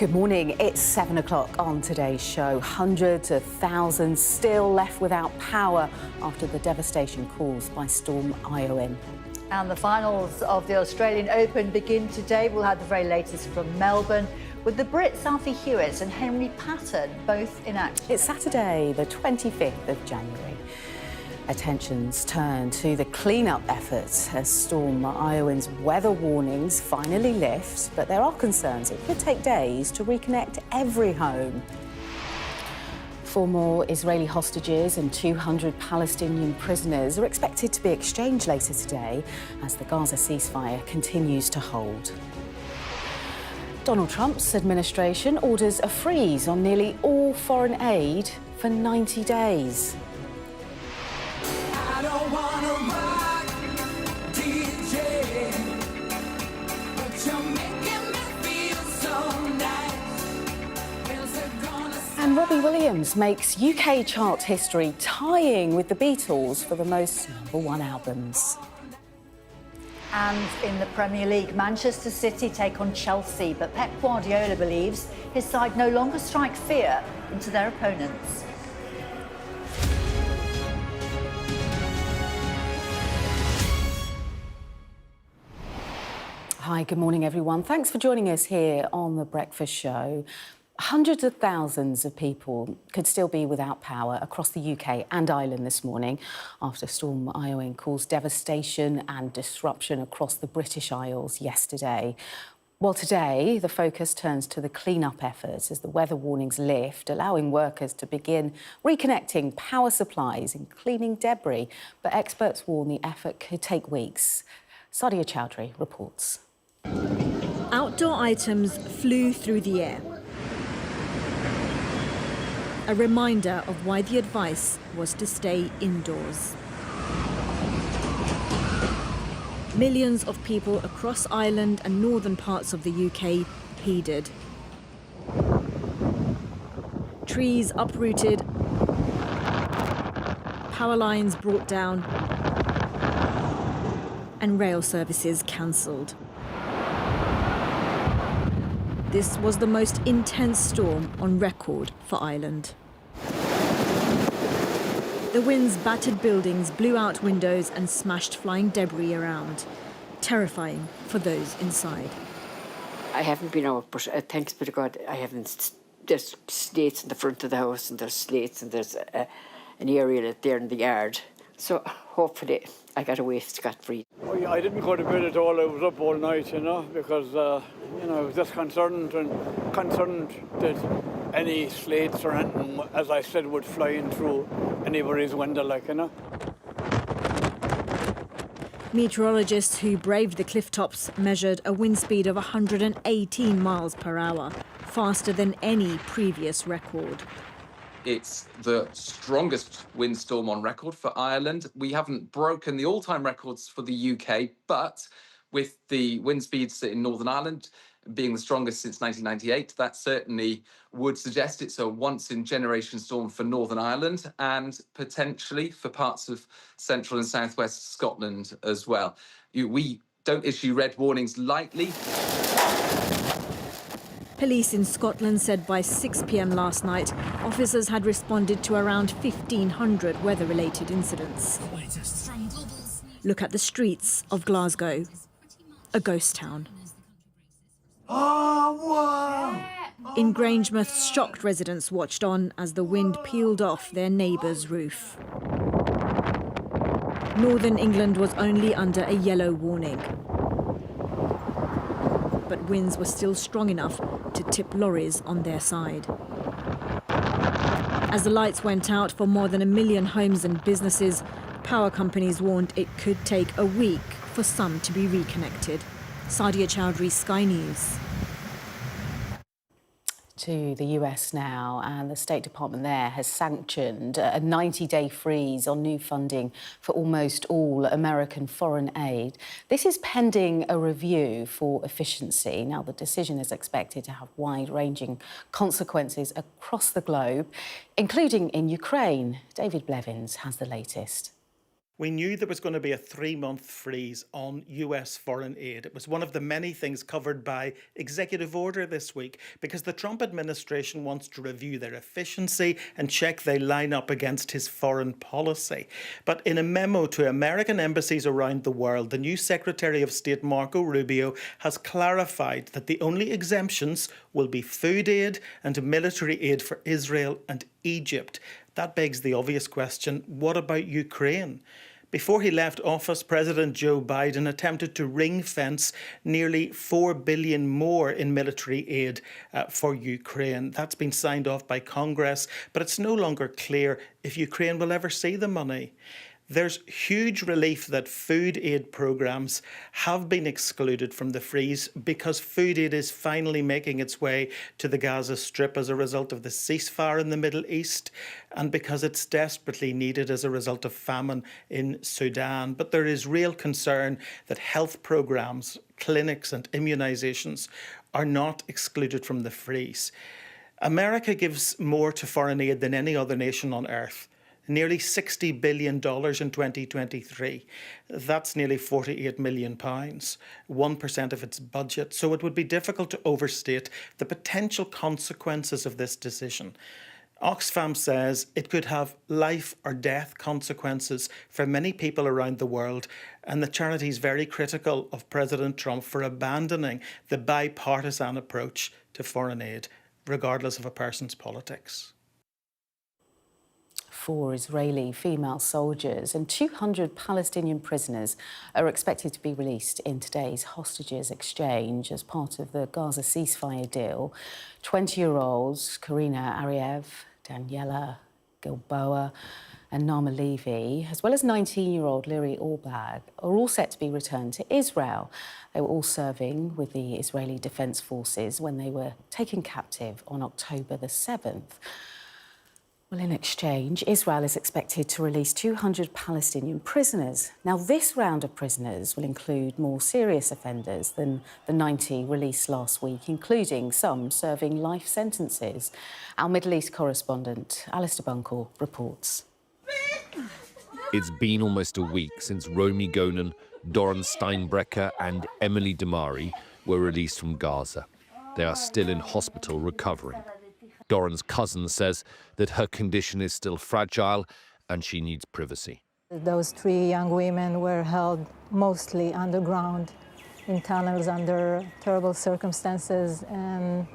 Good morning. It's 7 o'clock on today's show. Hundreds of thousands still left without power after the devastation caused by Storm Iowyn. And the finals of the Australian Open begin today. We'll have the very latest from Melbourne with the Brits Alfie Hewitt and Henry Patton both in action. It's Saturday, the 25th of January. Attentions turn to the clean-up efforts as Storm Iowyn's weather warnings finally lift, but there are concerns it could take days to reconnect every home. 4 more Israeli hostages and 200 Palestinian prisoners are expected to be exchanged later today as the Gaza ceasefire continues to hold. Donald Trump's administration orders a freeze on nearly all foreign aid for 90 days. I don't wanna rock, DJ, but you're making me feel so nice. And Robbie Williams makes UK chart history, tying with the Beatles for the most #1 albums. And in the Premier League, Manchester City take on Chelsea, but Pep Guardiola believes his side no longer strike fear into their opponents. Hi, good morning, everyone. Thanks for joining us here on The Breakfast Show. Hundreds of thousands of people could still be without power across the UK and Ireland this morning after Storm Iowyn caused devastation and disruption across the British Isles yesterday. Well, today, the focus turns to the clean-up efforts as the weather warnings lift, allowing workers to begin reconnecting power supplies and cleaning debris. But experts warn the effort could take weeks. Sadia Chowdhury reports. Outdoor items flew through the air. A reminder of why the advice was to stay indoors. Millions of people across Ireland and northern parts of the UK heeded. Trees uprooted, power lines brought down, and rail services cancelled. This was the most intense storm on record for Ireland. The winds battered buildings, blew out windows and smashed flying debris around. Terrifying for those inside. I haven't been out, but thanks be to God, I haven't. There's slates in the front of the house and there's slates and there's an area there in the yard. So hopefully I got away scot-free. I didn't go to bed at all. I was up all night, because, I was just concerned that any slates or anything, as I said, would fly in through anybody's window, Meteorologists who braved the cliff tops measured a wind speed of 118 miles per hour, faster than any previous record. It's the strongest windstorm on record for Ireland. We haven't broken the all-time records for the UK, but with the wind speeds in Northern Ireland being the strongest since 1998, that certainly would suggest it's a once-in-generation storm for Northern Ireland and potentially for parts of central and southwest Scotland as well. We don't issue red warnings lightly. Police in Scotland said by 6 p.m. last night, officers had responded to around 1,500 weather-related incidents. Look at the streets of Glasgow, a ghost town. In Grangemouth, shocked residents watched on as the wind peeled off their neighbour's roof. Northern England was only under a yellow warning, but winds were still strong enough to tip lorries on their side. As the lights went out for more than 1 million homes and businesses, power companies warned it could take a week for some to be reconnected. Sadia Chowdhury, Sky News. To the US now, and the State Department there has sanctioned a 90-day freeze on new funding for almost all American foreign aid. This is pending a review for efficiency. Now, the decision is expected to have wide-ranging consequences across the globe, including in Ukraine. David Blevins has the latest. We knew there was going to be a 3-month freeze on US foreign aid. It was one of the many things covered by executive order this week because the Trump administration wants to review their efficiency and check they line up against his foreign policy. But in a memo to American embassies around the world, the new Secretary of State Marco Rubio has clarified that the only exemptions will be food aid and military aid for Israel and Egypt. That begs the obvious question, what about Ukraine? Before he left office, President Joe Biden attempted to ring-fence nearly $4 billion more in military aid for Ukraine. That's been signed off by Congress, but it's no longer clear if Ukraine will ever see the money. There's huge relief that food aid programmes have been excluded from the freeze because food aid is finally making its way to the Gaza Strip as a result of the ceasefire in the Middle East and because it's desperately needed as a result of famine in Sudan. But there is real concern that health programmes, clinics and immunisations are not excluded from the freeze. America gives more to foreign aid than any other nation on earth. Nearly $60 billion in 2023. That's nearly £48 million, 1% of its budget. So it would be difficult to overstate the potential consequences of this decision. Oxfam says it could have life or death consequences for many people around the world, and the charity is very critical of President Trump for abandoning the bipartisan approach to foreign aid, regardless of a person's politics. 4 Israeli female soldiers and 200 Palestinian prisoners are expected to be released in today's hostages exchange as part of the Gaza ceasefire deal. 20-year-olds Karina Ariev, Daniela Gilboa and Naama Levy, as well as 19-year-old Liri Albag, are all set to be returned to Israel. They were all serving with the Israeli Defense Forces when they were taken captive on October the 7th. Well, in exchange, Israel is expected to release 200 Palestinian prisoners. Now, this round of prisoners will include more serious offenders than the 90 released last week, including some serving life sentences. Our Middle East correspondent, Alistair Bunkle, reports. It's been almost a week since Romy Gonen, Doron Steinbrecher and Emily Damari were released from Gaza. They are still in hospital recovering. Doran's cousin says that her condition is still fragile and she needs privacy. Those 3 young women were held mostly underground in tunnels under terrible circumstances. And,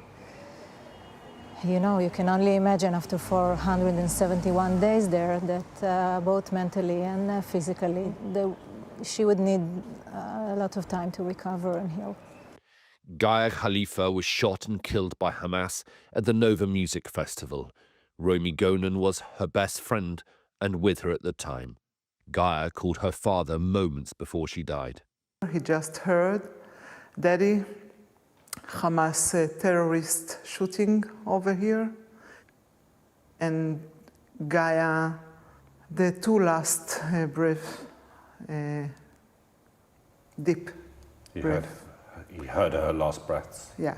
you know, you can only imagine after 471 days there that both mentally and physically, she would need a lot of time to recover and heal. Gaia Khalifa was shot and killed by Hamas at the Nova Music Festival. Romy Gonen was her best friend and with her at the time. Gaia called her father moments before she died. He just heard, Daddy, Hamas terrorist shooting over here. And Gaia, the 2 last breath, deep breath. He heard her last breaths. Yeah.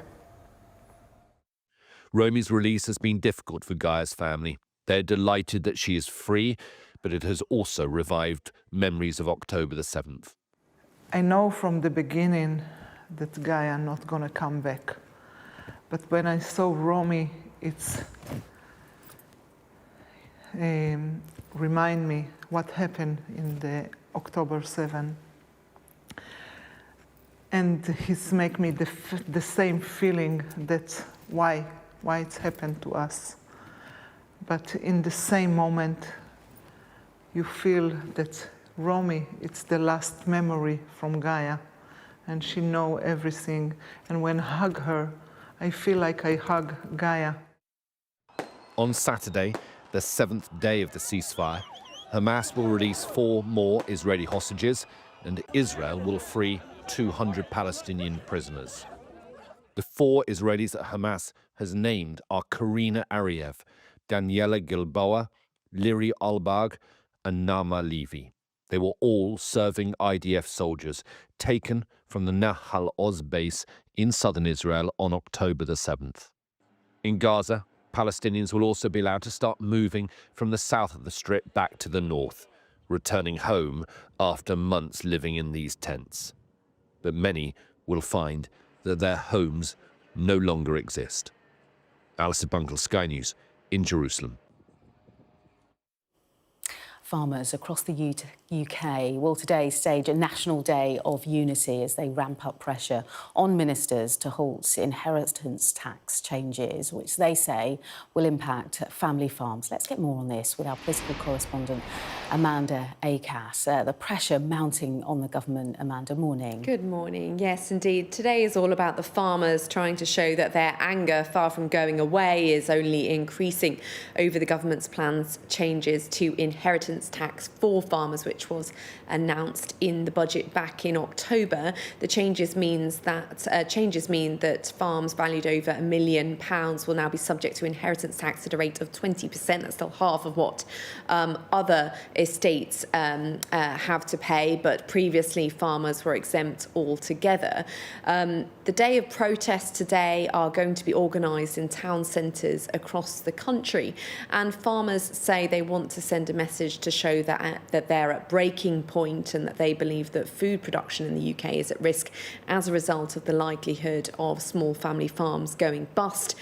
Romy's release has been difficult for Gaia's family. They're delighted that she is free, but it has also revived memories of October the 7th. I know from the beginning that Gaia not gonna come back. But when I saw Romy, it's remind me what happened in the October 7th. And he's make me the same feeling that why it's happened to us. But in the same moment, you feel that Romy, it's the last memory from Gaia, and she know everything. And when I hug her, I feel like I hug Gaia. On Saturday, the 7th day of the ceasefire, Hamas will release 4 more Israeli hostages, and Israel will free 200 Palestinian prisoners. The 4 Israelis that Hamas has named are Karina Ariev, Daniela Gilboa, Liri Albag, and Naama Levy. They were all serving IDF soldiers taken from the Nahal Oz base in southern Israel on October the 7th. In Gaza, Palestinians will also be allowed to start moving from the south of the Strip back to the north. returning home after months living in these tents. But many will find that their homes no longer exist. Alistair Bunkle, Sky News, in Jerusalem. Farmers across the UK will today stage a national day of unity as they ramp up pressure on ministers to halt inheritance tax changes, which they say will impact family farms. Let's get more on this with our political correspondent, Amanda Acas. The pressure mounting on the government. Amanda, morning. Good morning. Yes, indeed. Today is all about the farmers trying to show that their anger, far from going away, is only increasing over the government's plans changes to inheritance tax for farmers, which was announced in the budget back in October. The changes mean that farms valued over £1 million will now be subject to inheritance tax at a rate of 20%. That's still half of what other estates have to pay, but previously farmers were exempt altogether. The day of protest today are going to be organised in town centres across the country, and farmers say they want to send a message to show that they're at breaking point and that they believe that food production in the UK is at risk as a result of the likelihood of small family farms going bust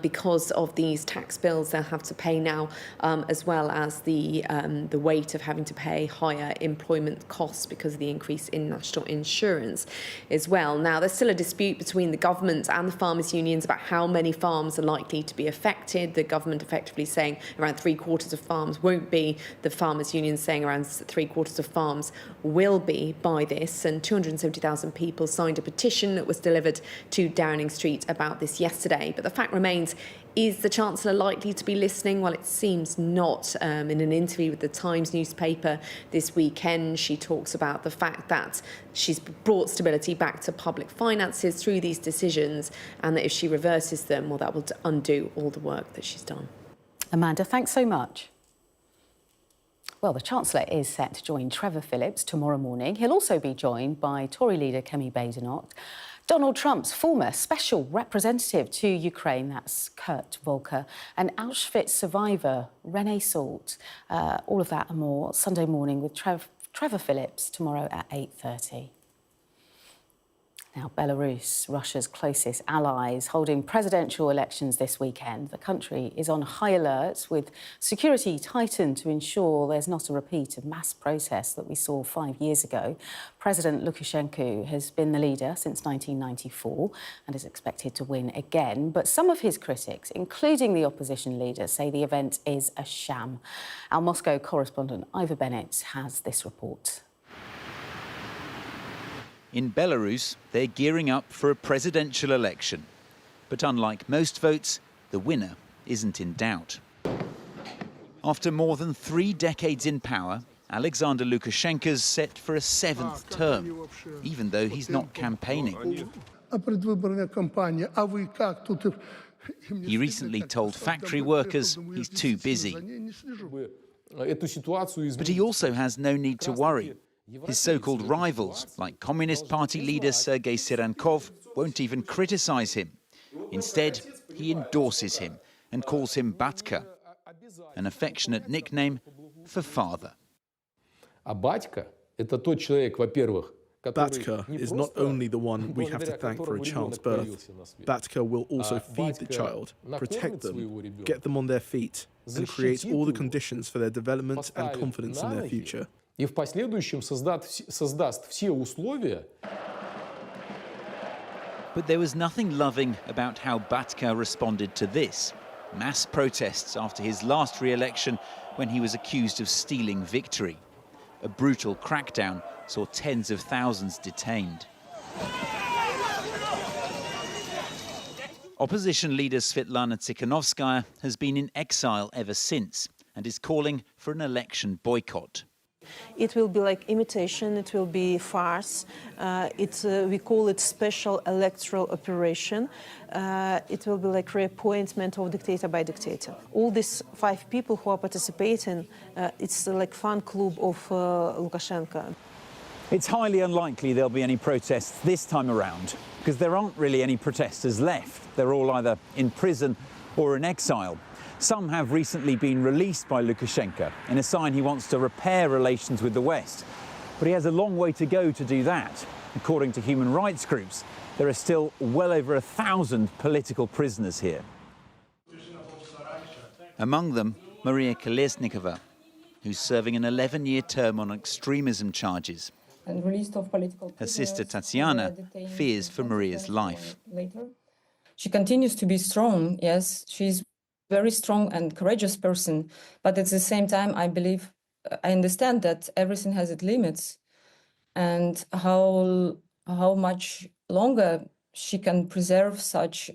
because of these tax bills they'll have to pay now, as well as the weight of having to pay higher employment costs because of the increase in national insurance as well. Now, there's still a dispute between the government and the farmers' unions about how many farms are likely to be affected. The government effectively saying around 3/4 of farms won't be. The farmers' union saying around 3/4 of farms will be by this, and 270,000 people signed a petition that was delivered to Downing Street about this yesterday. But the fact remains, is the Chancellor likely to be listening? Well, it seems not. In an interview with the Times newspaper this weekend, she talks about the fact that she's brought stability back to public finances through these decisions, and that if she reverses them, well, that will undo all the work that she's done. Amanda, thanks so much. Well, the Chancellor is set to join Trevor Phillips tomorrow morning. He'll also be joined by Tory leader Kemi Badenoch, Donald Trump's former special representative to Ukraine, that's Kurt Volker, and Auschwitz survivor Renee Salt. All of that and more Sunday morning with Trevor Phillips tomorrow at 8:30. Now, Belarus, Russia's closest allies, holding presidential elections this weekend. The country is on high alert, with security tightened to ensure there's not a repeat of mass protests that we saw 5 years ago. President Lukashenko has been the leader since 1994 and is expected to win again. But some of his critics, including the opposition leader, say the event is a sham. Our Moscow correspondent Ivor Bennett has this report. In Belarus, they're gearing up for a presidential election. But unlike most votes, the winner isn't in doubt. After more than 3 decades in power, Alexander Lukashenko's set for a 7th term, even though he's not campaigning. He recently told factory workers he's too busy. But he also has no need to worry. His so-called rivals, like Communist Party leader Sergei Sirankov, won't even criticize him. Instead, he endorses him and calls him Batka, an affectionate nickname for father. Batka is not only the one we have to thank for a child's birth. Batka will also feed the child, protect them, get them on their feet, and create all the conditions for their development and confidence in their future. И в последующем создаст все условия. But there was nothing loving about how Batka responded to this. Mass protests after his last re-election when he was accused of stealing victory. A brutal crackdown saw tens of thousands detained. Opposition leader Svetlana Tsikhanovskaya has been in exile ever since and is calling for an election boycott. It will be like imitation, it will be farce. We call it special electoral operation. It will be like reappointment of dictator by dictator. All these 5 people who are participating, it's like fan club of Lukashenko. It's highly unlikely there'll be any protests this time around, because there aren't really any protesters left. They're all either in prison or in exile. Some have recently been released by Lukashenko in a sign he wants to repair relations with the West. But he has a long way to go to do that. According to human rights groups, there are still well over 1,000 political prisoners here. Among them, Maria Kolesnikova, who's serving an 11-year term on extremism charges. Her sister Tatiana fears for Maria's life. She continues to be strong, yes, she's a very strong and courageous person, but at the same time, I understand that everything has its limits, and how much longer she can preserve such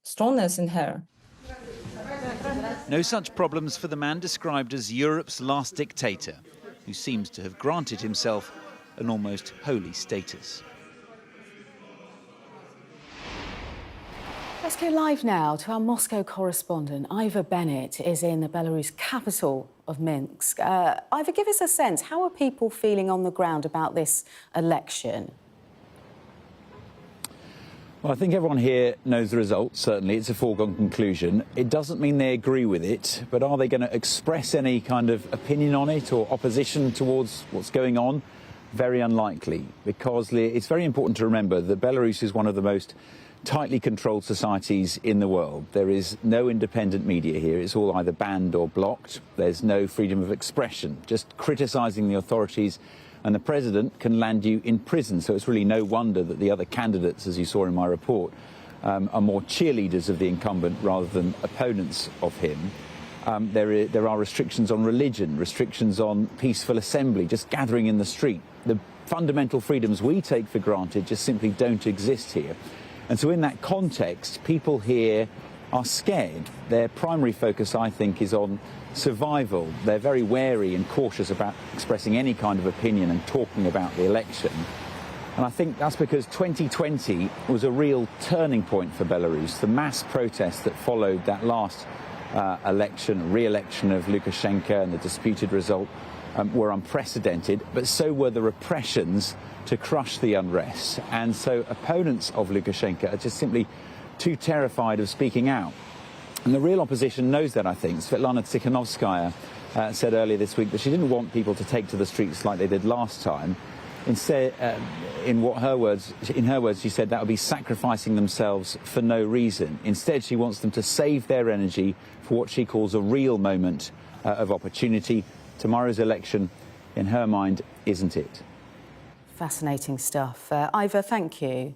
strongness in her. No such problems for the man described as Europe's last dictator, who seems to have granted himself an almost holy status. Let's go live now to our Moscow correspondent. Ivor Bennett is in the Belarus capital of Minsk. Ivor, give us a sense. How are people feeling on the ground about this election? Well, I think everyone here knows the results, certainly. It's a foregone conclusion. It doesn't mean they agree with it, but are they going to express any kind of opinion on it or opposition towards what's going on? Very unlikely, because it's very important to remember that Belarus is one of the most tightly controlled societies in the world. There is no independent media here. It's all either banned or blocked. There's no freedom of expression. Just criticising the authorities and the president can land you in prison. So it's really no wonder that the other candidates, as you saw in my report, are more cheerleaders of the incumbent rather than opponents of him. There are restrictions on religion, restrictions on peaceful assembly, just gathering in the street. The fundamental freedoms we take for granted just simply don't exist here. And so in that context, people here are scared. Their primary focus, I think, is on survival. They're very wary and cautious about expressing any kind of opinion and talking about the election. And I think that's because 2020 was a real turning point for Belarus. The mass protests that followed that last re-election of Lukashenko and the disputed result were unprecedented, but so were the repressions to crush the unrest. And so opponents of Lukashenko are just simply too terrified of speaking out. And the real opposition knows that, I think. Svetlana Tikhanovskaya said earlier this week that she didn't want people to take to the streets like they did last time. Instead, in her words, she said that would be sacrificing themselves for no reason. Instead, she wants them to save their energy for what she calls a real moment of opportunity. Tomorrow's election, in her mind, isn't it? Fascinating stuff. Ivor, thank you.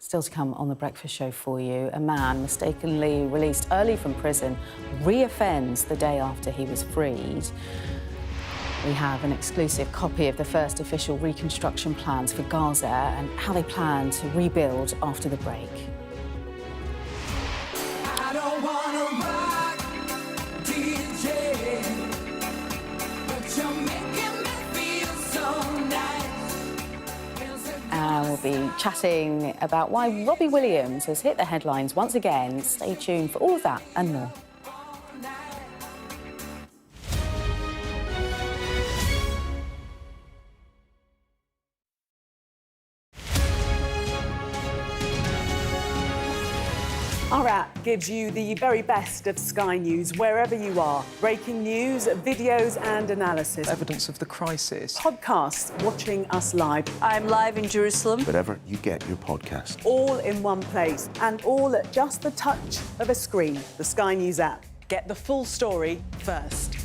Still to come on The Breakfast Show for you. A man mistakenly released early from prison re-offends the day after he was freed. We have an exclusive copy of the first official reconstruction plans for Gaza and how they plan to rebuild after the break. I don't wanna rock, DJ, but you're making me feel so nice. And we'll be chatting about why Robbie Williams has hit the headlines once again. Stay tuned for all of that and more. Our app gives you the very best of Sky News wherever you are. Breaking news, videos and analysis. Evidence of the crisis. Podcasts watching us live. I'm live in Jerusalem. Wherever you get your podcast. All in one place and all at just the touch of a screen. The Sky News app. Get the full story first.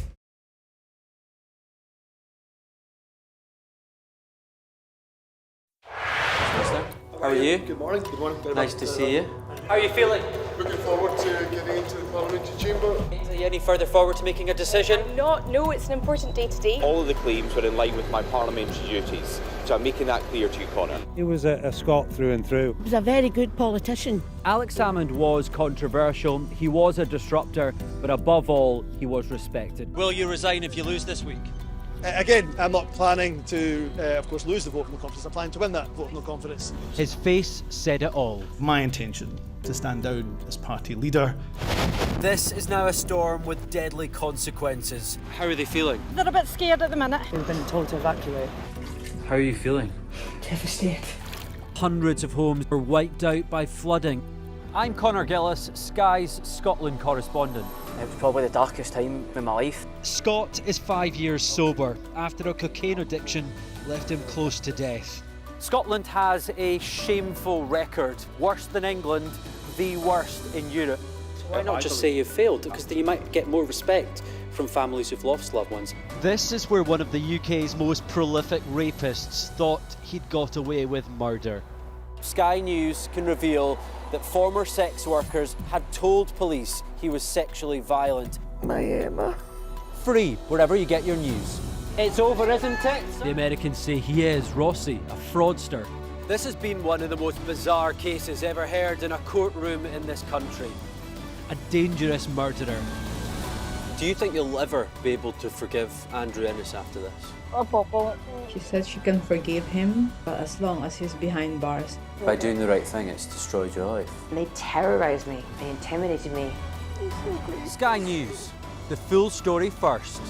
How are you? Good morning. Good morning. Nice to see you. How are you feeling? Looking forward to getting into the parliamentary chamber. Are you any further forward to making a decision? No, it's an important day today. All of the claims were in line with my parliamentary duties, so I'm making that clear to you, Conor. He was a Scot through and through. He was a very good politician. Alex Salmond was controversial, he was a disruptor, but above all, he was respected. Will you resign if you lose this week? Again, I'm not planning to, of course, lose the vote of no confidence. I'm planning to win that vote of no confidence. His face said it all. My intention to stand down as party leader. This is now a storm with deadly consequences. How are they feeling? They're a bit scared at the minute. We've been told to evacuate. How are you feeling? Devastated. Hundreds of homes were wiped out by flooding. I'm Connor Gillis, Sky's Scotland correspondent. It was probably the darkest time in my life. Scott is 5 years sober after a cocaine addiction left him close to death. Scotland has a shameful record, worse than England, the worst in Europe. Why not just say you failed? Because then you might get more respect from families who've lost loved ones. This is where one of the UK's most prolific rapists thought he'd got away with murder. Sky News can reveal that former sex workers had told police he was sexually violent. My Emma. Free wherever you get your news. It's over, isn't it? The Americans say he is Rossi, a fraudster. This has been one of the most bizarre cases ever heard in a courtroom in this country. A dangerous murderer. Do you think you'll ever be able to forgive Andrew Ennis after this? She said she can forgive him, but as long as he's behind bars. By doing the right thing, it's destroyed your life. They terrorised me. They intimidated me. Sky News, the full story first.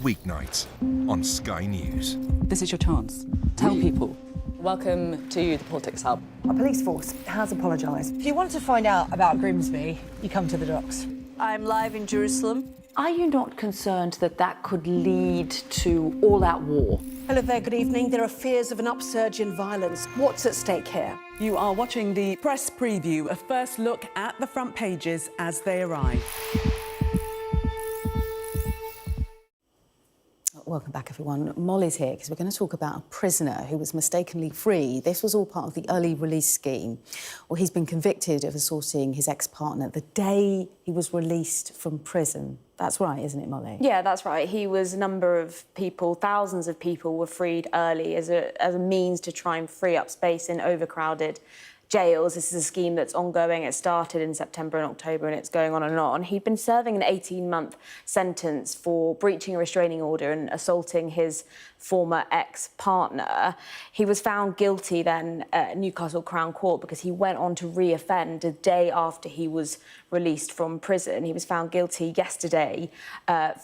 Weeknights on Sky News. This is your chance. Tell people. Welcome to the Politics Hub. Our police force has apologised. If you want to find out about Grimsby, you come to the docks. I'm live in Jerusalem. Are you not concerned that that could lead to all-out war? Hello there, good evening. There are fears of an upsurge in violence. What's at stake here? You are watching the press preview, a first look at the front pages as they arrive. Welcome back, everyone. Molly's here because we're going to talk about a prisoner who was mistakenly free. This was all part of the early release scheme. Well, he's been convicted of assaulting his ex-partner the day he was released from prison. That's right, isn't it, Molly? Yeah, that's right. He was a number of people, thousands of people were freed early as a means to try and free up space in overcrowded jails. This is a scheme that's ongoing. It started in September and October and it's going on and on. He'd been serving an 18-month sentence for breaching a restraining order and assaulting his former ex-partner. He was found guilty then at Newcastle Crown Court because he went on to re-offend a day after he was released from prison. He was found guilty yesterday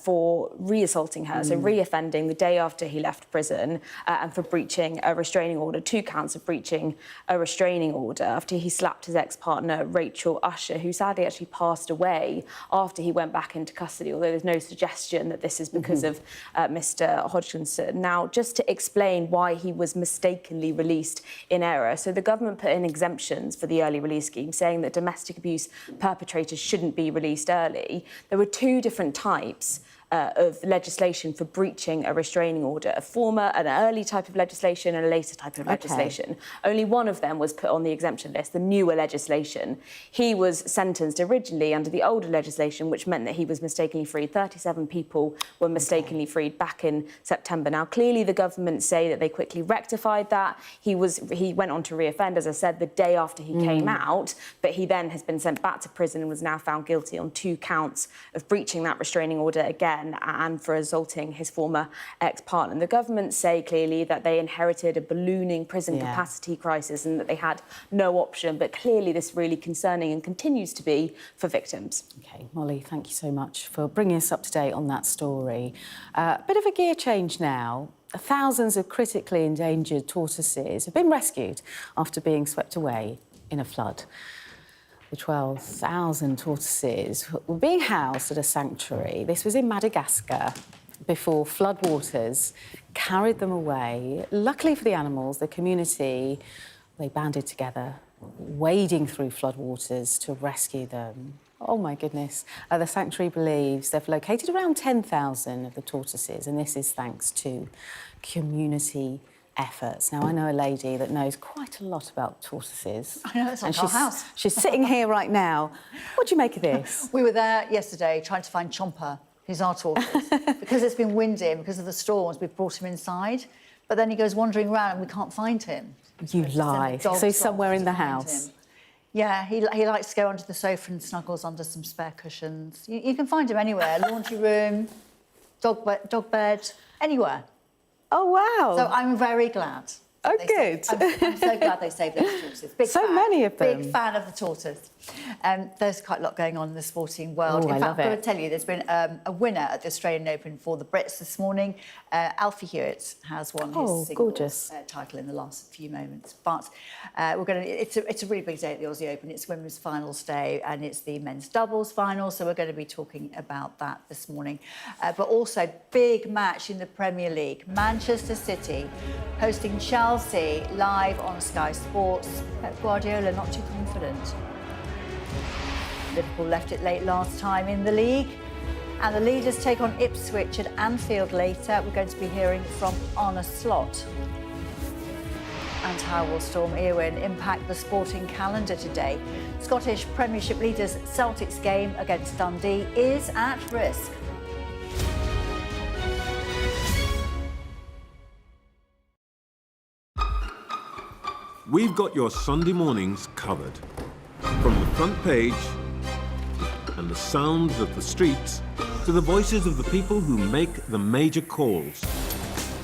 for re-assaulting her, so re-offending the day after he left prison and for breaching a restraining order, 2 counts of breaching a restraining order after he slapped his ex-partner, Rachel Usher, who sadly actually passed away after he went back into custody, although there's no suggestion that this is because of Mr. Hodgkinson. Now, just to explain why he was mistakenly released in error. So the government put in exemptions for the early release scheme, saying that domestic abuse perpetrators shouldn't be released early. There were 2 different types of legislation for breaching a restraining order, an early type of legislation and a later type of legislation. Only one of them was put on the exemption list, the newer legislation. He was sentenced originally under the older legislation, which meant that he was mistakenly freed. 37 people were mistakenly freed back in September. Now, clearly the government say that they quickly rectified that. He went on to re-offend, as I said, the day after he came out, but he then has been sent back to prison and was now found guilty on 2 counts of breaching that restraining order again and for assaulting his former ex-partner. And the government say clearly that they inherited a ballooning prison capacity crisis and that they had no option, but clearly this is really concerning and continues to be for victims. OK, Molly, thank you so much for bringing us up to date on that story. Bit of a gear change now. Thousands of critically endangered tortoises have been rescued after being swept away in a flood. The 12,000 tortoises were being housed at a sanctuary. This was in Madagascar before floodwaters carried them away. Luckily for the animals, the community, they banded together, wading through floodwaters to rescue them. Oh, my goodness. The sanctuary believes they've located around 10,000 of the tortoises, and this is thanks to community efforts. Now, I know a lady that knows quite a lot about tortoises. I know, it's like our house. She's sitting here right now. What do you make of this? We were there yesterday trying to find Chomper, who's our tortoise. Because it's been windy and because of the storms, we've brought him inside. But then he goes wandering around and we can't find him. You lie. So he's somewhere in the house? Yeah, he likes to go onto the sofa and snuggles under some spare cushions. You can find him anywhere, laundry room, dog bed, anywhere. Oh, wow. So I'm very glad. Oh, good. I'm so glad they saved those tortoises. Big fan. Many of them. Big fan of the tortoise. There's quite a lot going on in the sporting world. Oh, in I fact, love I've got it. to tell you, there's been a winner at the Australian Open for the Brits this morning. Alfie Hewitt has won his singles title in the last few moments. But it's a really big day at the Aussie Open. It's women's finals day and it's the men's doubles final. So we're going to be talking about that this morning. But also, big match in the Premier League. Manchester City hosting Chelsea live on Sky Sports. Pep Guardiola not too confident. Liverpool left it late last time in the league. And the leaders take on Ipswich at Anfield later. We're going to be hearing from Arne Slot. And how will Storm Eowyn impact the sporting calendar today? Scottish Premiership leaders Celtic's game against Dundee is at risk. We've got your Sunday mornings covered. From the front page and the sounds of the streets to the voices of the people who make the major calls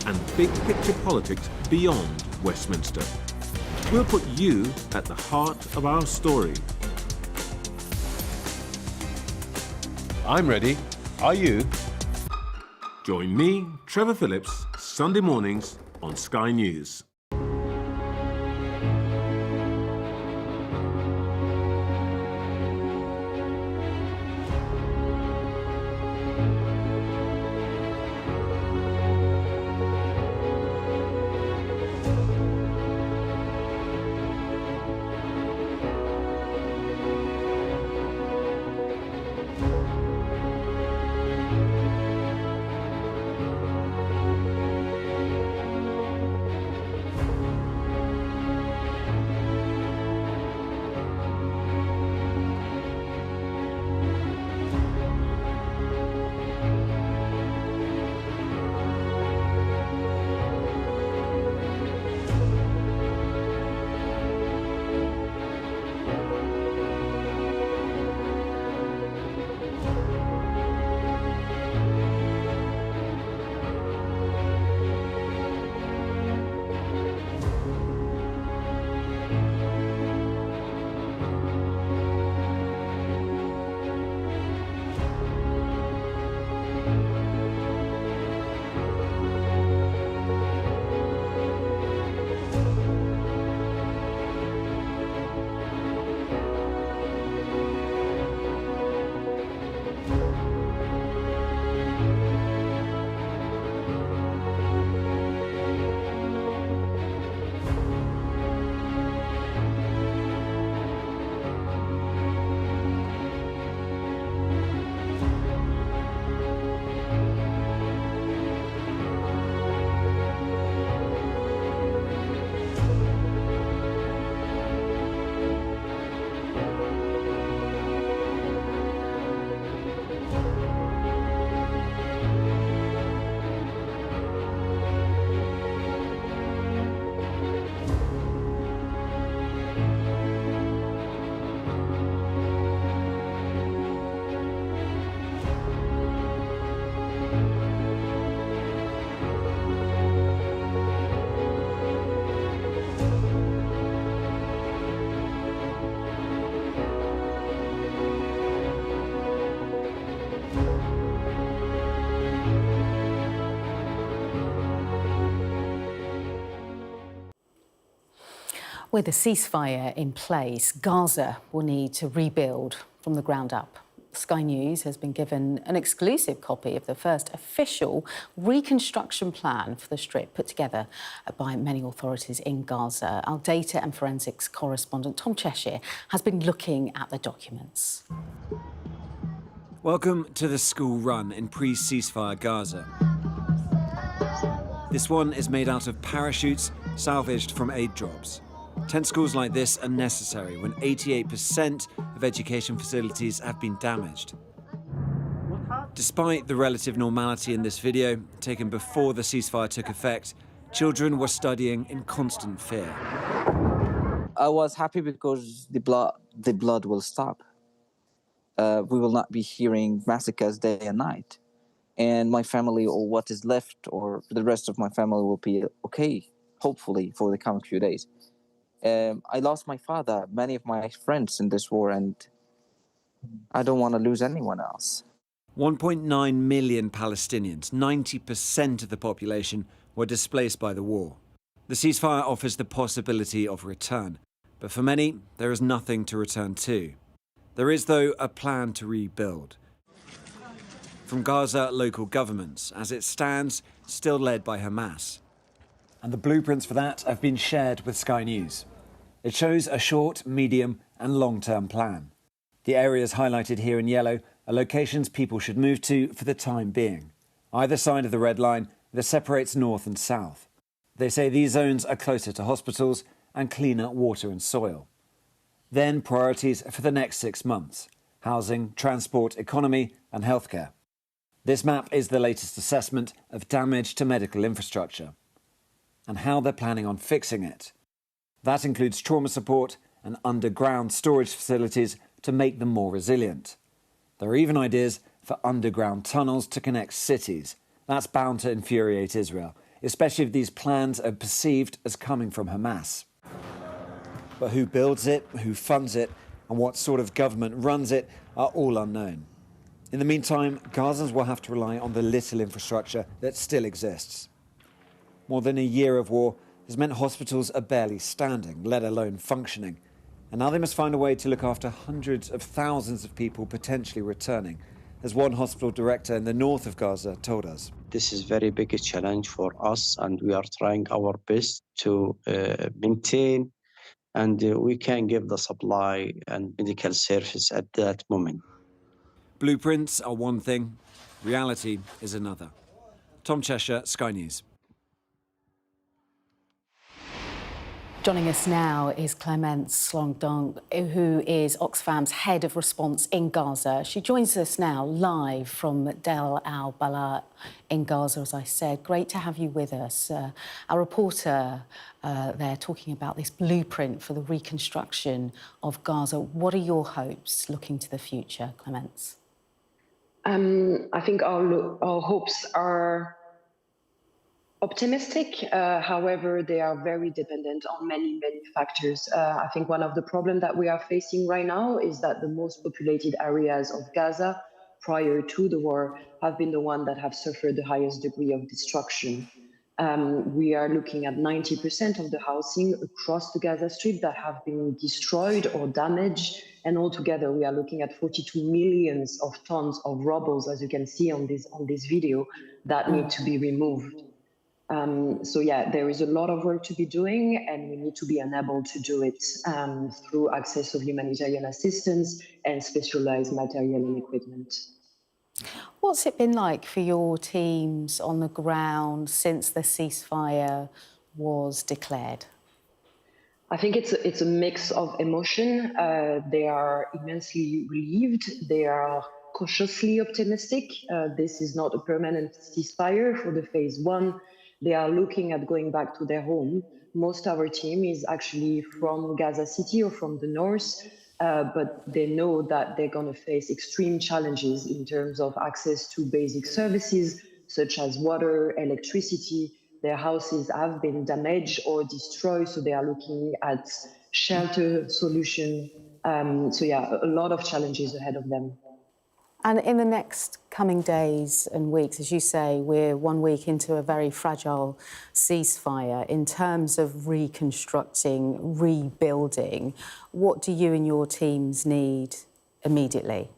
and big picture politics beyond Westminster. We'll put you at the heart of our story. I'm ready. Are you? Join me, Trevor Phillips, Sunday mornings on Sky News. With a ceasefire in place, Gaza will need to rebuild from the ground up. Sky News has been given an exclusive copy of the first official reconstruction plan for the Strip put together by many authorities in Gaza. Our data and forensics correspondent Tom Cheshire has been looking at the documents. Welcome to the school run in pre-ceasefire Gaza. This one is made out of parachutes salvaged from aid drops. Tent schools like this are necessary when 88% of education facilities have been damaged. Despite the relative normality in this video, taken before the ceasefire took effect, children were studying in constant fear. I was happy because the blood will stop. We will not be hearing massacres day and night. And my family, or what is left, or the rest of my family will be okay, hopefully, for the coming few days. I lost my father, many of my friends in this war, and I don't want to lose anyone else. 1.9 million Palestinians, 90% of the population, were displaced by the war. The ceasefire offers the possibility of return, but for many, there is nothing to return to. There is, though, a plan to rebuild. From Gaza, local governments, as it stands, still led by Hamas. And the blueprints for that have been shared with Sky News. It shows a short, medium and long-term plan. The areas highlighted here in yellow are locations people should move to for the time being, either side of the red line that separates north and south. They say these zones are closer to hospitals and cleaner water and soil. Then priorities for the next 6 months: housing, transport, economy and healthcare. This map is the latest assessment of damage to medical infrastructure and how they're planning on fixing it. That includes trauma support and underground storage facilities to make them more resilient. There are even ideas for underground tunnels to connect cities. That's bound to infuriate Israel, especially if these plans are perceived as coming from Hamas. But who builds it, who funds it, and what sort of government runs it are all unknown. In the meantime, Gazans will have to rely on the little infrastructure that still exists. More than a year of war has meant hospitals are barely standing, let alone functioning. And now they must find a way to look after hundreds of thousands of people potentially returning, as one hospital director in the north of Gaza told us. This is very big challenge for us, and we are trying our best to maintain, and we can give the supply and medical service at that moment. Blueprints are one thing, reality is another. Tom Cheshire, Sky News. Joining us now is Clemence Longdon, who is Oxfam's head of response in Gaza. She joins us now live from Deir al-Balah in Gaza, as I said. Great to have you with us. Our reporter there talking about this blueprint for the reconstruction of Gaza. What are your hopes looking to the future, Clemence? I think our hopes are optimistic. However, they are very dependent on many factors. I think one of the problems that we are facing right now is that the most populated areas of Gaza prior to the war have been the ones that have suffered the highest degree of destruction. We are looking at 90% of the housing across the Gaza Strip that have been destroyed or damaged. And altogether, we are looking at 42 million tons of rubble, as you can see on this video, that need to be removed. So yeah, there is a lot of work to be doing, and we need to be enabled to do it through access of humanitarian assistance and specialized material and equipment. What's it been like for your teams on the ground since the ceasefire was declared? I think it's a mix of emotion. They are immensely relieved. They are cautiously optimistic. This is not a permanent ceasefire for the phase one. They are looking at going back to their home. Most of our team is actually from Gaza City or from the north, but they know that they're going to face extreme challenges in terms of access to basic services such as water, electricity. Their houses have been damaged or destroyed, so they are looking at shelter solution. So yeah, a lot of challenges ahead of them. And in the next coming days and weeks, as you say, we're 1 week into a very fragile ceasefire. In terms of reconstructing, rebuilding, what do you and your teams need immediately?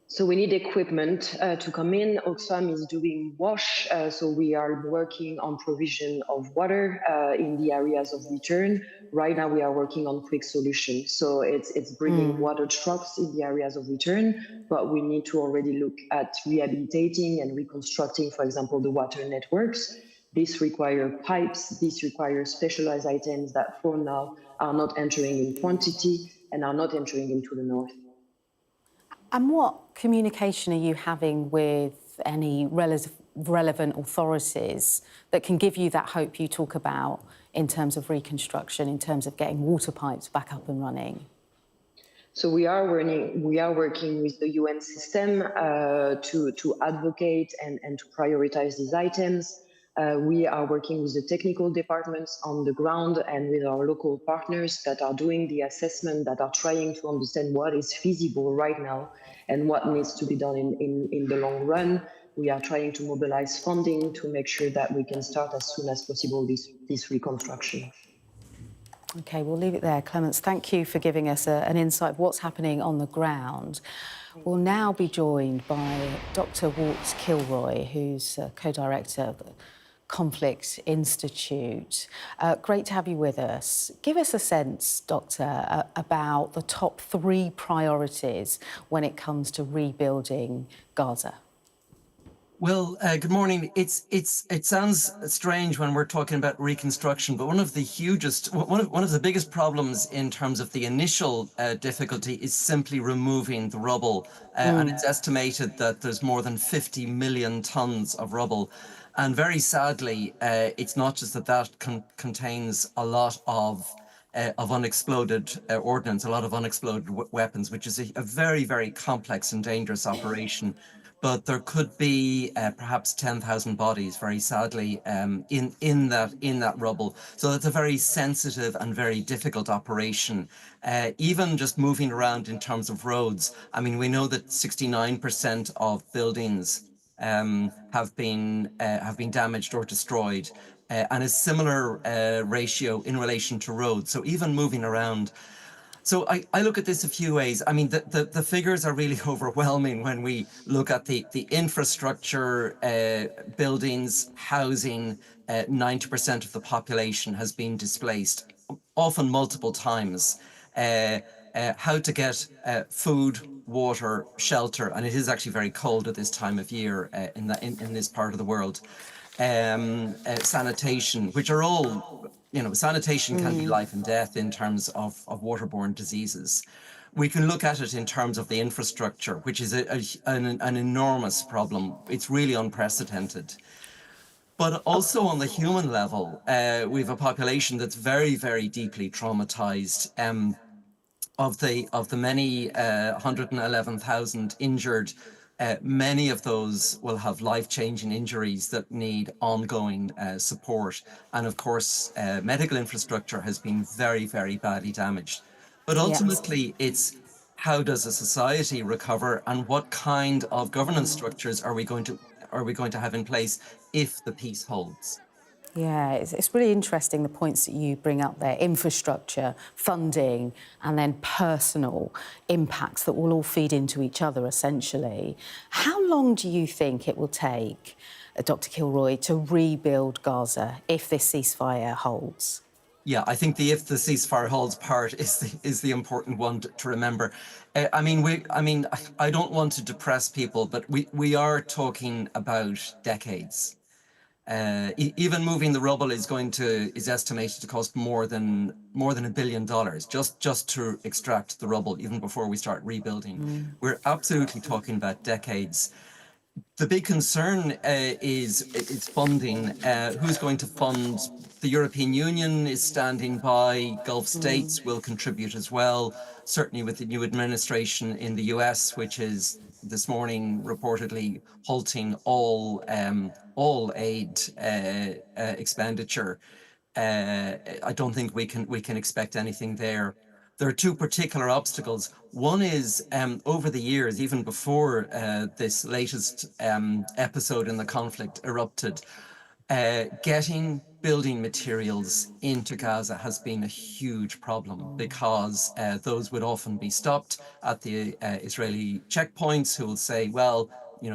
So we need equipment to come in. Oxfam is doing WASH, so we are working on provision of water in the areas of return. Right now we are working on quick solutions. So it's bringing water trucks in the areas of return, but we need to already look at rehabilitating and reconstructing, for example, the water networks. This requires pipes, this requires specialized items that for now are not entering in quantity and are not entering into the north. And what communication are you having with any relevant authorities that can give you that hope you talk about in terms of reconstruction, in terms of getting water pipes back up and running? So we are working with the UN system to advocate and to prioritize these items. We are working with the technical departments on the ground and with our local partners that are doing the assessment, that are trying to understand what is feasible right now and what needs to be done in the long run. We are trying to mobilize funding to make sure that we can start as soon as possible this reconstruction. OK, we'll leave it there. Clemence, thank you for giving us an insight of what's happening on the ground. We'll now be joined by Dr. Walt Kilroy, who's co-director of the Conflict Institute. Great to have you with us. Give us a sense, Doctor, about the top 3 priorities when it comes to rebuilding Gaza. Well, good morning. It sounds strange when we're talking about reconstruction, but one of the biggest problems in terms of the initial difficulty is simply removing the rubble. And it's estimated that there's more than 50 million tons of rubble. And very sadly, it's not just that contains a lot of unexploded ordnance, a lot of unexploded weapons, which is a very, very complex and dangerous operation. But there could be perhaps 10,000 bodies, very sadly, in that rubble. So it's a very sensitive and very difficult operation. Even just moving around in terms of roads. I mean, we know that 69% of buildings have been damaged or destroyed, and a similar ratio in relation to roads. So even moving around. So I look at this a few ways. I mean, the figures are really overwhelming when we look at the infrastructure, buildings, housing. 90% of the population has been displaced, often multiple times. How to get food, water, shelter, and it is actually very cold at this time of year in this part of the world. Sanitation, which are all, sanitation can be life and death in terms of waterborne diseases. We can look at it in terms of the infrastructure, which is an enormous problem. It's really unprecedented. But also on the human level, we have a population that's very, very deeply traumatized. Of the many 111,000 injured, many of those will have life-changing injuries that need ongoing support. And of course, medical infrastructure has been very, very badly damaged. But ultimately, it's how does a society recover, and what kind of governance structures are we going to have in place if the peace holds? Yeah, it's really interesting, the points that you bring up there: infrastructure, funding, and then personal impacts that will all feed into each other, essentially. How long do you think it will take, Dr. Kilroy, to rebuild Gaza if this ceasefire holds? Yeah, I think if the ceasefire holds part is the important one to remember. I mean, I don't want to depress people, but we are talking about decades. Even moving the rubble is estimated to cost more than $1 billion just to extract the rubble, even before we start rebuilding. We're absolutely talking about decades. The big concern is funding. Who's going to fund? The European Union is standing by. Gulf states will contribute as well. Certainly with the new administration in the US, which is this morning reportedly halting all aid expenditure. I don't think we can expect anything there. There are 2 particular obstacles. One is over the years, even before this latest episode in the conflict erupted, getting building materials into Gaza has been a huge problem, because those would often be stopped at the Israeli checkpoints, who will say, well,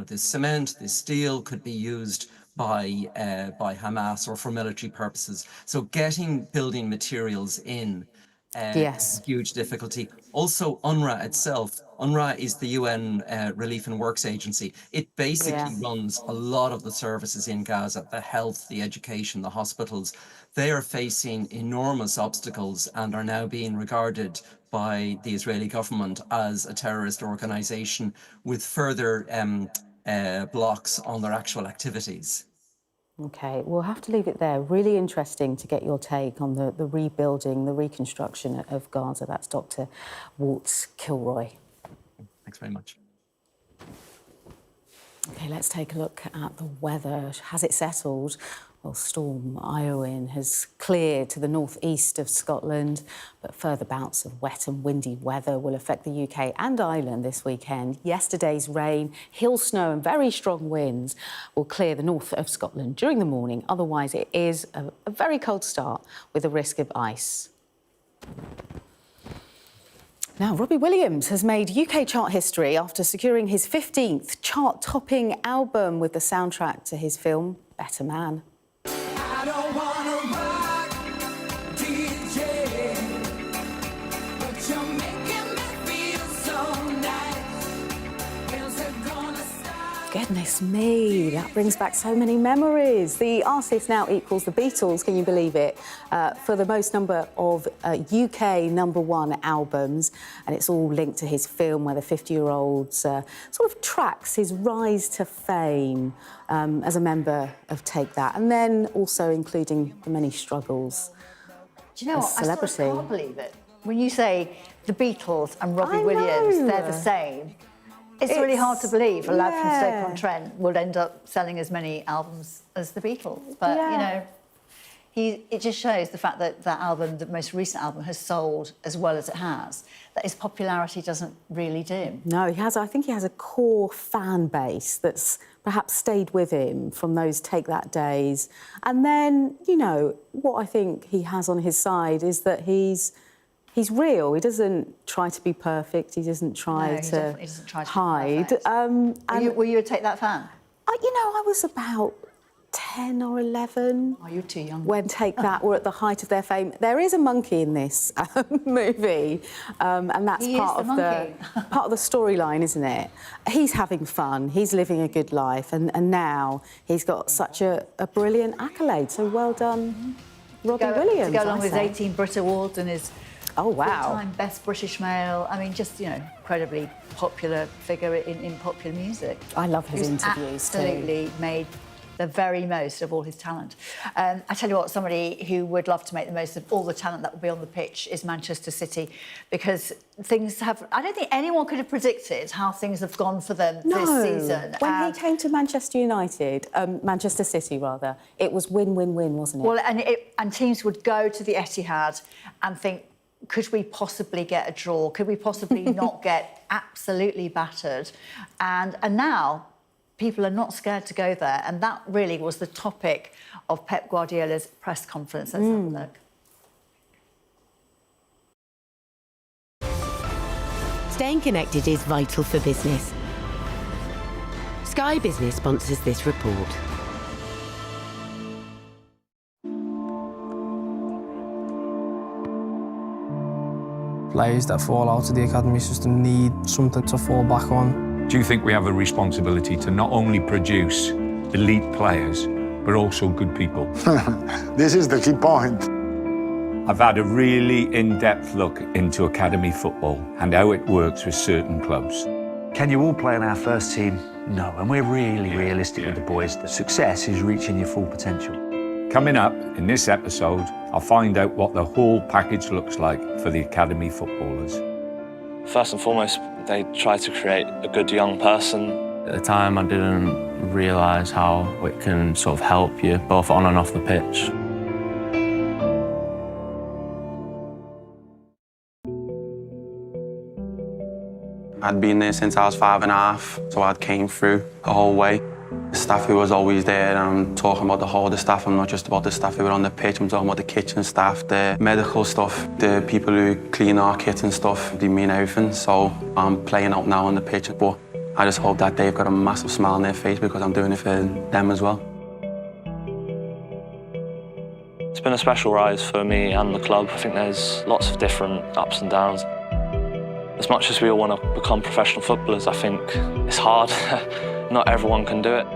this cement, this steel could be used by Hamas or for military purposes. So getting building materials in Yes. Huge difficulty. Also, UNRWA itself. UNRWA is the UN Relief and Works Agency. It basically runs a lot of the services in Gaza: the health, the education, the hospitals. They are facing enormous obstacles and are now being regarded by the Israeli government as a terrorist organization, with further blocks on their actual activities. OK, we'll have to leave it there. Really interesting to get your take on the rebuilding, the reconstruction of Gaza. That's Dr. Walt Kilroy. Thanks very much. OK, let's take a look at the weather. Has it settled? Well, Storm Iowyn has cleared to the northeast of Scotland, but further bouts of wet and windy weather will affect the UK and Ireland this weekend. Yesterday's rain, hail, snow and very strong winds will clear the north of Scotland during the morning. Otherwise, it is a very cold start with a risk of ice. Now, Robbie Williams has made UK chart history after securing his 15th chart-topping album with the soundtrack to his film Better Man. Goodness me, that brings back so many memories. The artist now equals the Beatles, can you believe it, for the most number of UK #1 albums. And it's all linked to his film where the 50-year-old sort of tracks his rise to fame as a member of Take That, and then also including the many struggles. Do you know what? Celebrity. I still can't believe it. When you say the Beatles and Robbie Williams, they're the same. It's really hard to believe a lad from Stoke-on-Trent would end up selling as many albums as the Beatles. But, you know, it just shows the fact that that album, the most recent album, has sold as well as it has, that his popularity doesn't really dim. No, he has. I think he has a core fan base that's perhaps stayed with him from those Take That days. And then, you know, what I think he has on his side is that he's real. He doesn't try to be perfect. He doesn't try to hide. Were you a Take That fan? You know, I was about 10 or 11. Oh, you're too young. When Take That were at the height of their fame. There is a monkey in this movie, and that's part of the storyline, isn't it? He's having fun. He's living a good life, and now he's got such a brilliant accolade. So well done, Robbie Williams. To go along with his 18 Brit Awards and his full-time Best British Male. I mean, just, you know, incredibly popular figure in popular music. I love his interviews absolutely made the very most of all his talent. I tell you what, somebody who would love to make the most of all the talent that will be on the pitch is Manchester City, because things have... I don't think anyone could have predicted how things have gone for them this season. When he came to Manchester City, rather, it was win-win-win, wasn't it? Well, and teams would go to the Etihad and think, could we possibly get a draw? Could we possibly not get absolutely battered? And now people are not scared to go there. And that really was the topic of Pep Guardiola's press conference. Let's have a look. Staying connected is vital for business. Sky Business sponsors this report. Players that fall out of the academy system need something to fall back on. Do you think we have a responsibility to not only produce elite players, but also good people? This is the key point. I've had a really in-depth look into academy football and how it works with certain clubs. Can you all play in our first team? No, and we're really realistic with the boys. The success is reaching your full potential. Coming up in this episode, I'll find out what the whole package looks like for the academy footballers. First and foremost, they try to create a good young person. At the time, I didn't realise how it can sort of help you, both on and off the pitch. I'd been there since I was 5.5, so I came through the whole way. The staff who was always there, and I'm talking about the whole of the staff. I'm not just about the staff who were on the pitch, I'm talking about the kitchen staff, the medical stuff, the people who clean our kits and stuff. They mean everything, so I'm playing out now on the pitch, but I just hope that they've got a massive smile on their face because I'm doing it for them as well. It's been a special rise for me and the club. I think there's lots of different ups and downs. As much as we all want to become professional footballers, I think it's hard. Not everyone can do it.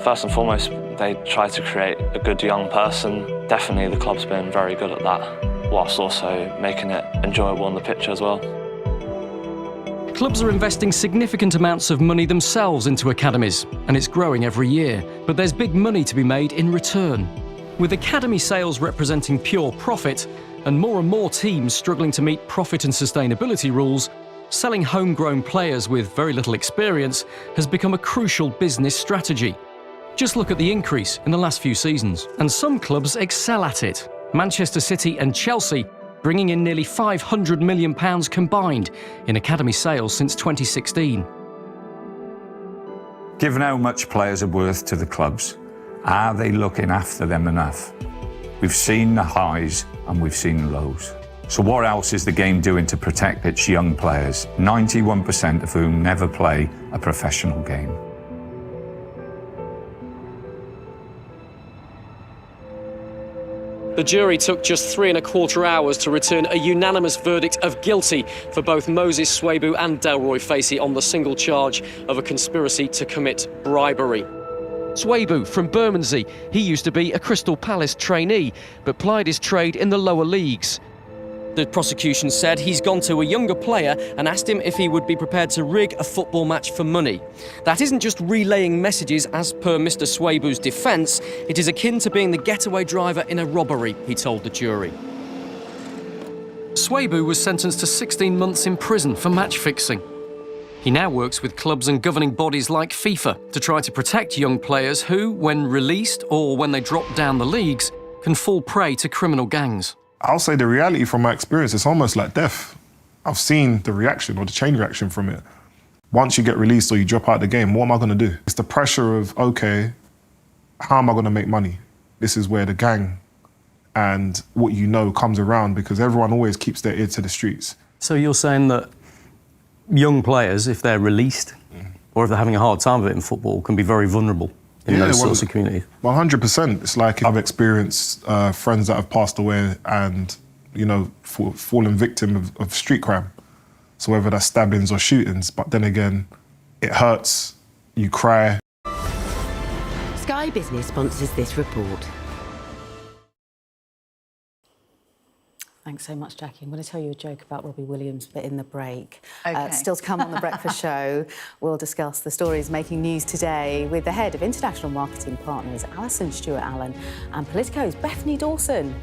First and foremost, they try to create a good young person. Definitely the club's been very good at that, whilst also making it enjoyable on the pitch as well. Clubs are investing significant amounts of money themselves into academies, and it's growing every year. But there's big money to be made in return. With academy sales representing pure profit, and more teams struggling to meet profit and sustainability rules, selling homegrown players with very little experience has become a crucial business strategy. Just look at the increase in the last few seasons. And some clubs excel at it. Manchester City and Chelsea bringing in nearly £500 million combined in academy sales since 2016. Given how much players are worth to the clubs, are they looking after them enough? We've seen the highs and we've seen the lows. So what else is the game doing to protect its young players, 91% of whom never play a professional game? The jury took just 3¼ hours to return a unanimous verdict of guilty for both Moses Swabu and Delroy Facey on the single charge of a conspiracy to commit bribery. Swabu from Bermondsey, he used to be a Crystal Palace trainee, but plied his trade in the lower leagues. The prosecution said he's gone to a younger player and asked him if he would be prepared to rig a football match for money. That isn't just relaying messages as per Mr. Swabu's defence, it is akin to being the getaway driver in a robbery, he told the jury. Swabu was sentenced to 16 months in prison for match fixing. He now works with clubs and governing bodies like FIFA to try to protect young players who, when released or when they drop down the leagues, can fall prey to criminal gangs. I'll say the reality from my experience, it's almost like death. I've seen the reaction or the chain reaction from it. Once you get released or you drop out the game, what am I going to do? It's the pressure of, okay, how am I going to make money? This is where the gang and what you know comes around because everyone always keeps their ear to the streets. So you're saying that young players, if they're released or if they're having a hard time of it in football, can be very vulnerable in those sorts of communities? 100%. It's like I've experienced friends that have passed away and, you know, fallen victim of street crime. So whether that's stabbings or shootings, but then again, it hurts, you cry. Sky Business sponsors this report. Thanks so much, Jackie. I'm going to tell you a joke about Robbie Williams, but in the break. Okay. Still to come on The Breakfast Show, we'll discuss the stories making news today with the head of International Marketing Partners, Alison Stewart-Allen, and Politico's Bethany Dawson.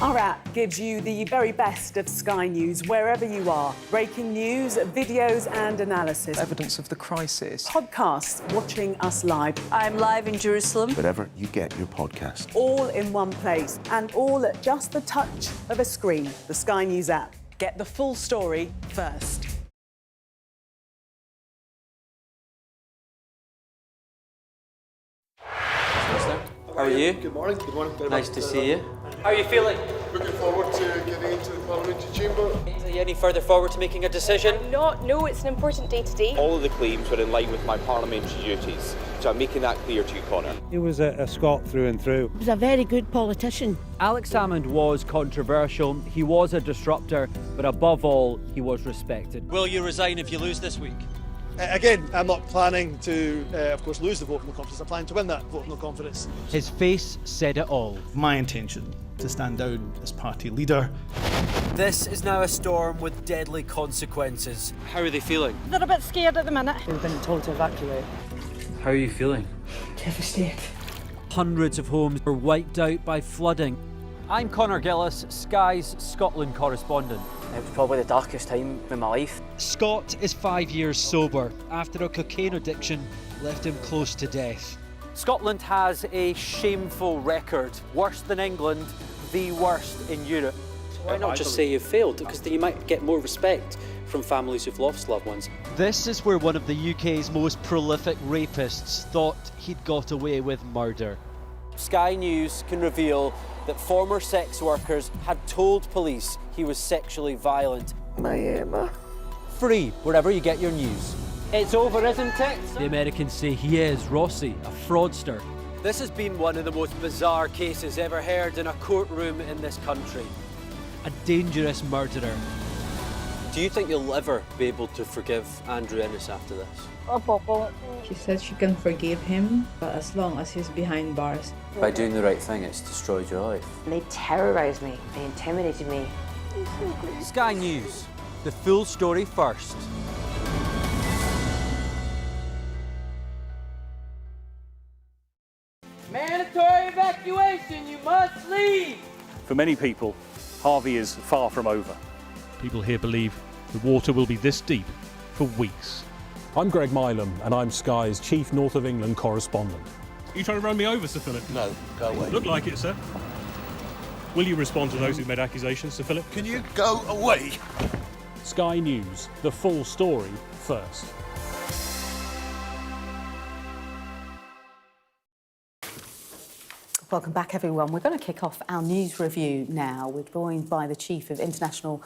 Our app gives you the very best of Sky News wherever you are. Breaking news, videos and analysis. Evidence of the crisis. Podcasts watching us live. I'm live in Jerusalem. Wherever you get your podcast. All in one place and all at just the touch of a screen. The Sky News app. Get the full story first. How are you? Good morning. Good morning. Nice to see you. How are you feeling? Looking forward to getting into the parliamentary chamber. Are you any further forward to making a decision? No, it's an important day today. All of the claims were in line with my parliamentary duties, so I'm making that clear to you, Conor. He was a Scot through and through. He was a very good politician. Alex Salmond was controversial, he was a disruptor, but above all, he was respected. Will you resign if you lose this week? Again, I'm not planning to, of course, lose the vote of no confidence. I'm planning to win that vote of no confidence. His face said it all. My intention to stand down as party leader. This is now a storm with deadly consequences. How are they feeling? They're a bit scared at the minute. We've been told to evacuate. How are you feeling? Devastated. Hundreds of homes were wiped out by flooding. I'm Conor Gillis, Sky's Scotland correspondent. It was probably the darkest time in my life. Scott is 5 years sober after a cocaine addiction left him close to death. Scotland has a shameful record, worse than England, the worst in Europe. Why not just say you failed? Because then you might get more respect from families who've lost loved ones. This is where one of the UK's most prolific rapists thought he'd got away with murder. Sky News can reveal that former sex workers had told police he was sexually violent. My Emma. Free wherever you get your news. It's over, isn't it? The Americans say he is Rossi, a fraudster. This has been one of the most bizarre cases ever heard in a courtroom in this country. A dangerous murderer. Do you think you'll ever be able to forgive Andrew Ennis after this? She said she can forgive him, but as long as he's behind bars. By doing the right thing, it's destroyed your life. They terrorised me. They intimidated me. Sky News. The full story first. Mandatory evacuation, you must leave! For many people, Harvey is far from over. People here believe the water will be this deep for weeks. I'm Greg Milam, and I'm Sky's chief North of England correspondent. Are you trying to run me over, Sir Philip? No, go away. Look like it, sir. Will you respond to those who made accusations, Sir Philip? Can you go away? Sky News, the full story first. Welcome back, everyone. We're going to kick off our news review now. We're joined by the Chief of International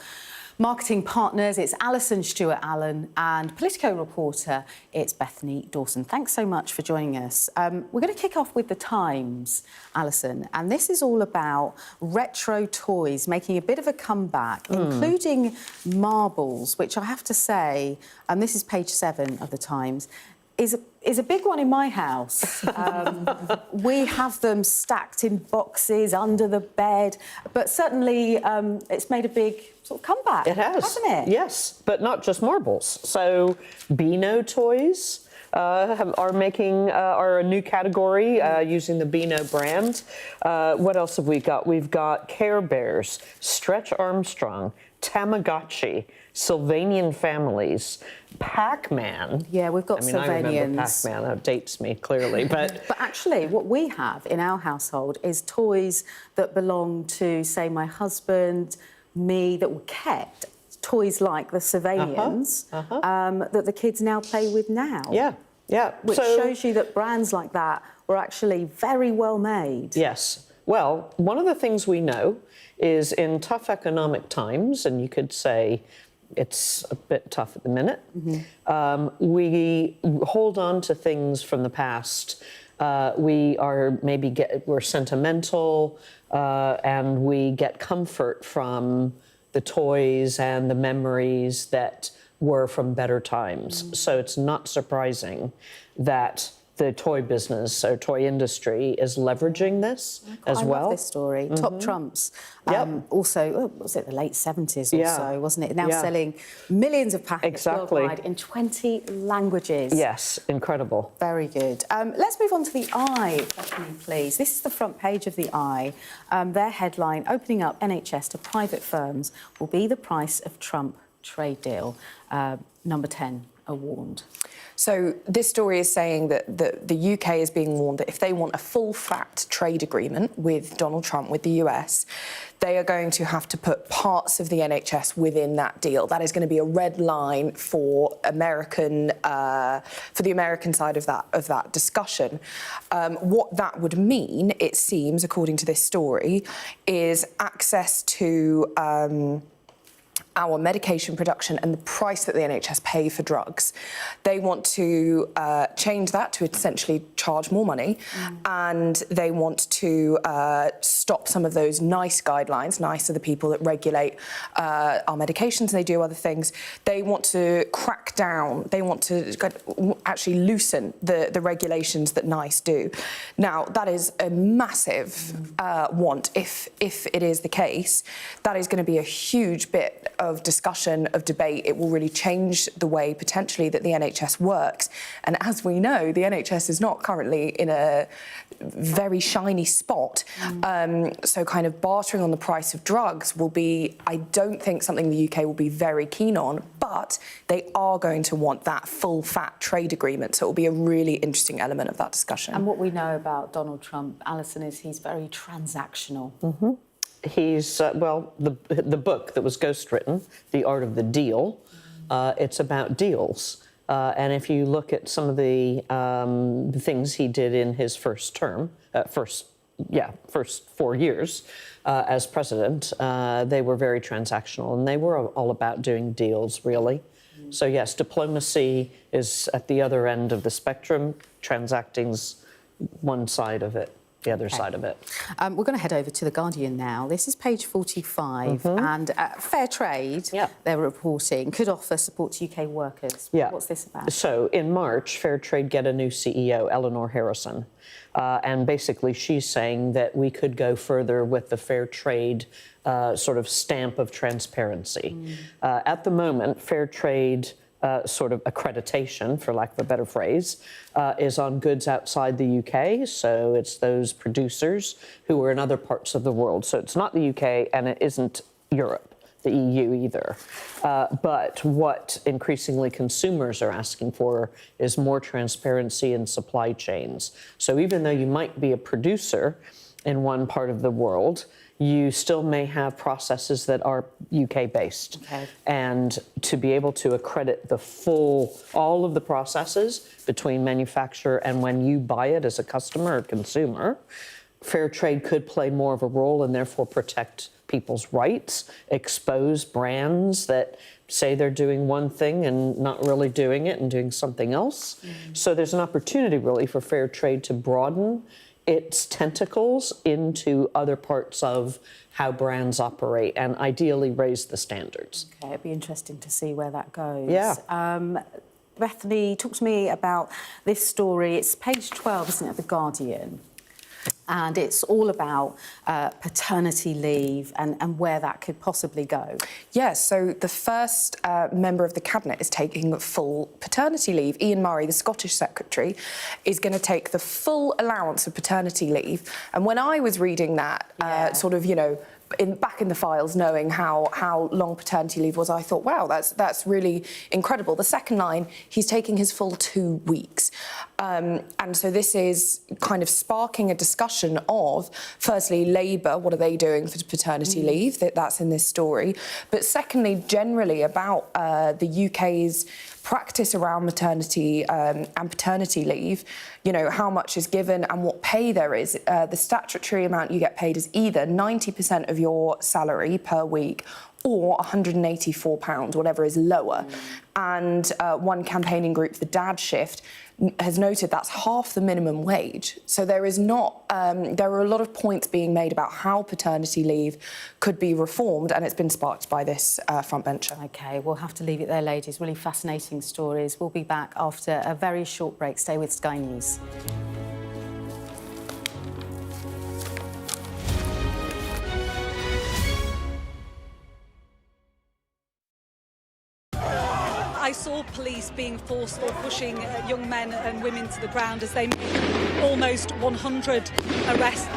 Marketing Partners. It's Alison Stewart-Allen, and Politico reporter, it's Bethany Dawson. Thanks so much for joining us. We're going to kick off with The Times, Alison, and this is all about retro toys making a bit of a comeback, including marbles, which I have to say, and this is page 7 of The Times, is a big one in my house. We have them stacked in boxes under the bed, but certainly it's made a big sort of comeback. It has, hasn't it? Yes, but not just marbles. So Beano toys are a new category using the Beano brand. What else have we got? We've got Care Bears, Stretch Armstrong, Tamagotchi, Sylvanian families, Pac-Man. Yeah, we've got Sylvanians. I remember Pac-Man. That dates me clearly, but but actually, what we have in our household is toys that belong to, say, my husband, me, that were kept. Toys like the Sylvanians that the kids now play with now. Yeah, yeah. Which shows you that brands like that were actually very well made. Yes. Well, one of the things we know is in tough economic times, and you could say it's a bit tough at the minute, we hold on to things from the past. We're sentimental, and we get comfort from the toys and the memories that were from better times. So it's not surprising that the toy business or toy industry is leveraging this as well. I love this story. Top Trumps. Also, was it the late 70s or so, wasn't it? Now selling millions of packets worldwide in 20 languages. Yes, incredible. Very good. Let's move on to the Eye, please. This is the front page of the Eye. Their headline, opening up NHS to private firms will be the price of Trump trade deal. Number 10 are warned. So this story is saying that the UK is being warned that if they want a full-fat trade agreement with Donald Trump, with the US, they are going to have to put parts of the NHS within that deal. That is going to be a red line for the American side of that discussion. What that would mean, it seems, according to this story, is access to our medication production and the price that the NHS pay for drugs. They want to change that to essentially charge more money, and they want to stop some of those NICE guidelines. NICE are the people that regulate our medications, and they do other things. They want to crack down. They want to actually loosen the regulations that NICE do. Now, that is a massive want. If it is the case, that is going to be a huge bit of discussion, of debate. It will really change the way, potentially, that the NHS works. And as we know, the NHS is not currently in a very shiny spot. So kind of bartering on the price of drugs will be, I don't think, something the UK will be very keen on, but they are going to want that full-fat trade agreement. So it will be a really interesting element of that discussion. And what we know about Donald Trump, Alison, is he's very transactional. He's, the book that was ghostwritten, The Art of the Deal, it's about deals. And if you look at some of the things he did in his first term, first 4 years as president, they were very transactional, and they were all about doing deals, really. So yes, diplomacy is at the other end of the spectrum, transacting's one side of it. The other side of it. We're going to head over to The Guardian now. This is page 45, and Fair Trade, they're reporting, could offer support to UK workers. What's this about? So in March, Fair Trade get a new CEO, Eleanor Harrison, and basically she's saying that we could go further with the Fair Trade sort of stamp of transparency. At the moment, Fair Trade sort of accreditation, for lack of a better phrase, is on goods outside the UK. So it's those producers who are in other parts of the world. So it's not the UK and it isn't Europe, the EU either. But what increasingly consumers are asking for is more transparency in supply chains. So even though you might be a producer in one part of the world, you still may have processes that are UK-based. Okay. And to be able to accredit all of the processes between manufacturer and when you buy it as a customer or consumer, fair trade could play more of a role and therefore protect people's rights, expose brands that say they're doing one thing and not really doing it and doing something else. So there's an opportunity really for fair trade to broaden its tentacles into other parts of how brands operate and ideally raise the standards. Okay, it'd be interesting to see where that goes. Yeah. Bethany, talk to me about this story. It's page 12, isn't it, of The Guardian? And it's all about paternity leave and where that could possibly go. Yes, so the first member of the Cabinet is taking full paternity leave. Ian Murray, the Scottish Secretary, is going to take the full allowance of paternity leave. And when I was reading that, sort of, you know, back in the files, knowing how long paternity leave was, I thought, wow, that's really incredible. The second line, he's taking his full 2 weeks. And so this is kind of sparking a discussion of, firstly, Labour, what are they doing for paternity leave? That's in this story. But secondly, generally about the UK's practice around maternity and paternity leave, you know, how much is given and what pay there is. The statutory amount you get paid is either 90% of your salary per week or £184, whatever is lower. And one campaigning group, the Dad Shift, has noted that's half the minimum wage. So there is not, there are a lot of points being made about how paternity leave could be reformed, and it's been sparked by this frontbencher. OK, we'll have to leave it there, ladies. Really fascinating stories. We'll be back after a very short break. Stay with Sky News. I saw police being forceful, pushing young men and women to the ground as they made almost 100 arrests.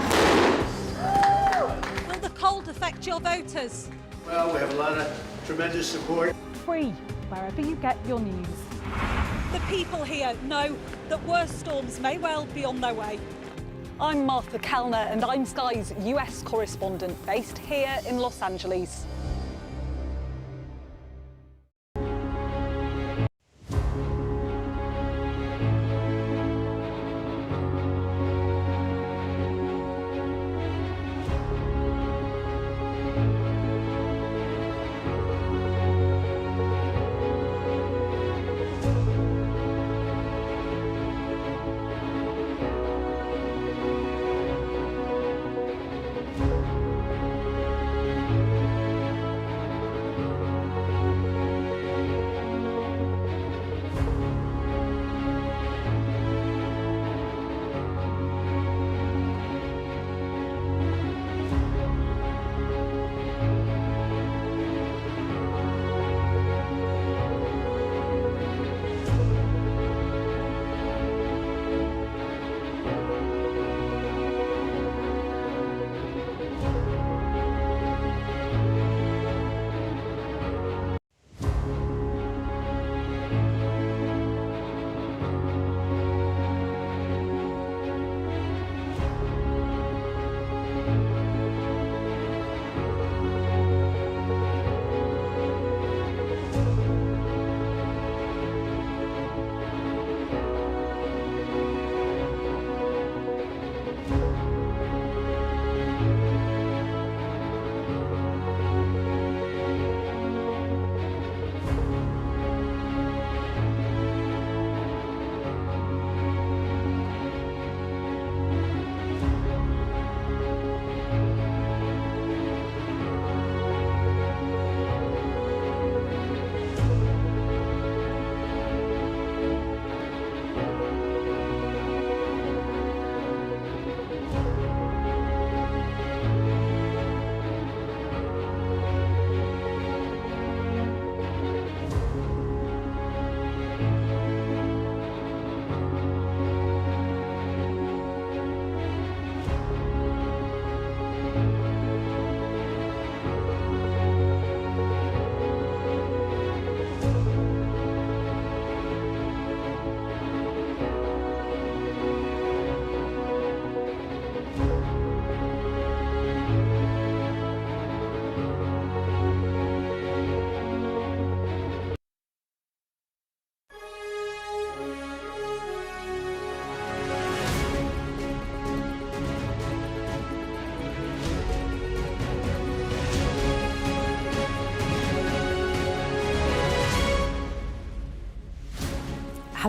Will the cold affect your voters? Well, we have a lot of tremendous support. Free, wherever you get your news. The people here know that worse storms may well be on their way. I'm Martha Kellner and I'm Sky's US correspondent based here in Los Angeles.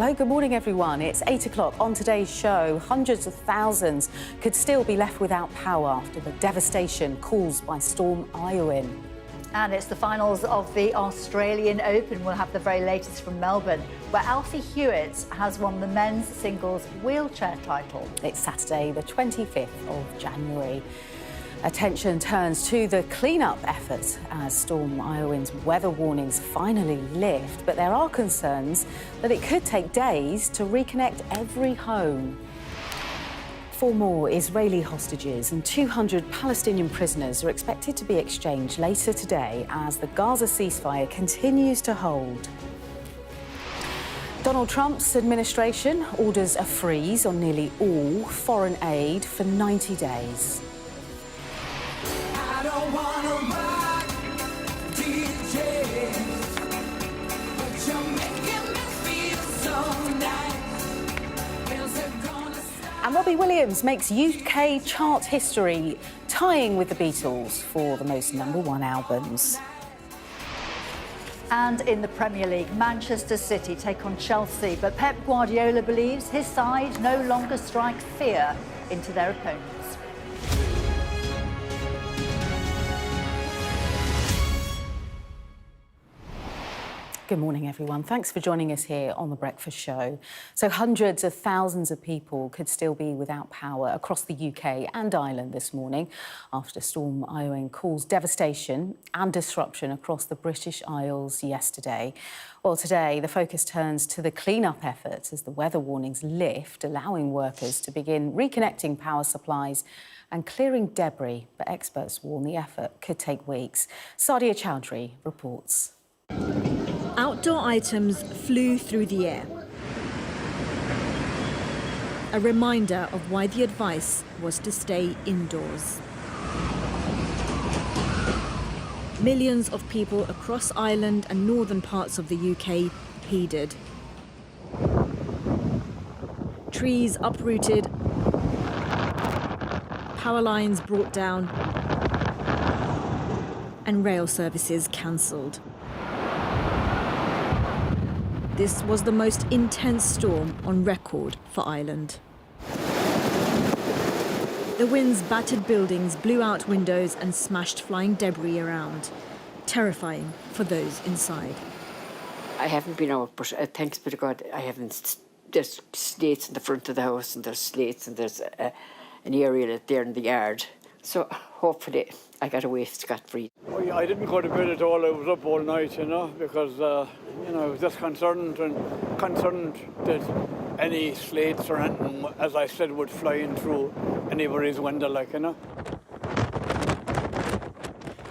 Hello, good morning, everyone. It's 8 o'clock. On today's show, hundreds of thousands could still be left without power after the devastation caused by Storm Iowyn. And it's the finals of the Australian Open. We'll have the very latest from Melbourne, where Alfie Hewitt has won the men's singles wheelchair title. It's Saturday, the 25th of January. Attention turns to the clean-up efforts as Storm Iowyn's weather warnings finally lift, but there are concerns that it could take days to reconnect every home. 4 more Israeli hostages and 200 Palestinian prisoners are expected to be exchanged later today as the Gaza ceasefire continues to hold. Donald Trump's administration orders a freeze on nearly all foreign aid for 90 days. And Robbie Williams makes UK chart history, tying with the Beatles for the most #1 albums. And in the Premier League, Manchester City take on Chelsea, but Pep Guardiola believes his side no longer strike fear into their opponents. Good morning, everyone. Thanks for joining us here on The Breakfast Show. So hundreds of thousands of people could still be without power across the UK and Ireland this morning after Storm Iowyn caused devastation and disruption across the British Isles yesterday. Well, today, the focus turns to the clean-up efforts as the weather warnings lift, allowing workers to begin reconnecting power supplies and clearing debris. But experts warn the effort could take weeks. Sadia Chowdhury reports. Outdoor items flew through the air. A reminder of why the advice was to stay indoors. Millions of people across Ireland and northern parts of the UK heeded. Trees uprooted, power lines brought down, and rail services cancelled. This was the most intense storm on record for Ireland. The winds battered buildings, blew out windows and smashed flying debris around, terrifying for those inside. I haven't been out, but thanks be to God, I haven't. There's slates in the front of the house, and there's slates, and there's an area there in the yard. So hopefully I got away scot-free. I didn't go to bed at all. I was up all night, because, I was just concerned that any slates or anything, as I said, would fly in through anybody's window,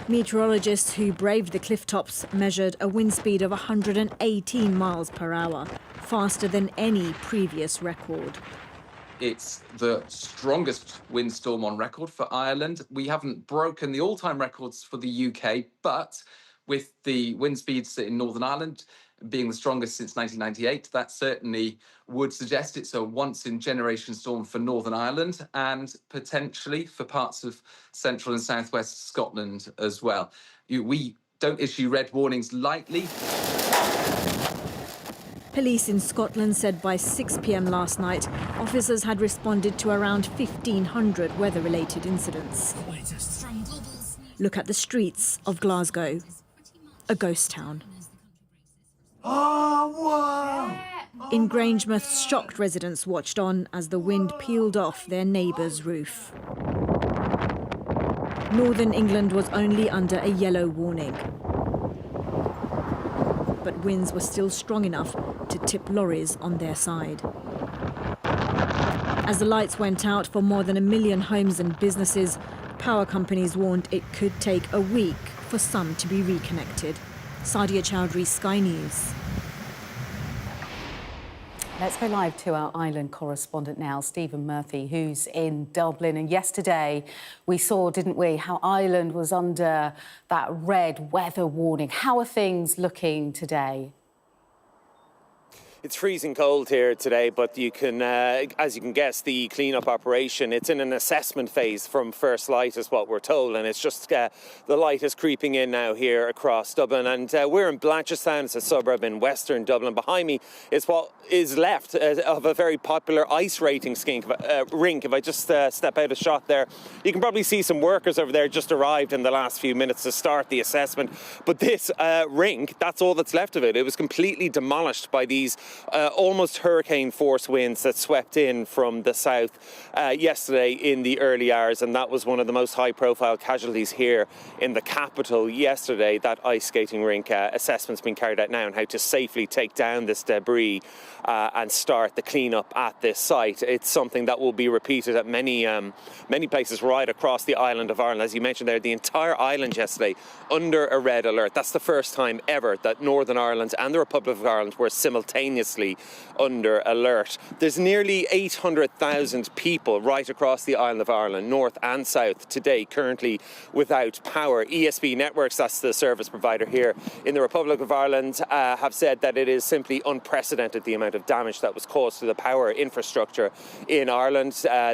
Meteorologists who braved the cliff tops measured a wind speed of 118 miles per hour, faster than any previous record. It's the strongest windstorm on record for Ireland. We haven't broken the all-time records for the UK, but with the wind speeds in Northern Ireland being the strongest since 1998, that certainly would suggest it's a once-in-generation storm for Northern Ireland and potentially for parts of central and southwest Scotland as well. We don't issue red warnings lightly. Police in Scotland said by 6 p.m. last night, officers had responded to around 1,500 weather-related incidents. Look at the streets of Glasgow, a ghost town. Oh, wow! In Grangemouth, shocked residents watched on as the wind peeled off their neighbour's roof. Northern England was only under a yellow warning, but winds were still strong enough to tip lorries on their side. As the lights went out for more than 1 million homes and businesses, power companies warned it could take a week for some to be reconnected. Sadia Chowdhury, Sky News. Let's go live to our island correspondent now, Stephen Murphy, who's in Dublin. And yesterday we saw, didn't we, how Ireland was under that red weather warning. How are things looking today? It's freezing cold here today, but you can, as you can guess, the clean-up operation, it's in an assessment phase from first light is what we're told, and it's just the light is creeping in now here across Dublin, and we're in Blanchardstown. It's a suburb in western Dublin. Behind me is what is left of a very popular ice rink. If I just step out a shot there, you can probably see some workers over there just arrived in the last few minutes to start the assessment, but this rink, that's all that's left of it. It was completely demolished by these almost hurricane force winds that swept in from the south yesterday in the early hours, and that was one of the most high profile casualties here in the capital yesterday. That ice skating rink assessment's been carried out now on how to safely take down this debris and start the clean-up at this site. It's something that will be repeated at many places right across the island of Ireland. As you mentioned there, the entire island yesterday under a red alert. That's the first time ever that Northern Ireland and the Republic of Ireland were simultaneously under alert. There's nearly 800,000 people right across the island of Ireland, north and south, today currently without power. ESB Networks, that's the service provider here in the Republic of Ireland, have said that it is simply unprecedented, the amount of damage that was caused to the power infrastructure in Ireland.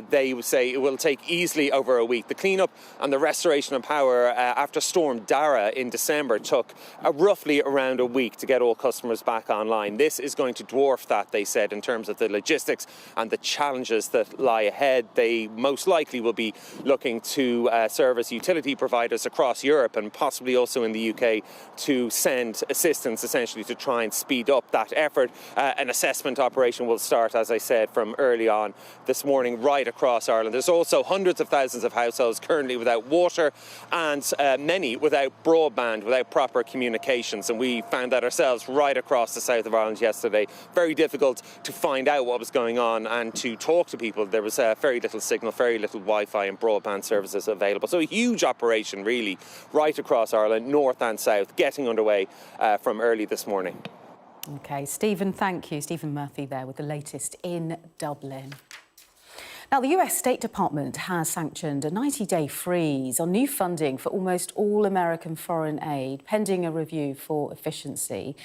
They say it will take easily over a week. The clean-up and the restoration of power after Storm Dara in December took roughly around a week to get all customers back online. This is going to dwarf that, they said, in terms of the logistics and the challenges that lie ahead. They most likely will be looking to service utility providers across Europe and possibly also in the UK to send assistance essentially to try and speed up that effort. An assessment operation will start, as I said, from early on this morning right across Ireland. There's also hundreds of thousands of households currently without water and many without broadband, without proper communications, and we found that ourselves right across the south of Ireland yesterday. Very difficult to find out what was going on and to talk to people. There was very little signal, very little Wi-Fi and broadband services available. So a huge operation really right across Ireland, north and south, getting underway from early this morning. OK, Stephen, thank you. Stephen Murphy there with the latest in Dublin. Now, the US State Department has sanctioned a 90-day freeze on new funding for almost all American foreign aid, pending a review for efficiency.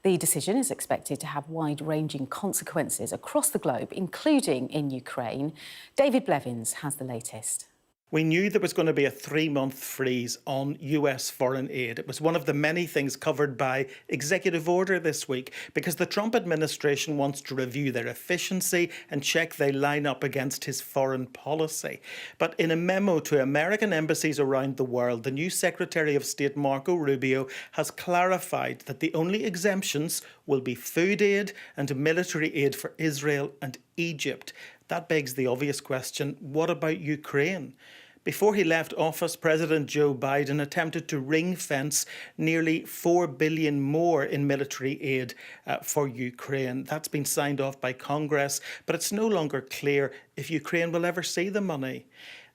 The decision is expected to have wide-ranging consequences across the globe, including in Ukraine. David Blevins has the latest. We knew there was going to be a 3-month freeze on US foreign aid. It was one of the many things covered by executive order this week because the Trump administration wants to review their efficiency and check they line up against his foreign policy. But in a memo to American embassies around the world, the new Secretary of State Marco Rubio has clarified that the only exemptions will be food aid and military aid for Israel and Egypt. That begs the obvious question, what about Ukraine? Before he left office, President Joe Biden attempted to ring-fence nearly $4 billion more in military aid for Ukraine. That's been signed off by Congress, but it's no longer clear if Ukraine will ever see the money.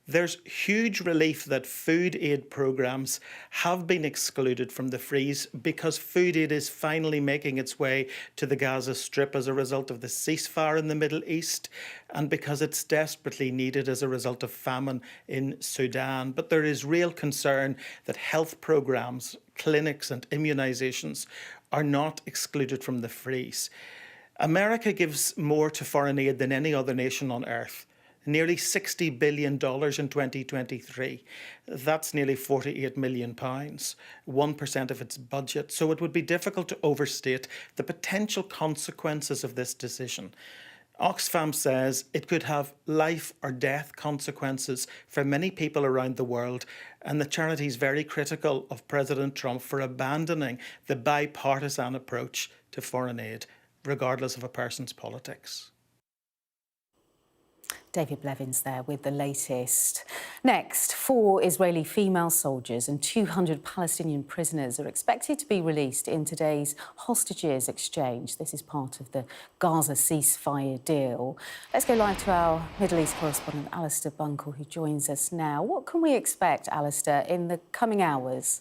There's huge relief that food aid programmes have been excluded from the freeze because food aid is finally making its way to the Gaza Strip as a result of the ceasefire in the Middle East and because it's desperately needed as a result of famine in Sudan. But there is real concern that health programmes, clinics and immunisations are not excluded from the freeze. America gives more to foreign aid than any other nation on earth. Nearly $60 billion in 2023. That's nearly £48 million, 1% of its budget. So it would be difficult to overstate the potential consequences of this decision. Oxfam says it could have life or death consequences for many people around the world, and the charity is very critical of President Trump for abandoning the bipartisan approach to foreign aid, regardless of a person's politics. David Blevins there with the latest. Next, 4 Israeli female soldiers and 200 Palestinian prisoners are expected to be released in today's hostages exchange. This is part of the Gaza ceasefire deal. Let's go live to our Middle East correspondent, Alistair Bunkle, who joins us now. What can we expect, Alistair, in the coming hours?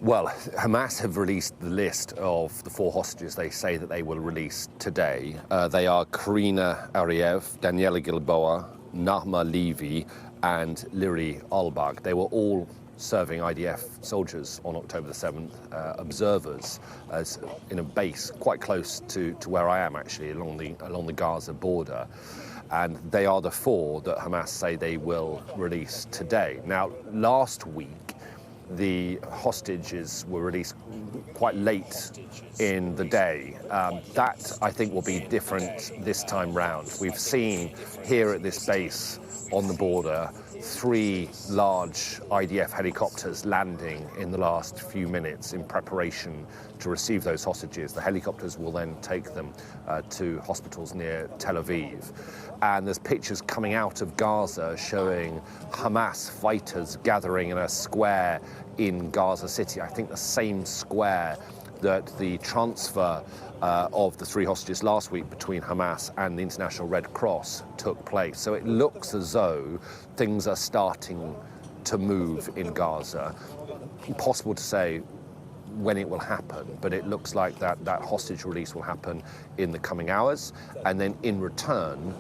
Well, Hamas have released the list of the 4 hostages they say that they will release today. They are Karina Ariev, Daniela Gilboa, Nahma Levy and Liri Albag. They were all serving IDF soldiers on October the 7th, observers, as in a base quite close to where I am, actually, along the Gaza border. And they are the 4 that Hamas say they will release today. Now, last week, the hostages were released quite late in the day. That, I think, will be different this time round. We've seen here at this base on the border 3 large IDF helicopters landing in the last few minutes in preparation to receive those hostages. The helicopters will then take them to hospitals near Tel Aviv. And there's pictures coming out of Gaza showing Hamas fighters gathering in a square in Gaza City. I think the same square that the transfer of the 3 hostages last week between Hamas and the International Red Cross took place. So it looks as though things are starting to move in Gaza. Impossible to say when it will happen, but it looks like that hostage release will happen in the coming hours. And then in return,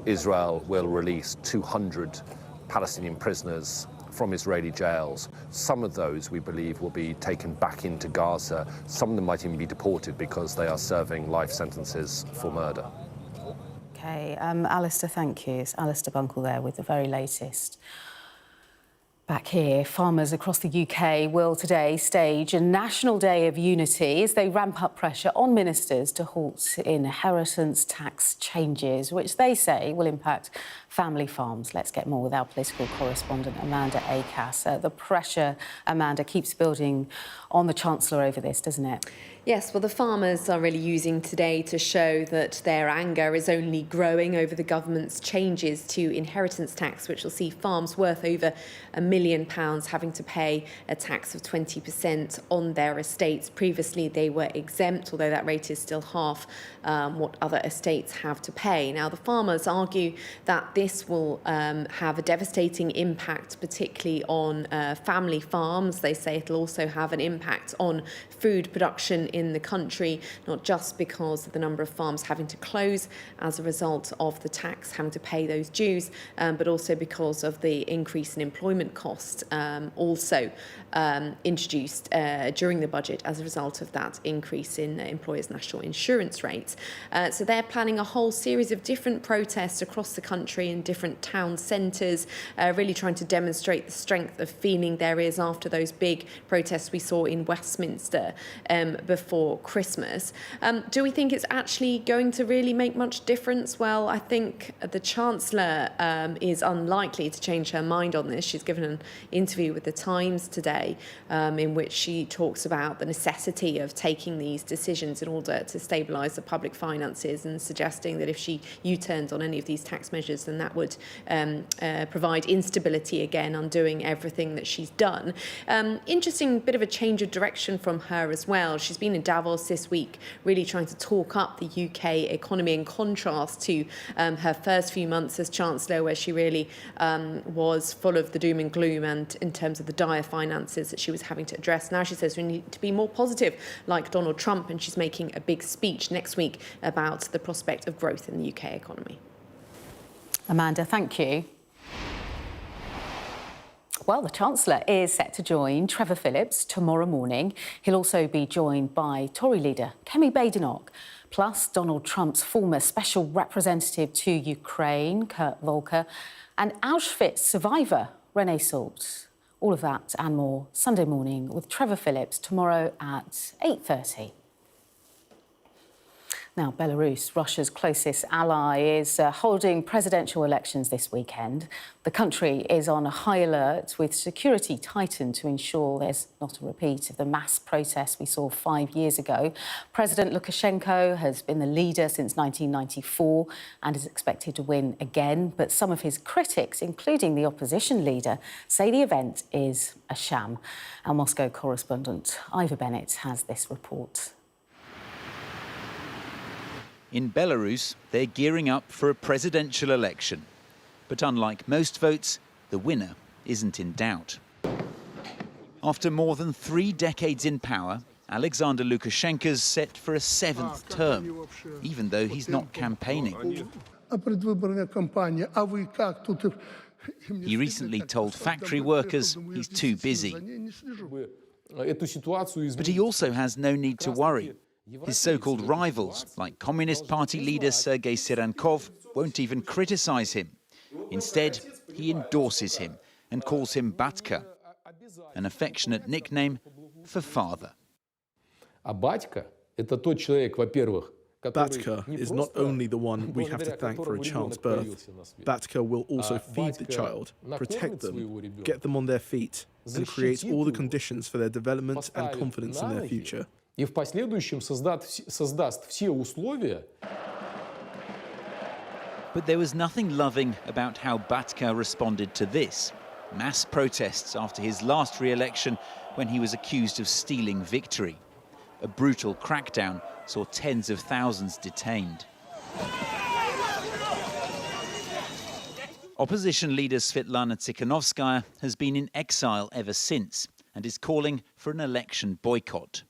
Israel will release 200 Palestinian prisoners from Israeli jails. Some of those, we believe, will be taken back into Gaza. Some of them might even be deported because they are serving life sentences for murder. OK, Alistair, thank you. It's Alistair Bunkle there with the very latest. Back here, farmers across the UK will today stage a national day of unity as they ramp up pressure on ministers to halt inheritance tax changes, which they say will impact family farms. Let's get more with our political correspondent, Amanda Acas. The pressure, Amanda, keeps building on the Chancellor over this, doesn't it? Yes, well, the farmers are really using today to show that their anger is only growing over the government's changes to inheritance tax, which will see farms worth over £1 million having to pay a tax of 20% on their estates. Previously, they were exempt, although that rate is still half what other estates have to pay. Now, the farmers argue that this will have a devastating impact, particularly on family farms. They say it'll also have an impact on food production in the country, not just because of the number of farms having to close as a result of the tax having to pay those dues, but also because of the increase in employment costs also introduced during the budget as a result of that increase in employers' national insurance rates. So they're planning a whole series of different protests across the country in different town centres, really trying to demonstrate the strength of feeling there is after those big protests we saw in Westminster before Christmas. Do we think it's actually going to really make much difference? Well, I think the Chancellor is unlikely to change her mind on this. She's given an interview with The Times today in which she talks about the necessity of taking these decisions in order to stabilise the public finances, and suggesting that if she U-turns on any of these tax measures, then that would provide instability again, undoing everything that she's done. Interesting bit of a change of direction from her as well. She's been in Davos this week, really trying to talk up the UK economy in contrast to her first few months as Chancellor, where she really was full of the doom and gloom and in terms of the dire finances that she was having to address. Now she says we need to be more positive, like Donald Trump, and she's making a big speech next week about the prospect of growth in the UK economy. Amanda, thank you. Well, the Chancellor is set to join Trevor Phillips tomorrow morning. He'll also be joined by Tory leader Kemi Badenoch, plus Donald Trump's former special representative to Ukraine, Kurt Volker, and Auschwitz survivor Renee Salt. All of that and more Sunday morning with Trevor Phillips tomorrow at 8:30. Now, Belarus, Russia's closest ally, is holding presidential elections this weekend. The country is on high alert, with security tightened to ensure there's not a repeat of the mass protests we saw 5 years ago. President Lukashenko has been the leader since 1994 and is expected to win again. But some of his critics, including the opposition leader, say the event is a sham. Our Moscow correspondent Ivor Bennett has this report. In Belarus, they're gearing up for a presidential election. But unlike most votes, the winner isn't in doubt. After more than 3 decades in power, Alexander Lukashenko's set for a 7th term, even though he's not campaigning. He recently told factory workers he's too busy. But he also has no need to worry. His so-called rivals, like Communist Party leader Sergei Sirankov, won't even criticize him. Instead, he endorses him and calls him Batka, an affectionate nickname for father. Batka is not only the one we have to thank for a child's birth. Batka will also feed the child, protect them, get them on their feet, and create all the conditions for their development and confidence in their future. But there was nothing loving about how Batka responded to this. Mass protests after his last re-election when he was accused of stealing victory. A brutal crackdown saw tens of thousands detained. Opposition leader Svetlana Tsikhanovskaya has been in exile ever since and is calling for an election boycott.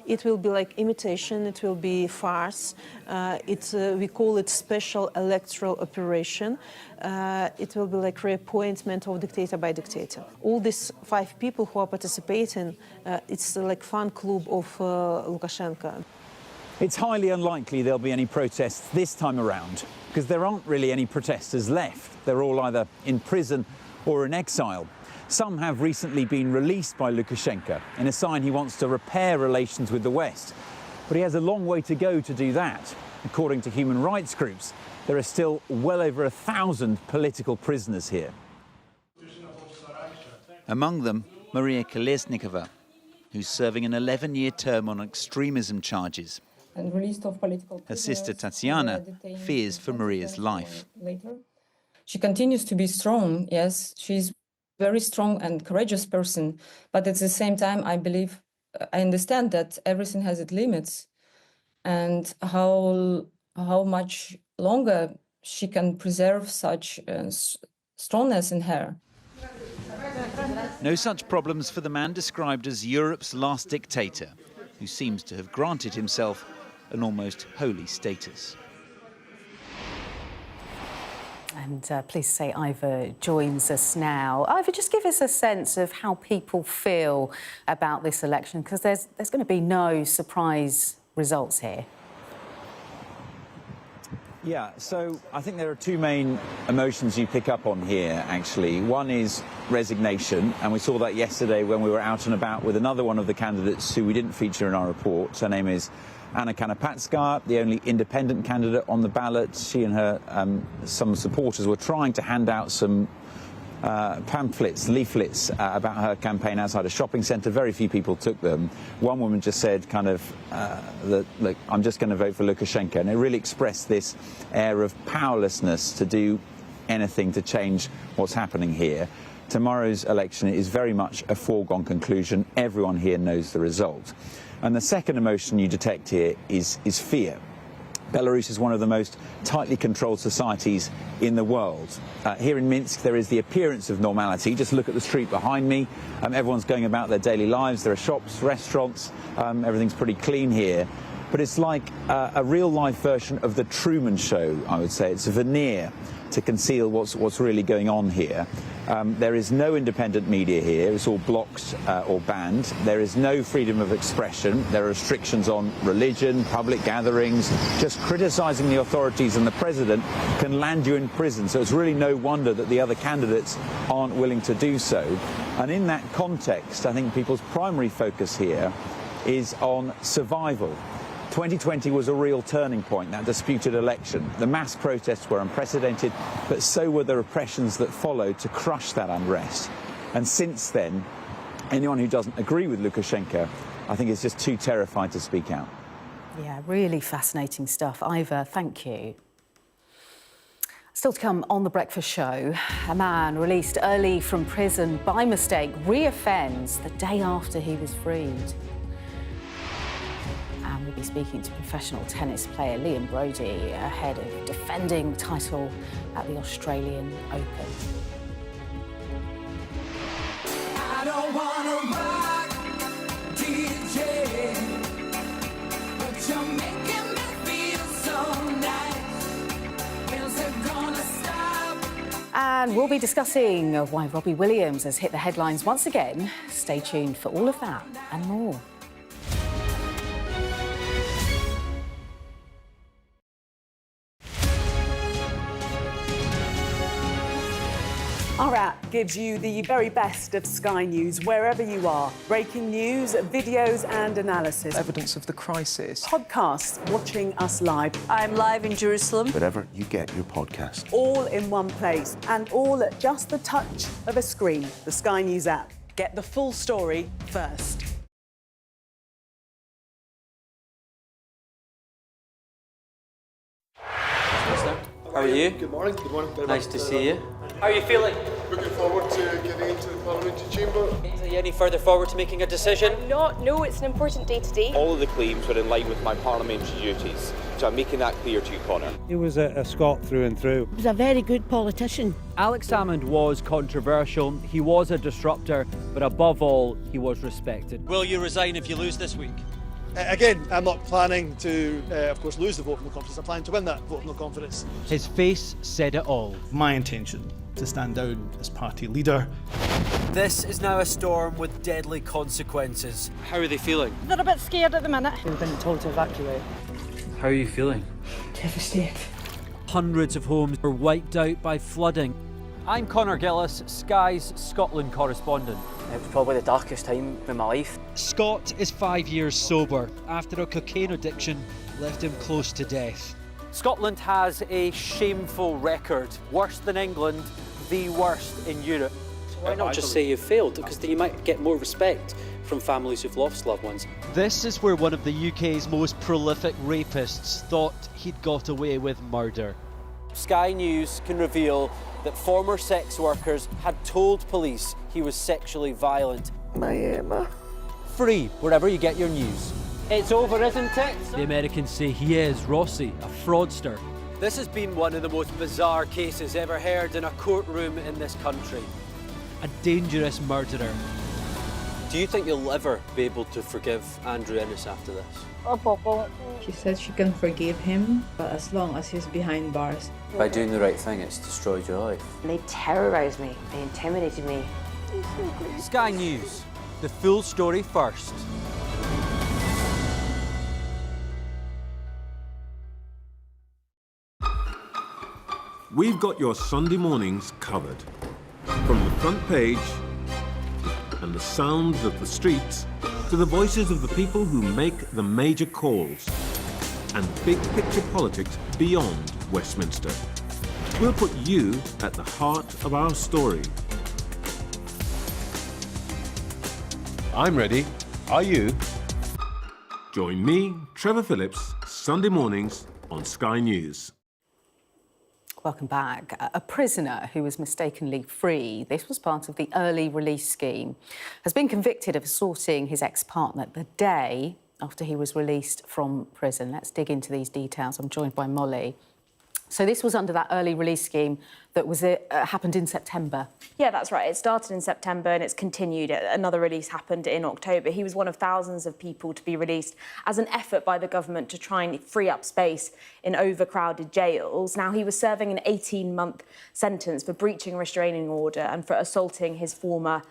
It will be like imitation, it will be farce. We call it special electoral operation. It will be like reappointment of dictator by dictator. All these 5 people who are participating, it's like fan club of Lukashenko. It's highly unlikely there'll be any protests this time around, because there aren't really any protesters left. They're all either in prison or in exile. Some have recently been released by Lukashenko in a sign he wants to repair relations with the West. But he has a long way to go to do that. According to human rights groups, there are still well over 1,000 political prisoners here. Among them, Maria Kolesnikova, who's serving an 11-year term on extremism charges. And release of political Her sister Tatiana fears for Maria's life. Later. She continues to be strong, yes, she's very strong and courageous person, but at the same time, I understand that everything has its limits, and how much longer she can preserve such strongness in her. No such problems for the man described as Europe's last dictator, who seems to have granted himself an almost holy status. And pleased to say Ivor joins us now. Ivor, just give us a sense of how people feel about this election, because there's going to be no surprise results here. Yeah, so I think there are 2 main emotions you pick up on here, actually. One is resignation, and we saw that yesterday when we were out and about with another one of the candidates who we didn't feature in our report. Her name is Anna Kanapatskaya, the only independent candidate on the ballot. She and her some supporters were trying to hand out some pamphlets, leaflets about her campaign outside a shopping centre. Very few people took them. One woman just said look, I'm just going to vote for Lukashenko. And it really expressed this air of powerlessness to do anything to change what's happening here. Tomorrow's election is very much a foregone conclusion. Everyone here knows the result. And the second emotion you detect here is fear. Belarus is one of the most tightly controlled societies in the world. Here in Minsk, there is the appearance of normality. Just look at the street behind me. Everyone's going about their daily lives. There are shops, restaurants. Everything's pretty clean here. But it's like a real-life version of the Truman Show, I would say. It's a veneer to conceal what's really going on here. There is no independent media here. It's all blocked or banned. There is no freedom of expression. There are restrictions on religion, public gatherings. Just criticising the authorities and the president can land you in prison. So it's really no wonder that the other candidates aren't willing to do so. And in that context, I think people's primary focus here is on survival. 2020 was a real turning point, that disputed election. The mass protests were unprecedented, but so were the repressions that followed to crush that unrest. And since then, anyone who doesn't agree with Lukashenko, I think is just too terrified to speak out. Yeah, really fascinating stuff. Ivor, thank you. Still to come on The Breakfast Show, a man released early from prison by mistake re-offends the day after he was freed. And we'll be speaking to professional tennis player Liam Brodie ahead of defending the title at the Australian Open. I don't wanna rock, DJ, but you're making me feel so nice. Where's it gonna stop? And we'll be discussing why Robbie Williams has hit the headlines once again. Stay tuned for all of that and more. Our app gives you the very best of Sky News wherever you are. Breaking news, videos and analysis. Evidence of the crisis. Podcasts watching us live. I'm live in Jerusalem. Wherever you get your podcast. All in one place and all at just the touch of a screen. The Sky News app. Get the full story first. How are you? Good morning. Good morning. Very nice much, to see you. How are you feeling? Looking forward to getting into the parliamentary chamber. Are you any further forward to making a decision? No, it's an important day today. All of the claims were in line with my parliamentary duties, so I'm making that clear to you, Conor. He was a Scot through and through. He was a very good politician. Alex Salmond was controversial, he was a disruptor, but above all, he was respected. Will you resign if you lose this week? Again, I'm not planning to, of course, lose the vote of no confidence. I'm planning to win that vote of no confidence. His face said it all. My intention to stand down as party leader. This is now a storm with deadly consequences. How are they feeling? They're a bit scared at the minute. We've been told to evacuate. How are you feeling? Devastated. Hundreds of homes were wiped out by flooding. I'm Conor Gillis, Sky's Scotland correspondent. It was probably the darkest time in my life. Scott is 5 years sober after a cocaine addiction left him close to death. Scotland has a shameful record, worse than England, the worst in Europe. Why not just say you've failed? Because then you might get more respect from families who've lost loved ones. This is where one of the UK's most prolific rapists thought he'd got away with murder. Sky News can reveal that former sex workers had told police he was sexually violent. My Emma. Free wherever you get your news. It's over, isn't it? The Americans say he is Rossi, a fraudster. This has been one of the most bizarre cases ever heard in a courtroom in this country. A dangerous murderer. Do you think you'll ever be able to forgive Andrew Ennis after this? She said she can forgive him, but as long as he's behind bars. By doing the right thing, it's destroyed your life. They terrorised me. They intimidated me. Sky News, the full story first. We've got your Sunday mornings covered. From the front page and the sounds of the streets to the voices of the people who make the major calls and big picture politics beyond Westminster. We'll put you at the heart of our story. I'm ready. Are you? Join me, Trevor Phillips, Sunday mornings on Sky News. Welcome back. A prisoner who was mistakenly free, this was part of the early release scheme, has been convicted of assaulting his ex-partner the day after he was released from prison. Let's dig into these details. I'm joined by Molly. So this was under that early release scheme that was happened in September. Yeah, that's right. It started in September and it's continued. Another release happened in October. He was one of thousands of people to be released as an effort by the government to try and free up space in overcrowded jails. Now, he was serving an 18-month sentence for breaching a restraining order and for assaulting his former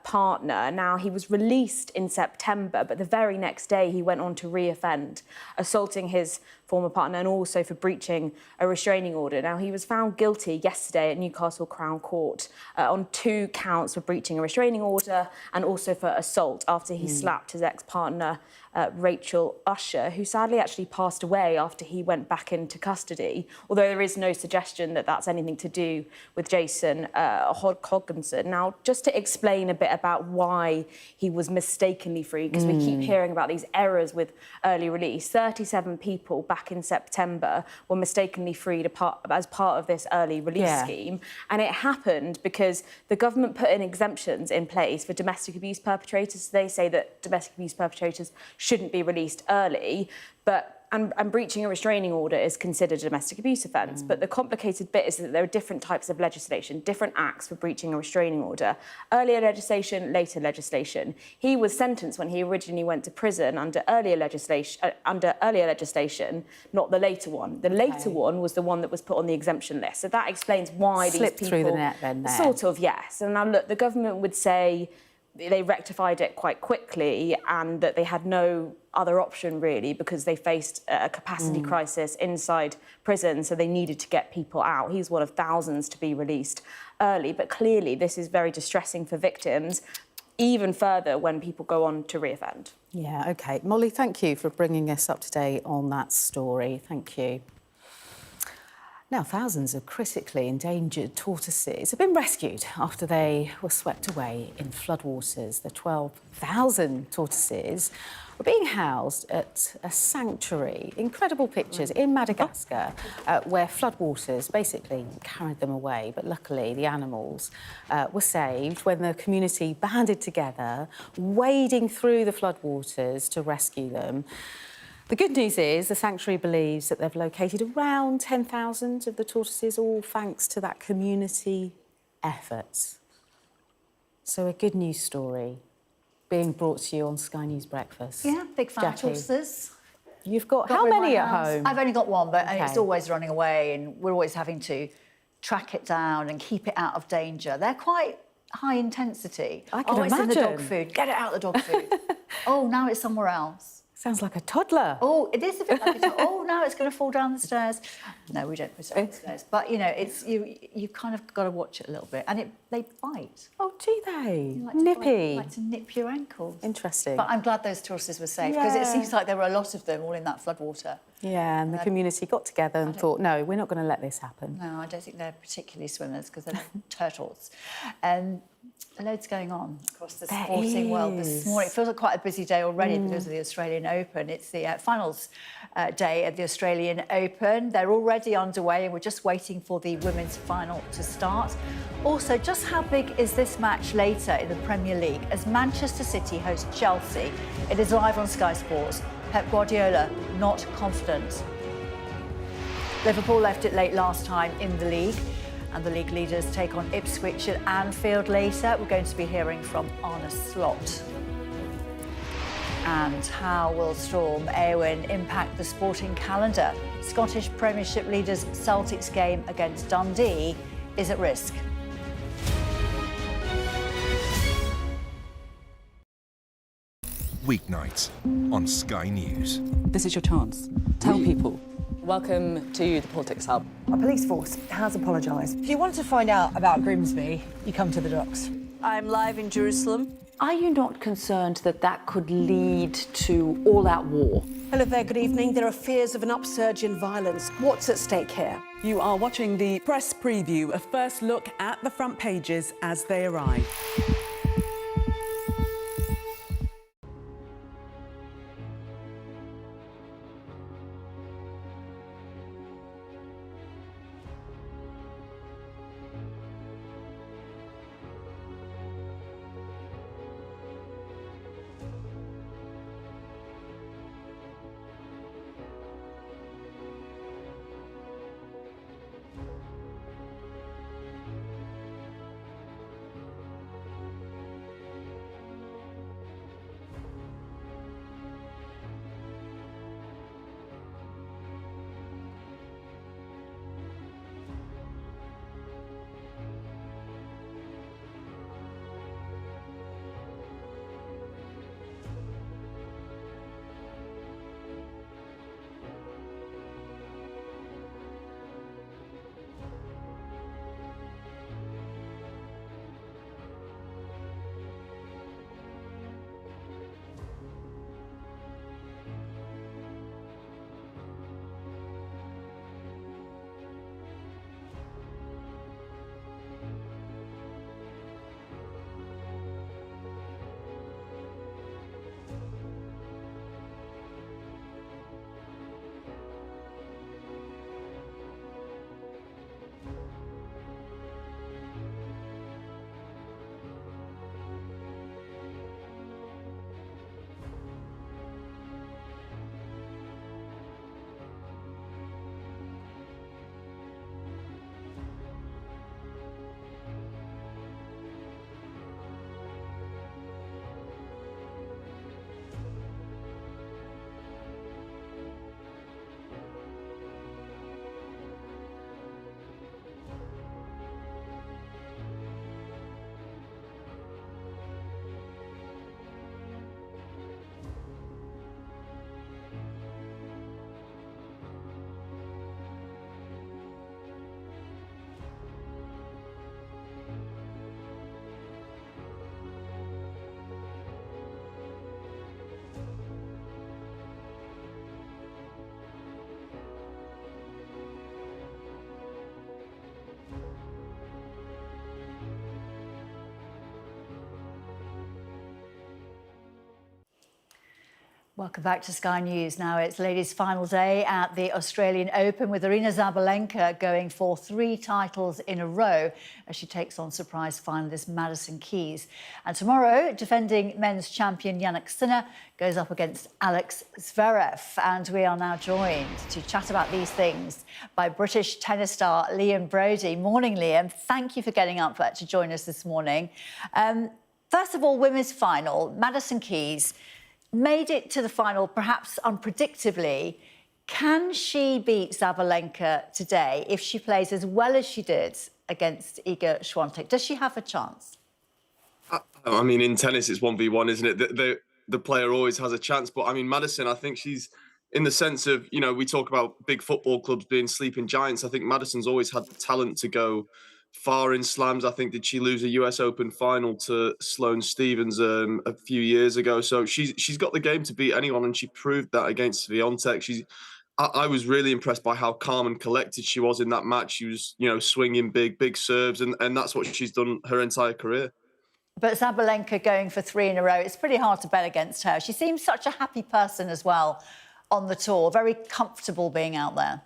partner. Now, he was released in September, but the very next day he went on to reoffend, assaulting his former partner and also for breaching a restraining order. Now, he was found guilty yesterday at Newcastle Crown Court on 2 counts for breaching a restraining order and also for assault after he slapped his ex-partner, Rachel Usher, who sadly actually passed away after he went back into custody, although there is no suggestion that that's anything to do with Jason Hodgkinson. Now, just to explain a bit about why he was mistakenly free, because we keep hearing about these errors with early release. 37 people back in September were mistakenly freed as part of this early release scheme, and it happened because the government put in exemptions in place for domestic abuse perpetrators. So they say that domestic abuse perpetrators shouldn't be released early, And breaching a restraining order is considered a domestic abuse offence. But the complicated bit is that there are different types of legislation, different acts for breaching a restraining order. Earlier legislation, later legislation. He was sentenced when he originally went to prison under earlier legislation, not the later one. The later one was the one that was put on the exemption list. So that explains why Slipped these people... through the net then there. Sort of, yes. And now, look, the government would say they rectified it quite quickly and that they had no other option, really, because they faced a capacity crisis inside prison, so they needed to get people out. He's one of thousands to be released early, but clearly this is very distressing for victims, even further when people go on to reoffend. Yeah, OK. Molly, thank you for bringing us up to date on that story. Thank you. Now, thousands of critically endangered tortoises have been rescued after they were swept away in floodwaters. The 12,000 tortoises were being housed at a sanctuary. Incredible pictures in Madagascar, where floodwaters basically carried them away. But luckily, the animals were saved when the community banded together, wading through the floodwaters to rescue them. The good news is the sanctuary believes that they've located around 10,000 of the tortoises, all thanks to that community effort. So a good news story being brought to you on Sky News Breakfast. Yeah, big fan of Jackie, tortoises. You've got how many at home? I've only got one, but Okay. it's always running away and we're always having to track it down and keep it out of danger. They're quite high intensity. I can It's in the dog imagine. food. Get it out of the dog food. Oh, now it's somewhere else. Sounds like a toddler. Oh, it is a bit like a toddler. Oh, now it's going to fall down the stairs. No, we don't put it down the stairs. But, you know, it's you kind of got to watch it a little bit. And they bite. Oh, do they? Like Nippy. like to nip your ankles. Interesting. But I'm glad those tortoises were safe because it Yeah. seems like there were a lot of them all in that floodwater. Yeah, and the community got together and thought, no, we're not going to let this happen. No, I don't think they're particularly swimmers because they're not turtles. Loads going on across the sporting world this morning. It feels like quite a busy day already because of the Australian Open. It's the finals day of the Australian Open. They're already underway and we're just waiting for the women's final to start. Also, just how big is this match later in the Premier League as Manchester City host Chelsea? It is live on Sky Sports. Pep Guardiola not confident. Liverpool left it late last time in the league. And the league leaders take on Ipswich at Anfield later. We're going to be hearing from Arne Slot. And how will Storm Eowyn impact the sporting calendar? Scottish Premiership leaders Celtic's game against Dundee is at risk. Weeknights on Sky News. This is your chance. Tell people. Welcome to the Politics Hub. Our police force has apologised. If you want to find out about Grimsby, you come to the docks. I'm live in Jerusalem. Are you not concerned that that could lead to all-out war? Hello there, good evening. There are fears of an upsurge in violence. What's at stake here? You are watching the press preview, a first look at the front pages as they arrive. Welcome back to Sky News. Now it's ladies' final day at the Australian Open with Aryna Sabalenka going for 3 titles in a row as she takes on surprise finalist Madison Keys. And tomorrow, defending men's champion Jannik Sinner goes up against Alex Zverev. And we are now joined to chat about these things by British tennis star Liam Brodie. Morning, Liam. Thank you for getting up to join us this morning. First of all, women's final, Madison Keys made it to the final, perhaps unpredictably. Can she beat Sabalenka today if she plays as well as she did against Iga Swiatek? Does she have a chance? I mean, in tennis, it's 1v1, isn't it? The player always has a chance. But I mean, Madison, I think she's in the sense of, you know, we talk about big football clubs being sleeping giants. I think Madison's always had the talent to go far in slams. I think, did she lose a US Open final to Sloane Stephens a few years ago? So she's got the game to beat anyone, and she proved that against Swiatek. I was really impressed by how calm and collected she was in that match. She was, you know, swinging big serves, and that's what she's done her entire career. But Sabalenka going for 3 in a row, it's pretty hard to bet against her. She seems such a happy person as well on the tour, very comfortable being out there.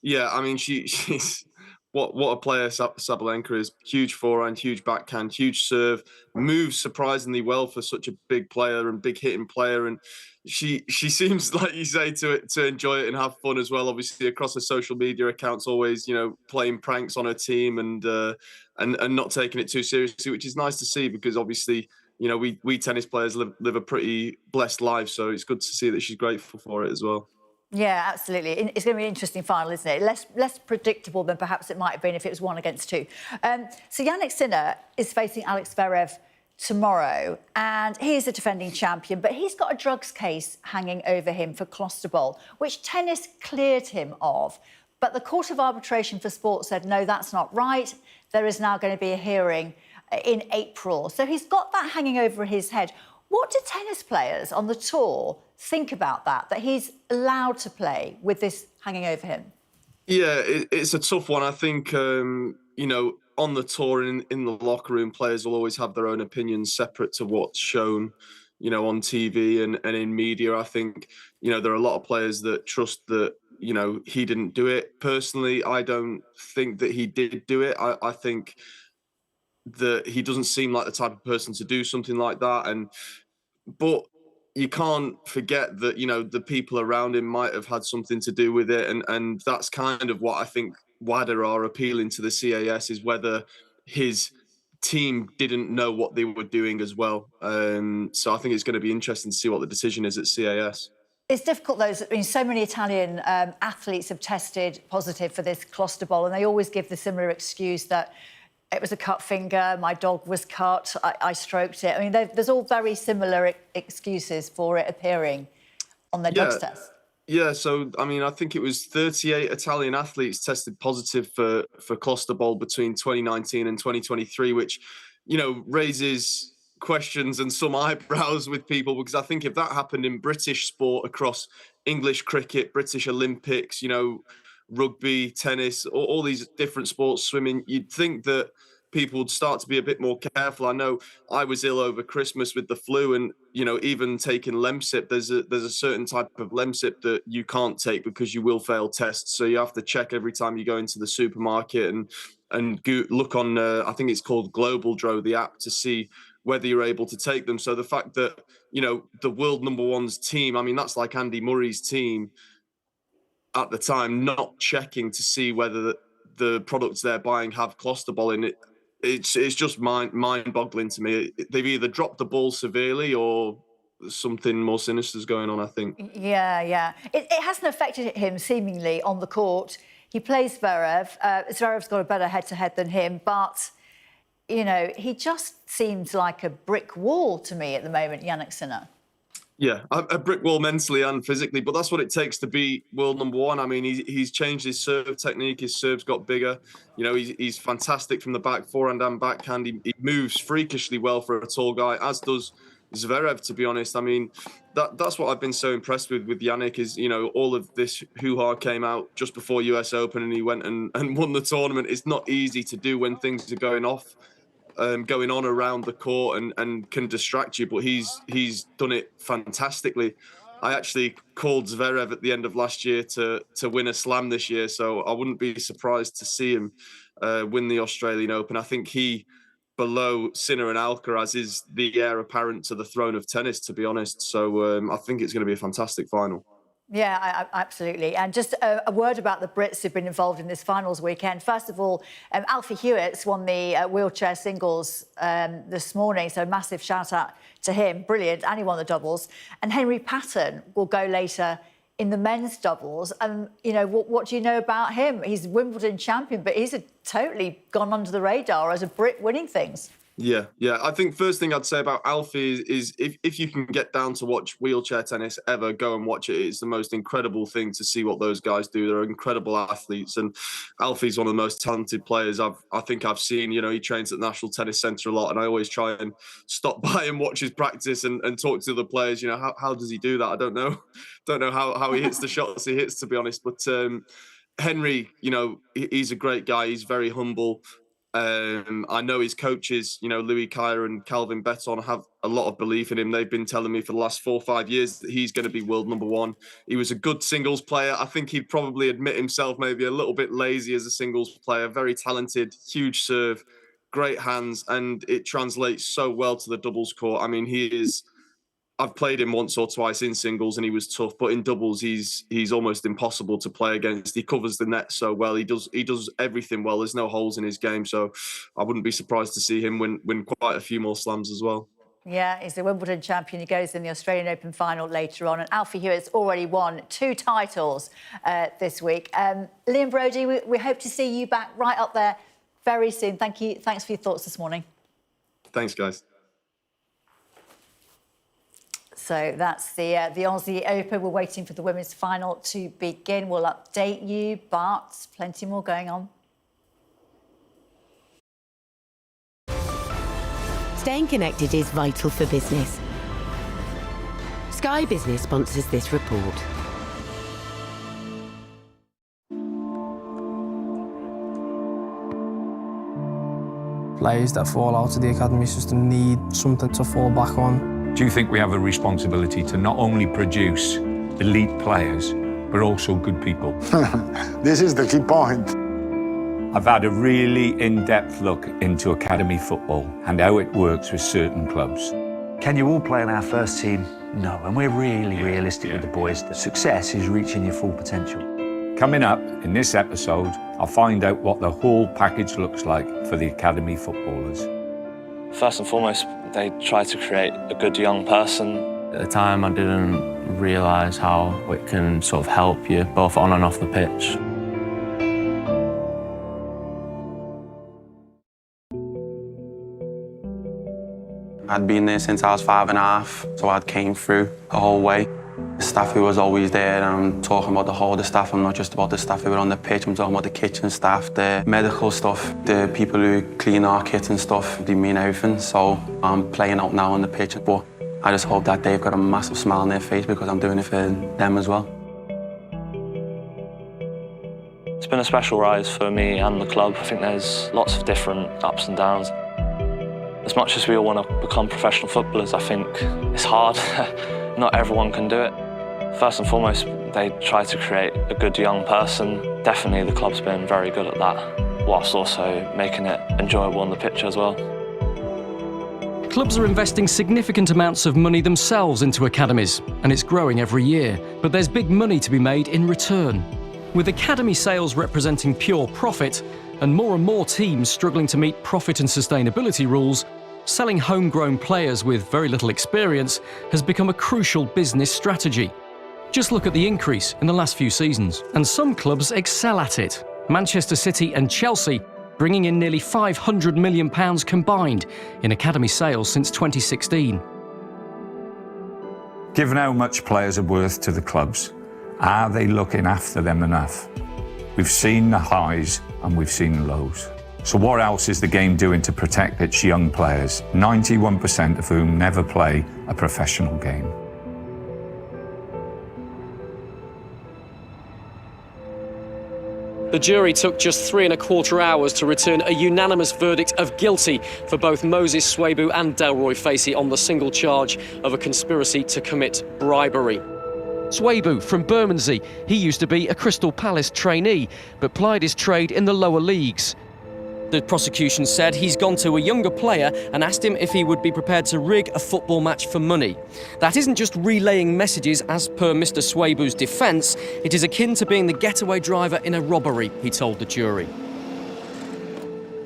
Yeah, I mean, she's what a player Sabalenka is. Huge forehand, huge backhand, huge serve, moves surprisingly well for such a big player and big hitting player. And she seems, like you say, to enjoy it and have fun as well. Obviously, across her social media accounts, always, you know, playing pranks on her team and not taking it too seriously, which is nice to see, because obviously, you know, we tennis players live a pretty blessed life. So it's good to see that she's grateful for it as well. Yeah, absolutely. It's going to be an interesting final, isn't it? Less predictable than perhaps it might have been if it was 1 against 2. So Jannik Sinner is facing Alex Zverev tomorrow, and he is a defending champion, but he's got a drugs case hanging over him for Clostebol, which tennis cleared him of. But the Court of Arbitration for Sport said, no, that's not right. There is now going to be a hearing in April. So he's got that hanging over his head. What do tennis players on the tour think about that he's allowed to play with this hanging over him? Yeah, it's a tough one. I think, you know, on the tour and in the locker room, players will always have their own opinions separate to what's shown, you know, on TV and in media. I think, you know, there are a lot of players that trust that, you know, he didn't do it. Personally, I don't think that he did do it. I think that he doesn't seem like the type of person to do something like that. But you can't forget that, you know, the people around him might have had something to do with it. And that's kind of what I think WADA are appealing to the CAS, is whether his team didn't know what they were doing as well. So I think it's going to be interesting to see what the decision is at CAS. It's difficult, though. I mean, so many Italian athletes have tested positive for this Clostebol, and they always give the similar excuse that it was a cut finger, my dog was cut, I stroked it. I mean, there's all very similar excuses for it appearing on their drugs test. Yeah, so, I mean, I think it was 38 Italian athletes tested positive for Clostebol between 2019 and 2023, which, you know, raises questions and some eyebrows with people, because I think if that happened in British sport across English cricket, British Olympics, you know, rugby, tennis, all these different sports, swimming, you'd think that people would start to be a bit more careful. I know I was ill over Christmas with the flu, and, you know, even taking Lemsip, there's a certain type of Lemsip that you can't take because you will fail tests. So you have to check every time you go into the supermarket and look on, I think it's called Global Dro, the app, to see whether you're able to take them. So the fact that, you know, the world #1's team, I mean, that's like Andy Murray's team at the time, not checking to see whether the products they're buying have Clostebol in it. It's just mind-boggling to me. They've either dropped the ball severely or something more sinister is going on, I think. Yeah. It hasn't affected him, seemingly, on the court. He plays Zverev. Zverev's got a better head-to-head than him, but, you know, he just seems like a brick wall to me at the moment, Jannik Sinner. Yeah, a brick wall mentally and physically, but that's what it takes to be world #1. I mean, he's changed his serve technique. His serve's got bigger. You know, he's fantastic from the back, forehand and backhand. He moves freakishly well for a tall guy, as does Zverev, to be honest. I mean, that's what I've been so impressed with Jannik is, you know, all of this hoo-ha came out just before US Open and he went and won the tournament. It's not easy to do when things are going on around the court and can distract you, but he's done it fantastically. I actually called Zverev at the end of last year to win a slam this year, so I wouldn't be surprised to see him win the Australian Open. I think he, below Sinner and Alcaraz, is the heir apparent to the throne of tennis, to be honest. So I think it's going to be a fantastic final. Yeah, absolutely. And just a word about the Brits who've been involved in this finals weekend. First of all, Alfie Hewitt's won the wheelchair singles this morning, so massive shout out to him. Brilliant. And he won the doubles. And Henry Patton will go later in the men's doubles. And, you know, what do you know about him? He's Wimbledon champion, but he's totally gone under the radar as a Brit winning things. Yeah. I think first thing I'd say about Alfie is if you can get down to watch wheelchair tennis ever, go and watch it. It's the most incredible thing to see what those guys do. They're incredible athletes, and Alfie's one of the most talented players I think I've seen. You know, he trains at the National Tennis Centre a lot, and I always try and stop by and watch his practice and talk to the players. You know, how does he do that? I don't know. Don't know how he hits the shots he hits, to be honest. But Henry, you know, he's a great guy. He's very humble. I know his coaches, you know, Louis Kyer and Calvin Betton, have a lot of belief in him. They've been telling me for the last 4 or 5 years that he's going to be world number one. He was a good singles player. I think he'd probably admit himself maybe a little bit lazy as a singles player. Very talented, huge serve, great hands, and it translates so well to the doubles court. I mean, I've played him once or twice in singles and he was tough, but in doubles he's almost impossible to play against. He covers the net so well. He does everything well. There's no holes in his game, so I wouldn't be surprised to see him win quite a few more slams as well. Yeah, he's the Wimbledon champion. He goes in the Australian Open final later on. And Alfie Hewitt's already won 2 titles this week. Liam Brodie, we hope to see you back right up there very soon. Thank you. Thanks for your thoughts this morning. Thanks, guys. So that's the Aussie Open. We're waiting for the women's final to begin. We'll update you, but plenty more going on. Staying connected is vital for business. Sky Business sponsors this report. Players that fall out of the academy system need something to fall back on. Do you think we have a responsibility to not only produce elite players, but also good people? This is the key point. I've had a really in-depth look into academy football and how it works with certain clubs. Can you all play in our first team? No, and we're really realistic with the boys. The success is reaching your full potential. Coming up in this episode, I'll find out what the whole package looks like for the academy footballers. First and foremost, they try to create a good young person. At the time, I didn't realise how it can sort of help you, both on and off the pitch. I'd been there since I was 5.5, so I'd came through the whole way. The staff who was always there, and I'm talking about the whole of the staff. I'm not just about the staff who were on the pitch, I'm talking about the kitchen staff, the medical stuff, the people who clean our kit and stuff. They mean everything, so I'm playing out now on the pitch, but I just hope that they've got a massive smile on their face because I'm doing it for them as well. It's been a special rise for me and the club. I think there's lots of different ups and downs. As much as we all want to become professional footballers, I think it's hard. Not everyone can do it. First and foremost, they try to create a good young person. Definitely the club's been very good at that, whilst also making it enjoyable on the pitch as well. Clubs are investing significant amounts of money themselves into academies, and it's growing every year. But there's big money to be made in return. With academy sales representing pure profit, and more teams struggling to meet profit and sustainability rules, selling homegrown players with very little experience has become a crucial business strategy. Just look at the increase in the last few seasons. And some clubs excel at it. Manchester City and Chelsea bringing in nearly £500 million combined in academy sales since 2016. Given how much players are worth to the clubs, are they looking after them enough? We've seen the highs and we've seen the lows. So what else is the game doing to protect its young players, 91% of whom never play a professional game? The jury took just 3¼ hours to return a unanimous verdict of guilty for both Moses Swabu and Delroy Facey on the single charge of a conspiracy to commit bribery. Swabu from Bermondsey. He used to be a Crystal Palace trainee, but plied his trade in the lower leagues. The prosecution said he's gone to a younger player and asked him if he would be prepared to rig a football match for money. That isn't just relaying messages as per Mr. Swabu's defence, it is akin to being the getaway driver in a robbery, he told the jury.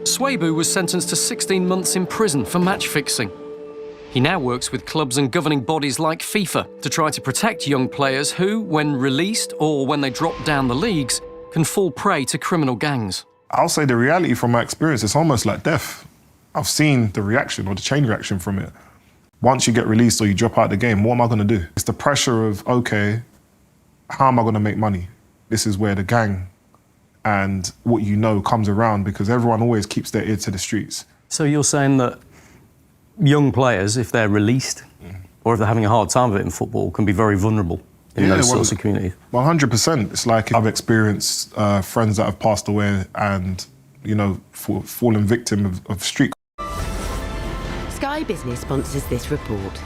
Swabu was sentenced to 16 months in prison for match fixing. He now works with clubs and governing bodies like FIFA to try to protect young players who, when released or when they drop down the leagues, can fall prey to criminal gangs. I'll say the reality from my experience, it's almost like death. I've seen the reaction or the chain reaction from it. Once you get released or you drop out of the game, what am I going to do? It's the pressure of, okay, how am I going to make money? This is where the gang and what you know comes around, because everyone always keeps their ear to the streets. So you're saying that young players, if they're released or if they're having a hard time of it in football, can be very vulnerable in those sorts of communities? 100%. It's like I've experienced friends that have passed away and, you know, fallen victim of street. Sky Business sponsors this report.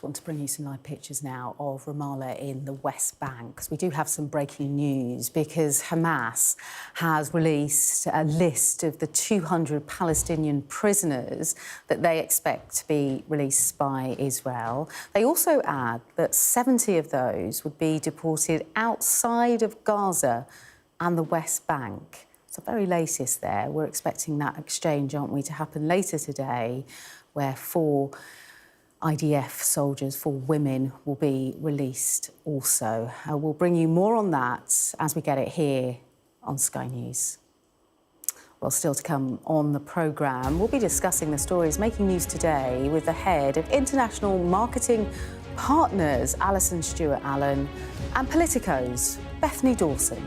Want to bring you some live pictures now of Ramallah in the West Bank, because we do have some breaking news, because Hamas has released a list of the 200 Palestinian prisoners that they expect to be released by Israel. They also add that 70 of those would be deported outside of Gaza and the West Bank. It's the very latest there. We're expecting that exchange, aren't we, to happen later today, where 4 IDF soldiers, 4 women, will be released also. We'll bring you more on that as we get it here on Sky News. Well, still to come on the programme, we'll be discussing the stories making news today with the head of International Marketing Partners, Alison Stewart-Allen, and Politico's Bethany Dawson.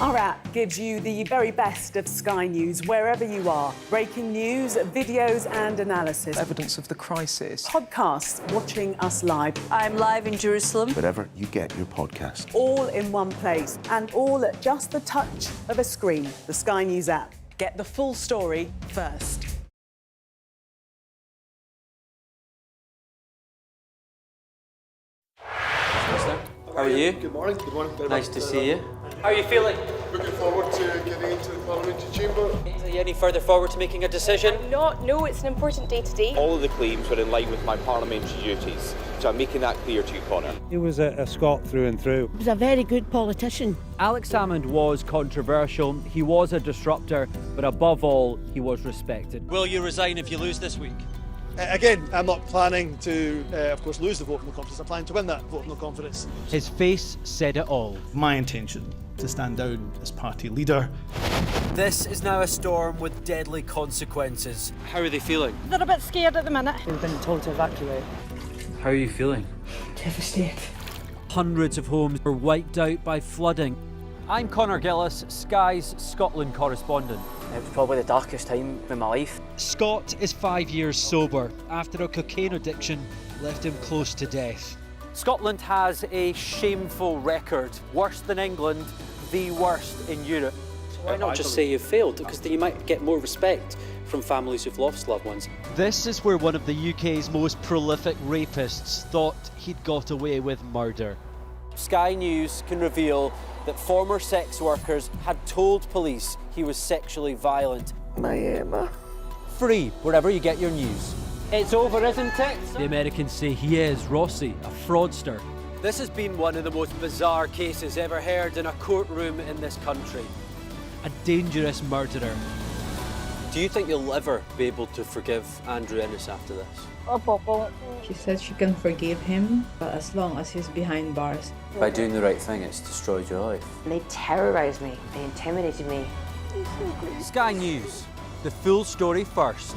Our app gives you the very best of Sky News wherever you are. Breaking news, videos and analysis. Evidence of the crisis. Podcasts watching us live. I'm live in Jerusalem. Wherever you get your podcast. All in one place and all at just the touch of a screen. The Sky News app. Get the full story first. How are you? Good morning. Good morning. Very nice much, to see you. How are you feeling? Looking forward to getting into the parliamentary chamber. Are you any further forward to making a decision? No, it's an important day today. All of the claims were in line with my parliamentary duties, so I'm making that clear to you, Conor. He was a Scot through and through. He was a very good politician. Alex Salmond was controversial, he was a disruptor, but above all, he was respected. Will you resign if you lose this week? Again, I'm not planning to, of course, lose the vote of no confidence. I'm planning to win that vote of no confidence. His face said it all. My intention to stand down as party leader. This is now a storm with deadly consequences. How are they feeling? They're a bit scared at the minute. We've been told to evacuate. How are you feeling? Devastated. Hundreds of homes were wiped out by flooding. I'm Conor Gillis, Sky's Scotland correspondent. It was probably the darkest time in my life. Scott is 5 years sober after a cocaine addiction left him close to death. Scotland has a shameful record, worse than England, the worst in Europe. Why not just say you failed? Because then you might get more respect from families who've lost loved ones. This is where one of the UK's most prolific rapists thought he'd got away with murder. Sky News can reveal that former sex workers had told police he was sexually violent. My Emma. Free wherever you get your news. It's over, isn't it? The Americans say he is Rossi, a fraudster. This has been one of the most bizarre cases ever heard in a courtroom in this country. A dangerous murderer. Do you think you'll ever be able to forgive Andrew Ennis after this? She said she can forgive him, but as long as he's behind bars. By doing the right thing, it's destroyed your life. They terrorised me. They intimidated me. Sky News. The full story first.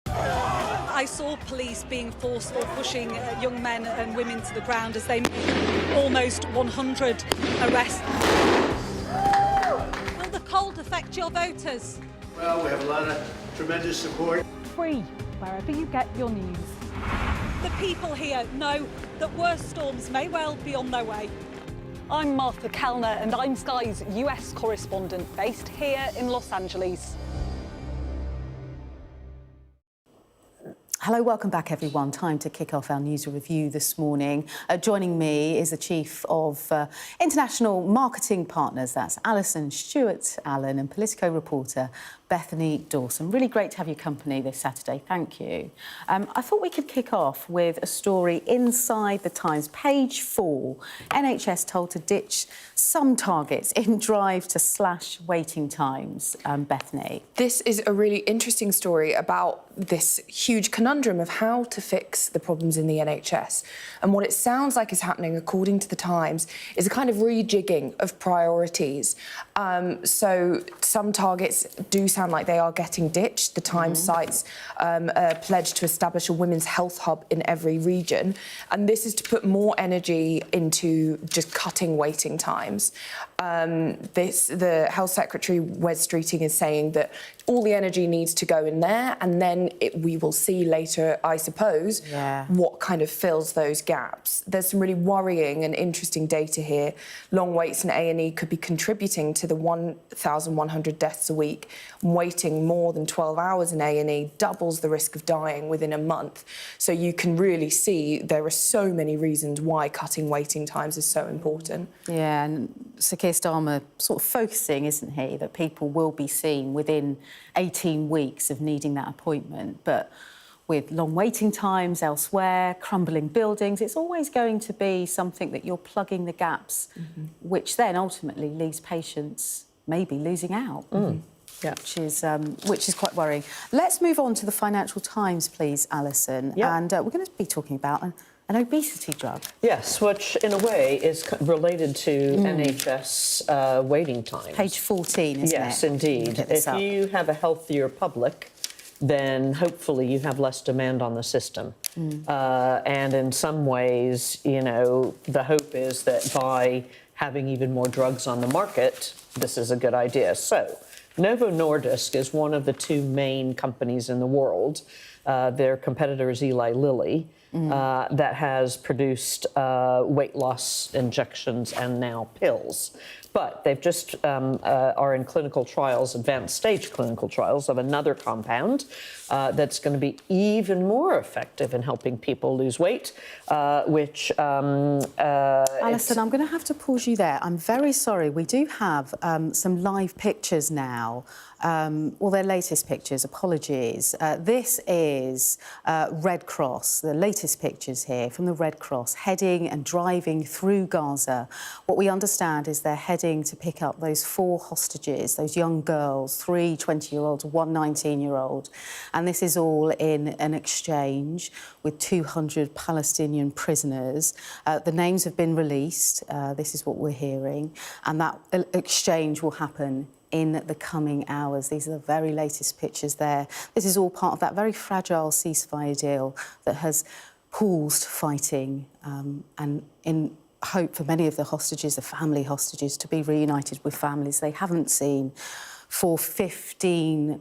I saw police being forceful, pushing young men and women to the ground as they made almost 100 arrests. Will the cold affect your voters? Well, we have a lot of tremendous support. Free, wherever you get your news. The people here know that worse storms may well be on their way. I'm Martha Kellner and I'm Sky's US correspondent based here in Los Angeles. Hello, welcome back everyone. Time to kick off our news review this morning. Joining me is the Chief of International Marketing Partners, that's Alison Stewart-Allen, and Politico reporter Bethany Dawson. Really great to have your company this Saturday, thank you. I thought we could kick off with a story inside the Times. Page 4, NHS told to ditch some targets in drive to slash waiting times. Bethany. This is a really interesting story about this huge conundrum of how to fix the problems in the NHS. And what it sounds like is happening, according to the Times, is a kind of rejigging of priorities. So some targets do sound like they are getting ditched. The Times cites a pledge to establish a women's health hub in every region. And this is to put more energy into just cutting waiting times. The Health Secretary, Wes Streeting, is saying that all the energy needs to go in there, and then we will see later, I suppose, what kind of fills those gaps. There's some really worrying and interesting data here. Long waits in A&E could be contributing to the 1,100 deaths a week. Waiting more than 12 hours in A&E doubles the risk of dying within a month. So you can really see there are so many reasons why cutting waiting times is so important. Yeah, and Sir Keir Starmer sort of focusing, isn't he, that people will be seen within 18 weeks of needing that appointment. But with long waiting times elsewhere, crumbling buildings, it's always going to be something that you're plugging the gaps, which then ultimately leaves patients maybe losing out. Yeah. Which is quite worrying. Let's move on to the Financial Times, please, Alison. And we're going to be talking about an obesity drug. Yes, which in a way is related to NHS waiting times. Page 14, isn't it? Yes, indeed. If you have a healthier public, then hopefully you have less demand on the system. And in some ways, you know, the hope is that by having even more drugs on the market, this is a good idea. So, Novo Nordisk is one of the two main companies in the world. Their competitor is Eli Lilly, that has produced weight loss injections and now pills. But they've just are in clinical trials, advanced stage clinical trials of another compound that's going to be even more effective in helping people lose weight, which... Alison, I'm going to have to pause you there. I'm very sorry. We do have some live pictures now. Well, their latest pictures, apologies. This is Red Cross, the latest pictures here from the Red Cross, heading and driving through Gaza. What we understand is they're heading to pick up those 4 hostages, those young girls, 3 20-year-olds, 1 19-year-old. And this is all in an exchange with 200 Palestinian prisoners. The names have been released. This is what we're hearing. And that exchange will happen in the coming hours. These are the very latest pictures there. This is all part of that very fragile ceasefire deal that has paused fighting and in hope for many of the hostages, the family hostages, to be reunited with families they haven't seen for 15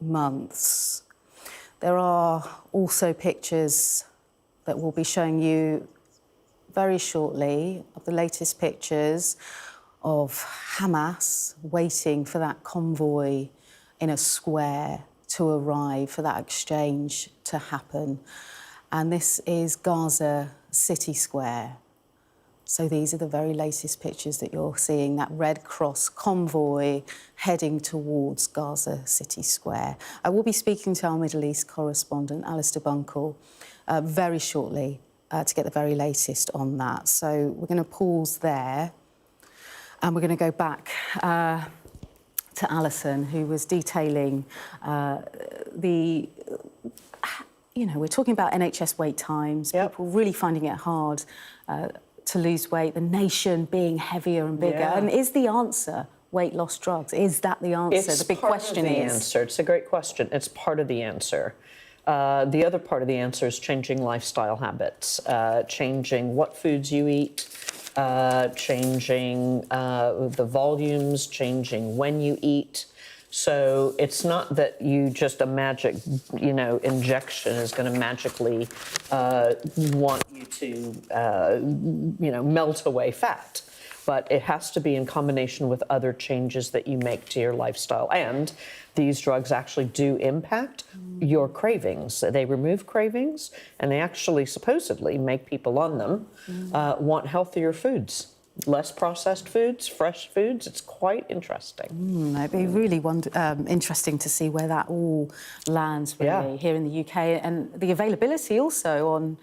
months. There are also pictures that we'll be showing you very shortly of the latest pictures of Hamas waiting for that convoy in a square to arrive, for that exchange to happen. And this is Gaza City Square. So these are the very latest pictures that you're seeing, that Red Cross convoy heading towards Gaza City Square. I will be speaking to our Middle East correspondent, Alistair Bunkle, very shortly to get the very latest on that. So we're going to pause there and we're going to go back to Alison, who was detailing you know, we're talking about NHS wait times, people really finding it hard to lose weight, the nation being heavier and bigger. And is the answer weight loss drugs? Is that the answer? The big question is... Answer. It's a great question. It's part of the answer. The other part of the answer is changing lifestyle habits, changing what foods you eat, changing the volumes, changing when you eat. So it's not that you just a magic, injection is going to magically want you to, melt away fat. But it has to be in combination with other changes that you make to your lifestyle. And these drugs actually do impact your cravings. They remove cravings, and they actually supposedly make people on them want healthier foods. Less processed foods, fresh foods. It's quite interesting. It'd be really interesting to see where that all lands really here in the UK, and the availability also on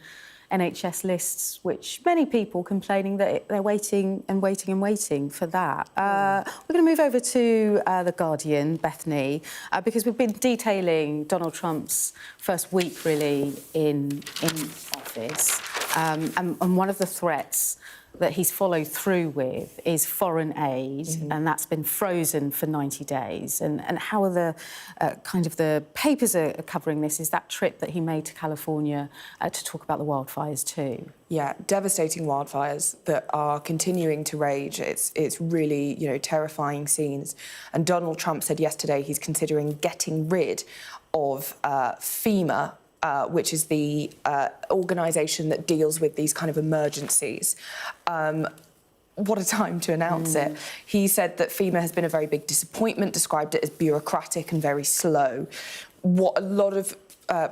NHS lists, which many people complaining that they're waiting and waiting and waiting for that. We're going to move over to The Guardian, Bethany, because we've been detailing Donald Trump's first week, really, in office. And one of the threats that he's followed through with is foreign aid, and that's been frozen for 90 days. And how are the the papers are covering this is that trip that he made to California to talk about the wildfires too. Yeah, devastating wildfires that are continuing to rage. It's really, terrifying scenes. And Donald Trump said yesterday he's considering getting rid of FEMA, which is the organisation that deals with these kind of emergencies. What a time to announce it. He said that FEMA has been a very big disappointment, described it as bureaucratic and very slow. What a lot of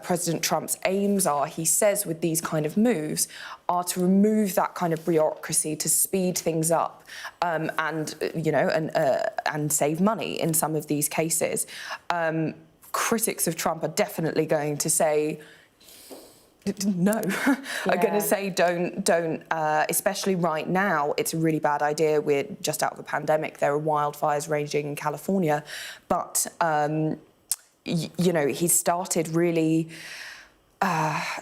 President Trump's aims are, he says, with these kind of moves, are to remove that kind of bureaucracy, to speed things up, and save money in some of these cases. Critics of Trump are definitely going to say no. Are going to say don't. Especially right now, it's a really bad idea. We're just out of a pandemic. There are wildfires raging in California, but he started really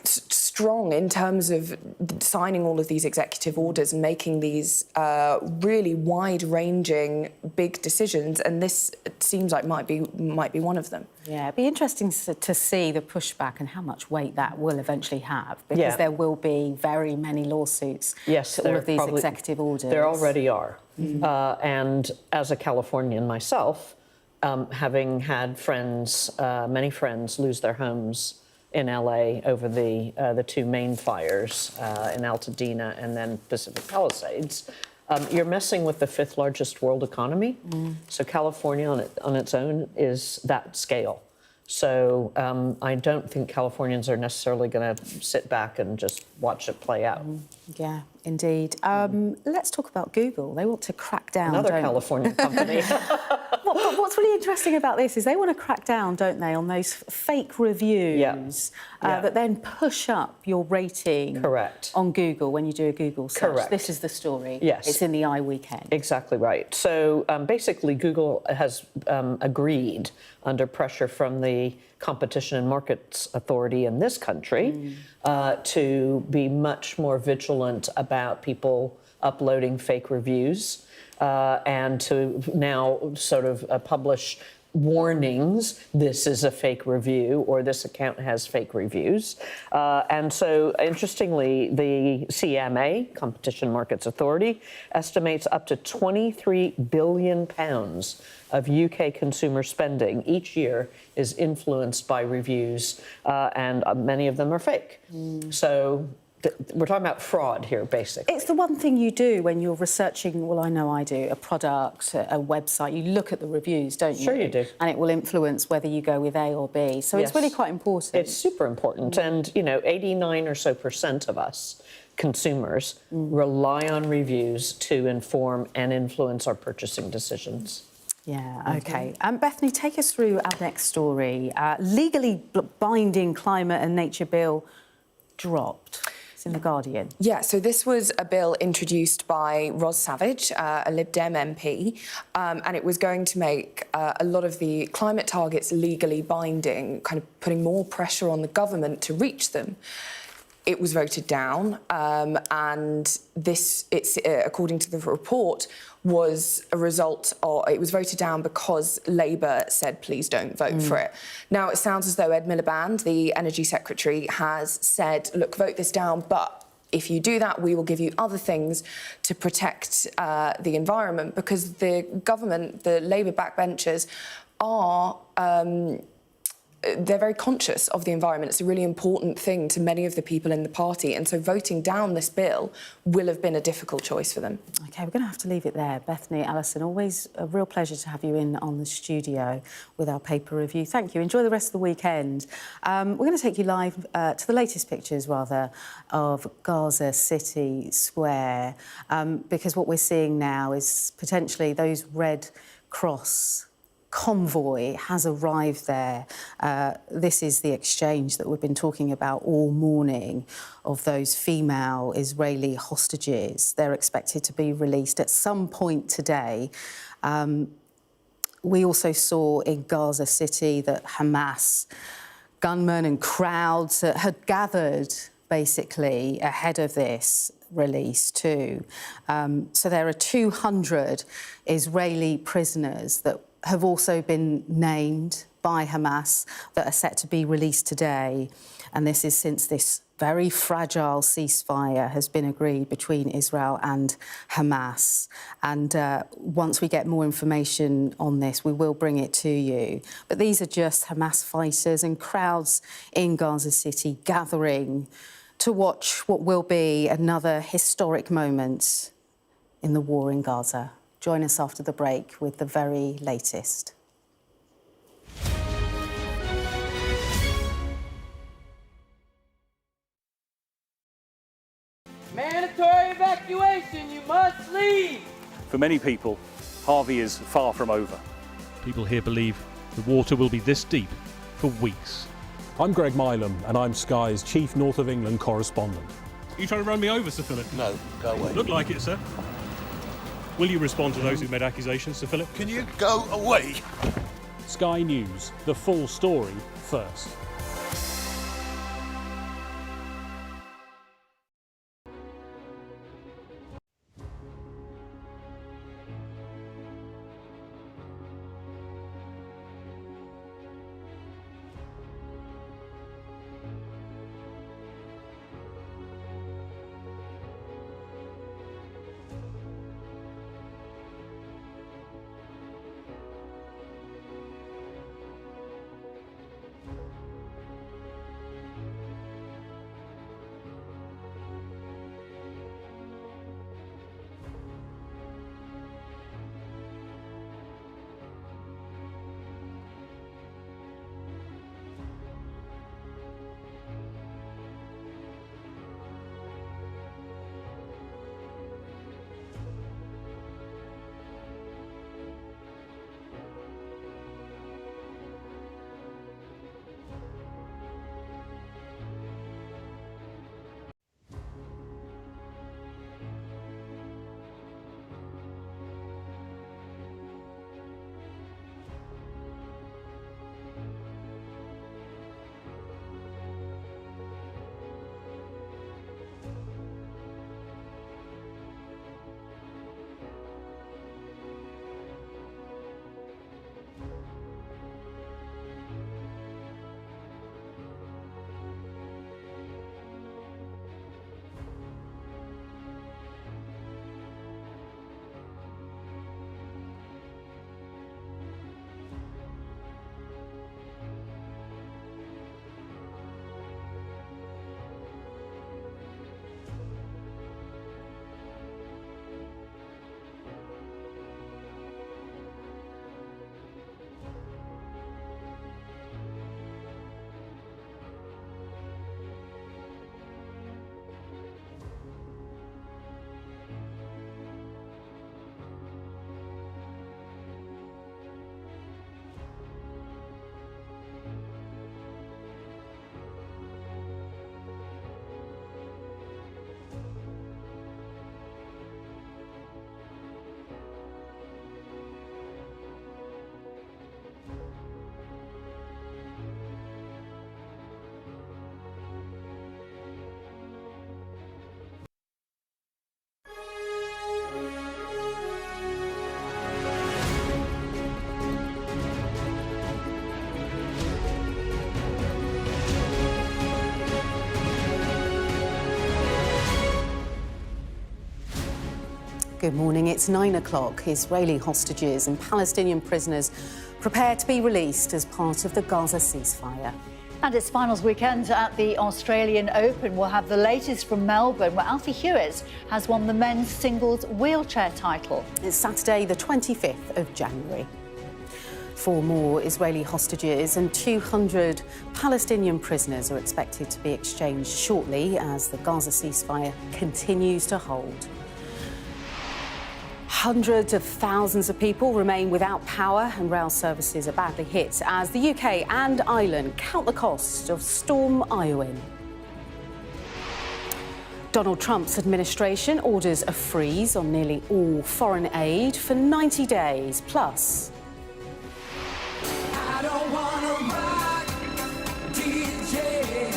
strong in terms of signing all of these executive orders and making these really wide-ranging big decisions, and this seems like might be one of them. Yeah, it'd be interesting to see the pushback and how much weight that will eventually have, because there will be very many lawsuits to all of these executive orders. There already are. And as a Californian myself, having had many friends lose their homes in LA over the two main fires in Altadena and then Pacific Palisades, you're messing with the 5th largest world economy. So California on its own is that scale. So I don't think Californians are necessarily going to sit back and just watch it play out. Yeah, indeed. Let's talk about Google. They want to crack down. Another California company. What's really interesting about this is they want to crack down, don't they, on those fake reviews that then push up your rating on Google when you do a Google search. Correct. This is the story. Yes. It's in the iWeekend. Exactly right. So basically Google has agreed under pressure from the Competition and Markets Authority in this country to be much more vigilant about people uploading fake reviews and to now sort of publish warnings, this is a fake review or this account has fake reviews. And so, interestingly, the CMA, Competition Markets Authority, estimates up to £23 billion of UK consumer spending each year is influenced by reviews, and many of them are fake. So we're talking about fraud here, basically. It's the one thing you do when you're researching, well, I know I do, a product, a website. You look at the reviews, don't you? Sure you do. And it will influence whether you go with A or B. So it's really quite important. It's super important. And, 89% or so of us consumers rely on reviews to inform and influence our purchasing decisions. Yeah, OK. Bethany, take us through our next story. Legally binding climate and nature bill dropped. It's in The Guardian. Yeah, so this was a bill introduced by Ros Savage, a Lib Dem MP, and it was going to make a lot of the climate targets legally binding, kind of putting more pressure on the government to reach them. It was voted down, and it's according to the report, was a result, or it was voted down because Labour said, please don't vote for it. Now, it sounds as though Ed Miliband, the Energy Secretary, has said, look, vote this down, but if you do that, we will give you other things to protect the environment, because the government, the Labour backbenchers, are they're very conscious of the environment. It's a really important thing to many of the people in the party, and so voting down this bill will have been a difficult choice for them. OK, we're going to have to leave it there. Bethany, Alison, always a real pleasure to have you in on the studio with our paper review. Thank you. Enjoy the rest of the weekend. We're going to take you live to the latest pictures, rather, of Gaza City Square, because what we're seeing now is potentially those Red Cross convoy has arrived there. This is the exchange that we've been talking about all morning of those female Israeli hostages. They're expected to be released at some point today. We also saw in Gaza City that Hamas gunmen and crowds had gathered basically ahead of this release too. So there are 200 Israeli prisoners that have also been named by Hamas that are set to be released today. And this is since this very fragile ceasefire has been agreed between Israel and Hamas. And once we get more information on this, we will bring it to you. But these are just Hamas fighters and crowds in Gaza City gathering to watch what will be another historic moment in the war in Gaza. Join us after the break with the very latest. Mandatory evacuation, you must leave! For many people, Harvey is far from over. People here believe the water will be this deep for weeks. I'm Greg Milam, and I'm Sky's Chief North of England correspondent. Are you trying to run me over, Sir Philip? No, go away. Look like it, sir. Will you respond to those who made accusations, Sir Philip? Can you go away? Sky News, the full story first. Good morning. It's 9 o'clock. Israeli hostages and Palestinian prisoners prepare to be released as part of the Gaza ceasefire. And it's finals weekend at the Australian Open. We'll have the latest from Melbourne, where Alfie Hewitt has won the men's singles wheelchair title. It's Saturday, the 25th of January. 4 more Israeli hostages and 200 Palestinian prisoners are expected to be exchanged shortly as the Gaza ceasefire continues to hold. Hundreds of thousands of people remain without power and rail services are badly hit as the UK and Ireland count the cost of Storm Iowyn. Donald Trump's administration orders a freeze on nearly all foreign aid for 90 days, plus I don't wanna rock, DJ,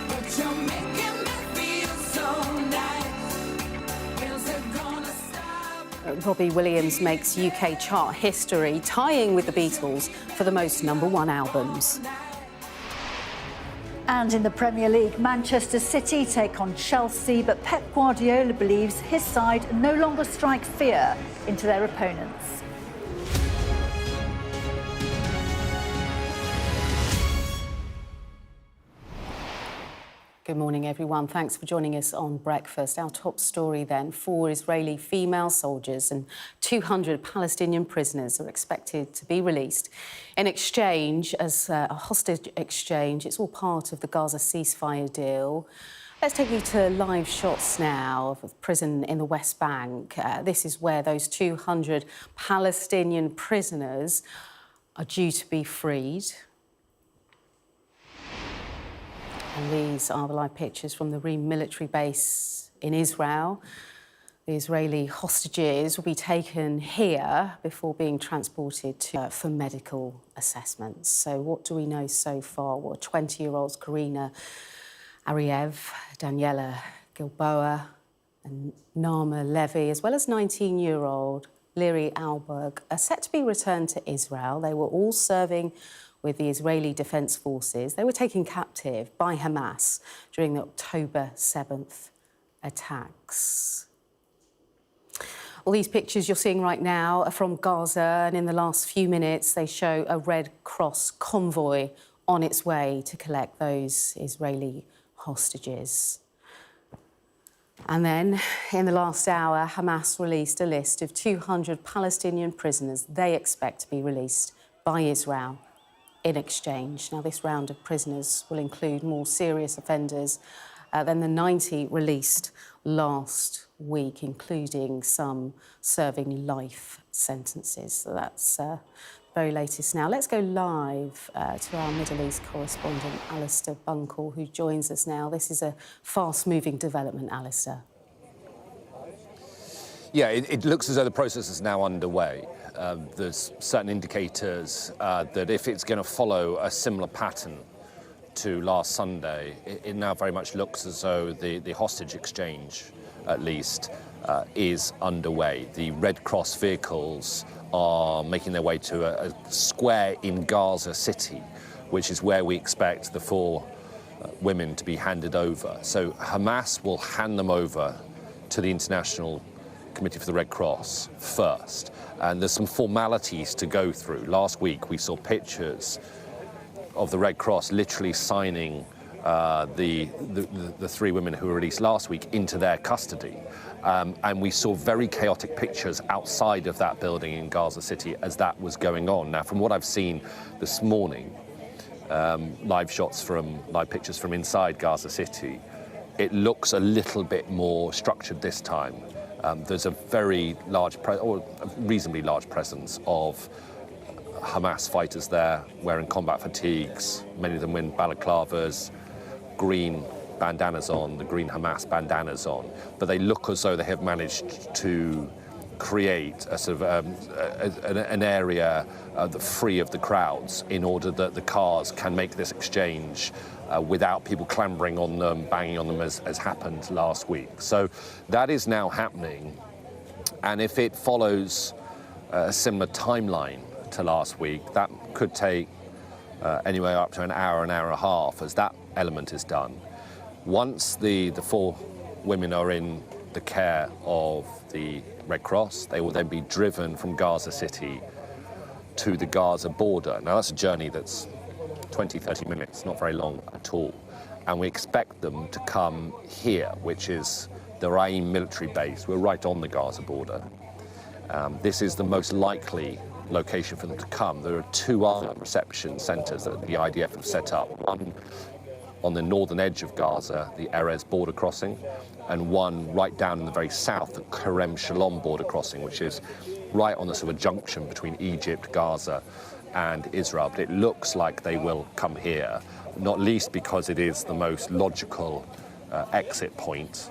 but you're making me feel so nice. Where's it gonna stop? Robbie Williams makes UK chart history, tying with the Beatles for the most #1 albums. And in the Premier League, Manchester City take on Chelsea, but Pep Guardiola believes his side no longer strike fear into their opponents. Good morning, everyone. Thanks for joining us on Breakfast. Our top story then, 4 Israeli female soldiers and 200 Palestinian prisoners are expected to be released in exchange as a hostage exchange. It's all part of the Gaza ceasefire deal. Let's take you to live shots now of a prison in the West Bank. This is where those 200 Palestinian prisoners are due to be freed. And these are the live pictures from the Reem military base in Israel. The Israeli hostages will be taken here before being transported for medical assessments. So what do we know so far? Well, 20-year-olds Karina Ariev, Daniela Gilboa and Naama Levy, as well as 19-year-old Liri Alberg, are set to be returned to Israel. They were all serving with the Israeli Defence Forces. They were taken captive by Hamas during the October 7th attacks. All these pictures you're seeing right now are from Gaza, and in the last few minutes they show a Red Cross convoy on its way to collect those Israeli hostages. And then, in the last hour, Hamas released a list of 200 Palestinian prisoners they expect to be released by Israel in exchange. Now, this round of prisoners will include more serious offenders than the 90 released last week, including some serving life sentences. So that's the very latest now. Let's go live to our Middle East correspondent, Alistair Bunkle, who joins us now. This is a fast-moving development, Alistair. Yeah, it looks as though the process is now underway. There's certain indicators that if it's going to follow a similar pattern to last Sunday, it now very much looks as though the hostage exchange, at least, is underway. The Red Cross vehicles are making their way to a square in Gaza City, which is where we expect the 4 women to be handed over. So Hamas will hand them over to the International Committee for the Red Cross first. And there's some formalities to go through. Last week we saw pictures of the Red Cross literally signing the 3 women who were released last week into their custody. And we saw very chaotic pictures outside of that building in Gaza City as that was going on. Now, from what I've seen this morning, live pictures from inside Gaza City, it looks a little bit more structured this time. There's a very large, or a reasonably large presence of Hamas fighters there wearing combat fatigues, many of them in balaclavas, green bandanas on, the green Hamas bandanas on. But they look as though they have managed to create a sort of an area free of the crowds in order that the cars can make this exchange without people clambering on them, banging on them as happened last week. So that is now happening. And if it follows a similar timeline to last week, that could take anywhere up to an hour and a half as that element is done. Once the 4 women are in the care of the Red Cross, they will then be driven from Gaza City to the Gaza border. Now, that's a journey that's 20, 30 minutes, not very long at all. And we expect them to come here, which is the Raim military base. We're right on the Gaza border. This is the most likely location for them to come. There are two other reception centres that the IDF have set up. One on the northern edge of Gaza, the Erez border crossing, and one right down in the very south, the Kerem Shalom border crossing, which is right on the sort of junction between Egypt, Gaza, and Israel. But it looks like they will come here, not least because it is the most logical exit point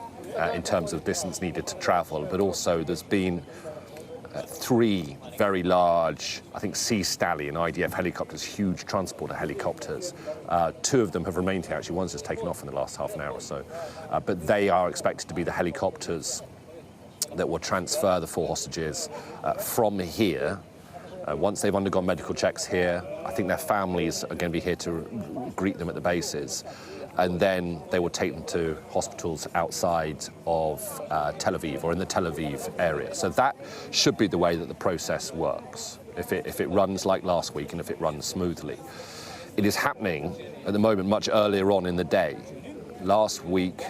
in terms of distance needed to travel, but also there's been three very large, I think, Sea Stallion IDF helicopters, huge transporter helicopters. Two of them have remained here, actually. One's just taken off in the last half an hour or so. But they are expected to be the helicopters that will transfer the 4 hostages from here. Once they've undergone medical checks here, I think their families are going to be here to greet them at the bases. And then they will take them to hospitals outside of Tel Aviv or in the Tel Aviv area. So that should be the way that the process works, if it runs like last week and if it runs smoothly. It is happening at the moment much earlier on in the day. Last week,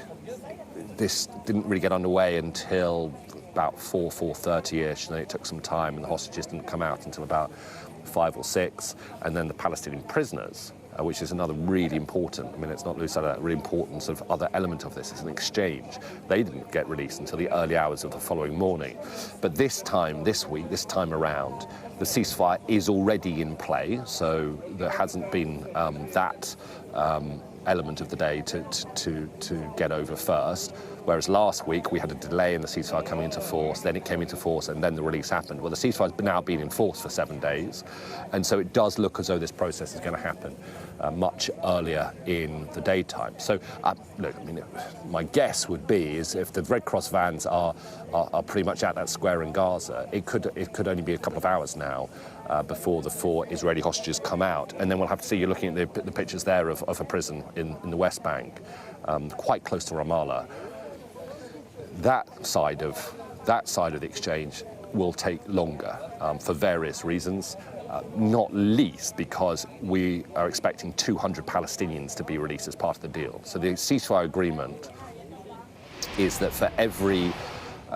this didn't really get underway until about 4:30ish, and then it took some time, and the hostages didn't come out until about 5 or 6, and then the Palestinian prisoners, which is another really important, I mean, it's not lose sight of that really important sort of other element of this. It's an exchange. They didn't get released until the early hours of the following morning. But this time, this week, this time around, the ceasefire is already in play, so there hasn't been that element of the day to get over first. Whereas last week we had a delay in the ceasefire coming into force, then it came into force, and then the release happened. Well, the ceasefire has now been in force for 7 days, and so it does look as though this process is going to happen much earlier in the daytime. So, look, I mean, my guess would be is if the Red Cross vans are pretty much at that square in Gaza, it could only be a couple of hours now before the 4 Israeli hostages come out, and then we'll have to see. You're looking at the pictures there of a prison in the West Bank, quite close to Ramallah. That side of the exchange will take longer for various reasons, not least because we are expecting 200 Palestinians to be released as part of the deal. So the ceasefire agreement is that for every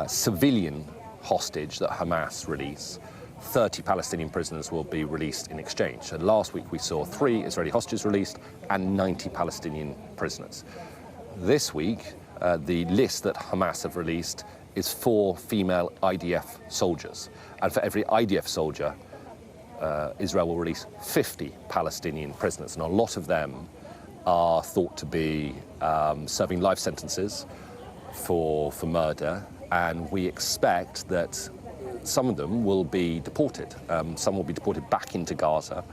civilian hostage that Hamas release, 30 Palestinian prisoners will be released in exchange. So last week we saw 3 Israeli hostages released and 90 Palestinian prisoners. This week, the list that Hamas have released is 4 female IDF soldiers. And for every IDF soldier, Israel will release 50 Palestinian prisoners. And a lot of them are thought to be serving life sentences for murder. And we expect that some of them will be deported. Some will be deported back into Gaza,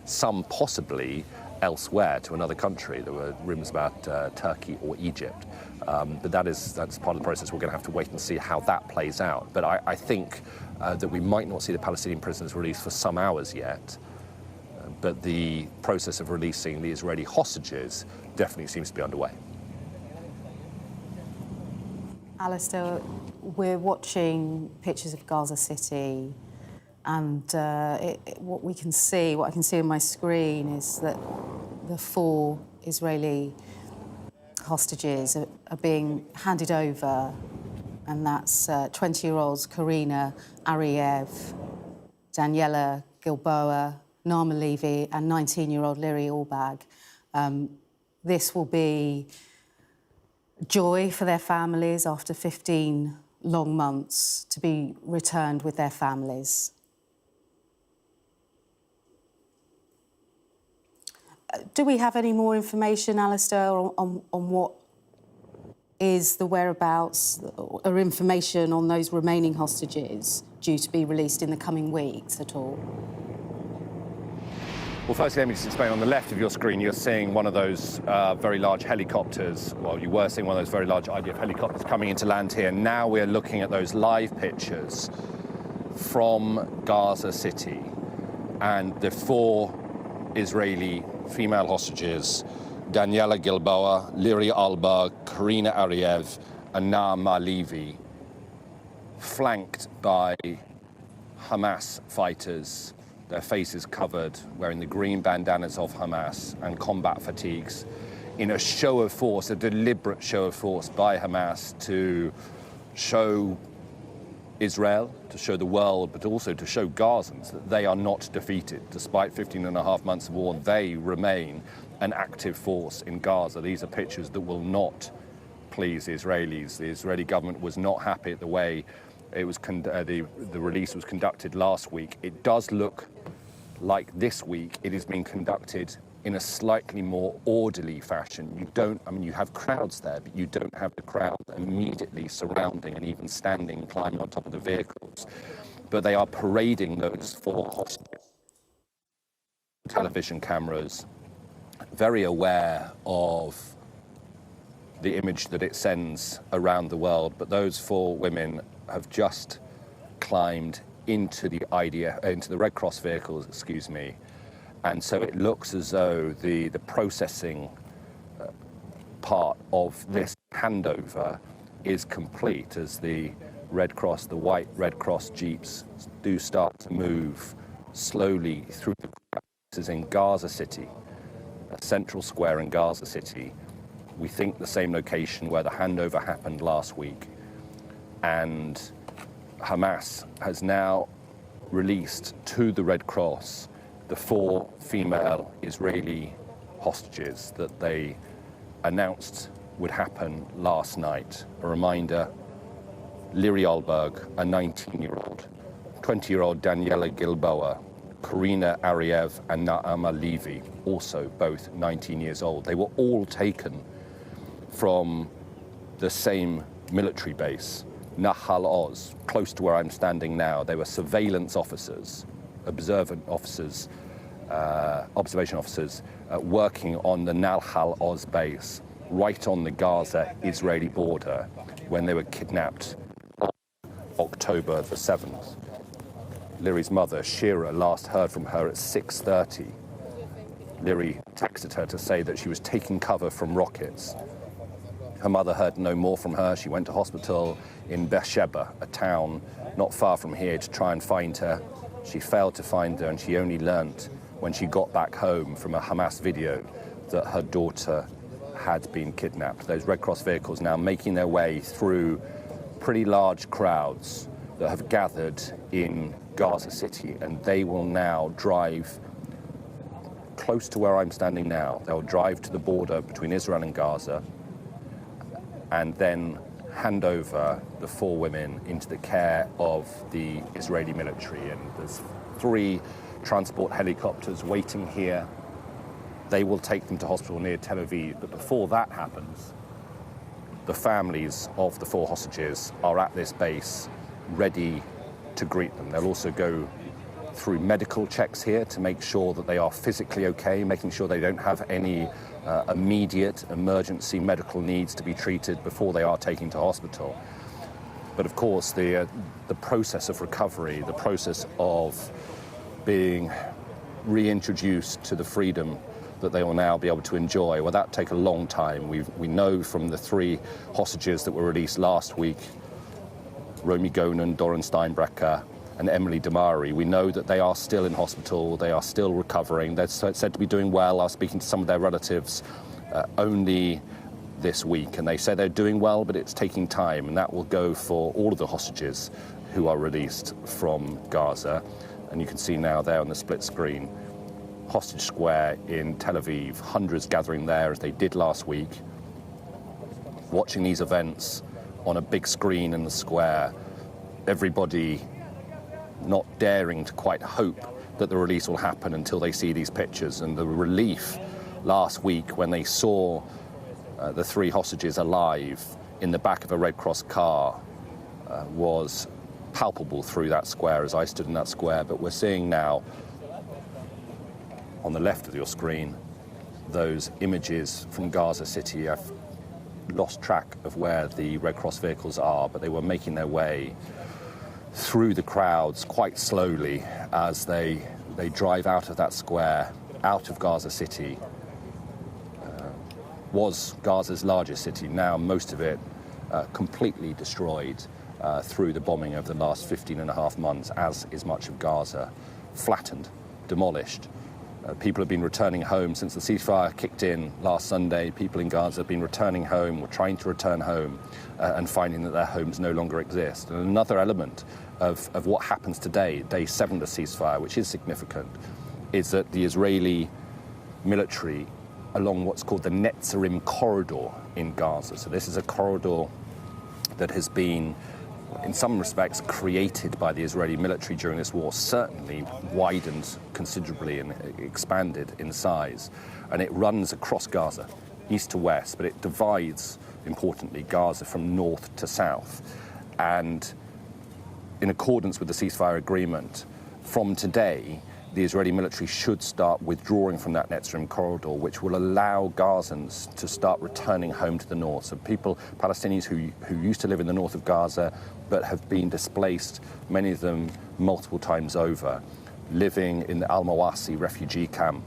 some possibly elsewhere to another country. There were rumours about Turkey or Egypt. But that's part of the process. We're going to have to wait and see how that plays out. But I think that we might not see the Palestinian prisoners released for some hours yet. But the process of releasing the Israeli hostages definitely seems to be underway. Alistair, we're watching pictures of Gaza City, and what I can see on my screen is that the 4 Israeli hostages are being handed over, and that's 20-year-olds Karina Ariev, Daniela Gilboa, Naama Levy, and 19-year-old Liri Albag. This will be joy for their families after 15 long months to be returned with their families. Do we have any more information, Alistair, on what is the whereabouts or information on those remaining hostages due to be released in the coming weeks at all? Well, firstly, let me just explain. On the left of your screen, you're seeing one of those very large helicopters. Well, you were seeing one of those very large IDF helicopters coming into land here. Now we're looking at those live pictures from Gaza City, and the 4 Israeli female hostages, Daniela Gilboa, Liri Albag, Karina Ariev, and Naama Levy, flanked by Hamas fighters their faces covered, wearing the green bandanas of Hamas and combat fatigues, in a show of force, a deliberate show of force by Hamas to show Israel, to show the world, but also to show Gazans that they are not defeated. Despite 15 and a half months of war, they remain an active force in Gaza. These are pictures that will not please Israelis. The Israeli government was not happy at the way it was the release was conducted last week. It does look like this week it is being conducted in a slightly more orderly fashion. You have crowds there, but you don't have the crowd immediately surrounding and even standing, climbing on top of the vehicles. But they are parading those 4 hostages. Television cameras, very aware of the image that it sends around the world. But those 4 women have just climbed into the Red Cross vehicles, and so it looks as though the processing part of this handover is complete as the Red Cross, the white Red Cross jeeps do start to move slowly through the crowd. This is in Gaza City, a central square in Gaza City. We think the same location where the handover happened last week. And Hamas has now released to the Red Cross the 4 female Israeli hostages that they announced would happen last night. A reminder, Liri Olberg, a 19-year-old, 20-year-old Daniela Gilboa, Karina Ariev and Naama Levy, also both 19 years old. They were all taken from the same military base, Nahal Oz, close to where I'm standing now. They were surveillance officers, observation officers, working on the Nahal Oz base, right on the Gaza-Israeli border, when they were kidnapped on October the 7th. Liri's mother, Shira, last heard from her at 6:30. Liri texted her to say that she was taking cover from rockets. Her mother heard no more from her. She went to hospital in Beersheba, a town not far from here, to try and find her. She failed to find her, and she only learnt when she got back home from a Hamas video that her daughter had been kidnapped. Those Red Cross vehicles now making their way through pretty large crowds that have gathered in Gaza City, and they will now drive close to where I'm standing now. They'll drive to the border between Israel and Gaza, and then hand over the 4 women into the care of the Israeli military. And there's 3 transport helicopters waiting here. They will take them to hospital near Tel Aviv. But before that happens, the families of the 4 hostages are at this base ready to greet them. They'll also go through medical checks here to make sure that they are physically okay, making sure they don't have any immediate emergency medical needs to be treated before they are taken to hospital. But of course, the process of recovery, the process of being reintroduced to the freedom that they will now be able to enjoy, well, that take a long time. We know from the 3 hostages that were released last week, Romy Gonen, Doron Steinbrecher, and Emily Damari, we know that they are still in hospital, they are still recovering. They're said to be doing well. I was speaking to some of their relatives only this week, and they say they're doing well, but it's taking time, and that will go for all of the hostages who are released from Gaza. And you can see now there on the split screen, Hostage Square in Tel Aviv, hundreds gathering there as they did last week, watching these events on a big screen in the square, everybody not daring to quite hope that the release will happen until they see these pictures. And the relief last week when they saw the 3 hostages alive in the back of a Red Cross car was palpable through that square as I stood in that square. But we're seeing now on the left of your screen those images from Gaza City. I've lost track of where the Red Cross vehicles are, but they were making their way through the crowds quite slowly as they drive out of that square, out of Gaza City. Was Gaza's largest city, now most of it completely destroyed through the bombing of the last 15 and a half months, as is much of Gaza, flattened demolished. People have been returning home since the ceasefire kicked in last Sunday. People in Gaza have been returning home or trying to return home and finding that their homes no longer exist. And another element of what happens today, day 7 of the ceasefire, which is significant, is that the Israeli military along what's called the Netzarim corridor in Gaza. So this is a corridor that has been, in some respects, created by the Israeli military during this war, certainly widened considerably and expanded in size. And it runs across Gaza, east to west, but it divides, importantly, Gaza from north to south. And in accordance with the ceasefire agreement, from today, the Israeli military should start withdrawing from that Netzarim corridor, which will allow Gazans to start returning home to the north. So people, Palestinians who used to live in the north of Gaza but have been displaced, many of them multiple times over, living in the Al-Mawasi refugee camp,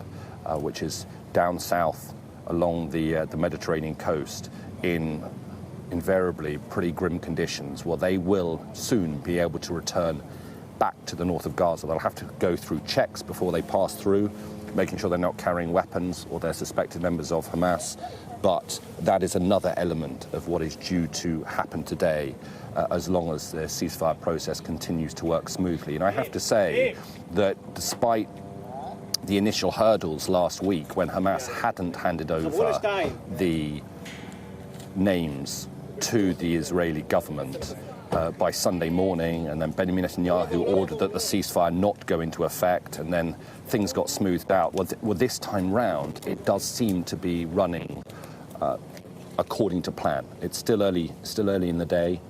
which is down south along the Mediterranean coast in invariably pretty grim conditions. Well, they will soon be able to return back to the north of Gaza. They'll have to go through checks before they pass through, making sure they're not carrying weapons or they're suspected members of Hamas. But that is another element of what is due to happen today, as long as the ceasefire process continues to work smoothly. And I have to say that despite the initial hurdles last week when Hamas hadn't handed over the names to the Israeli government, by Sunday morning, and then Benjamin Netanyahu ordered that the ceasefire not go into effect, and then things got smoothed out. Well, this time round, it does seem to be running according to plan. It's still early in the day,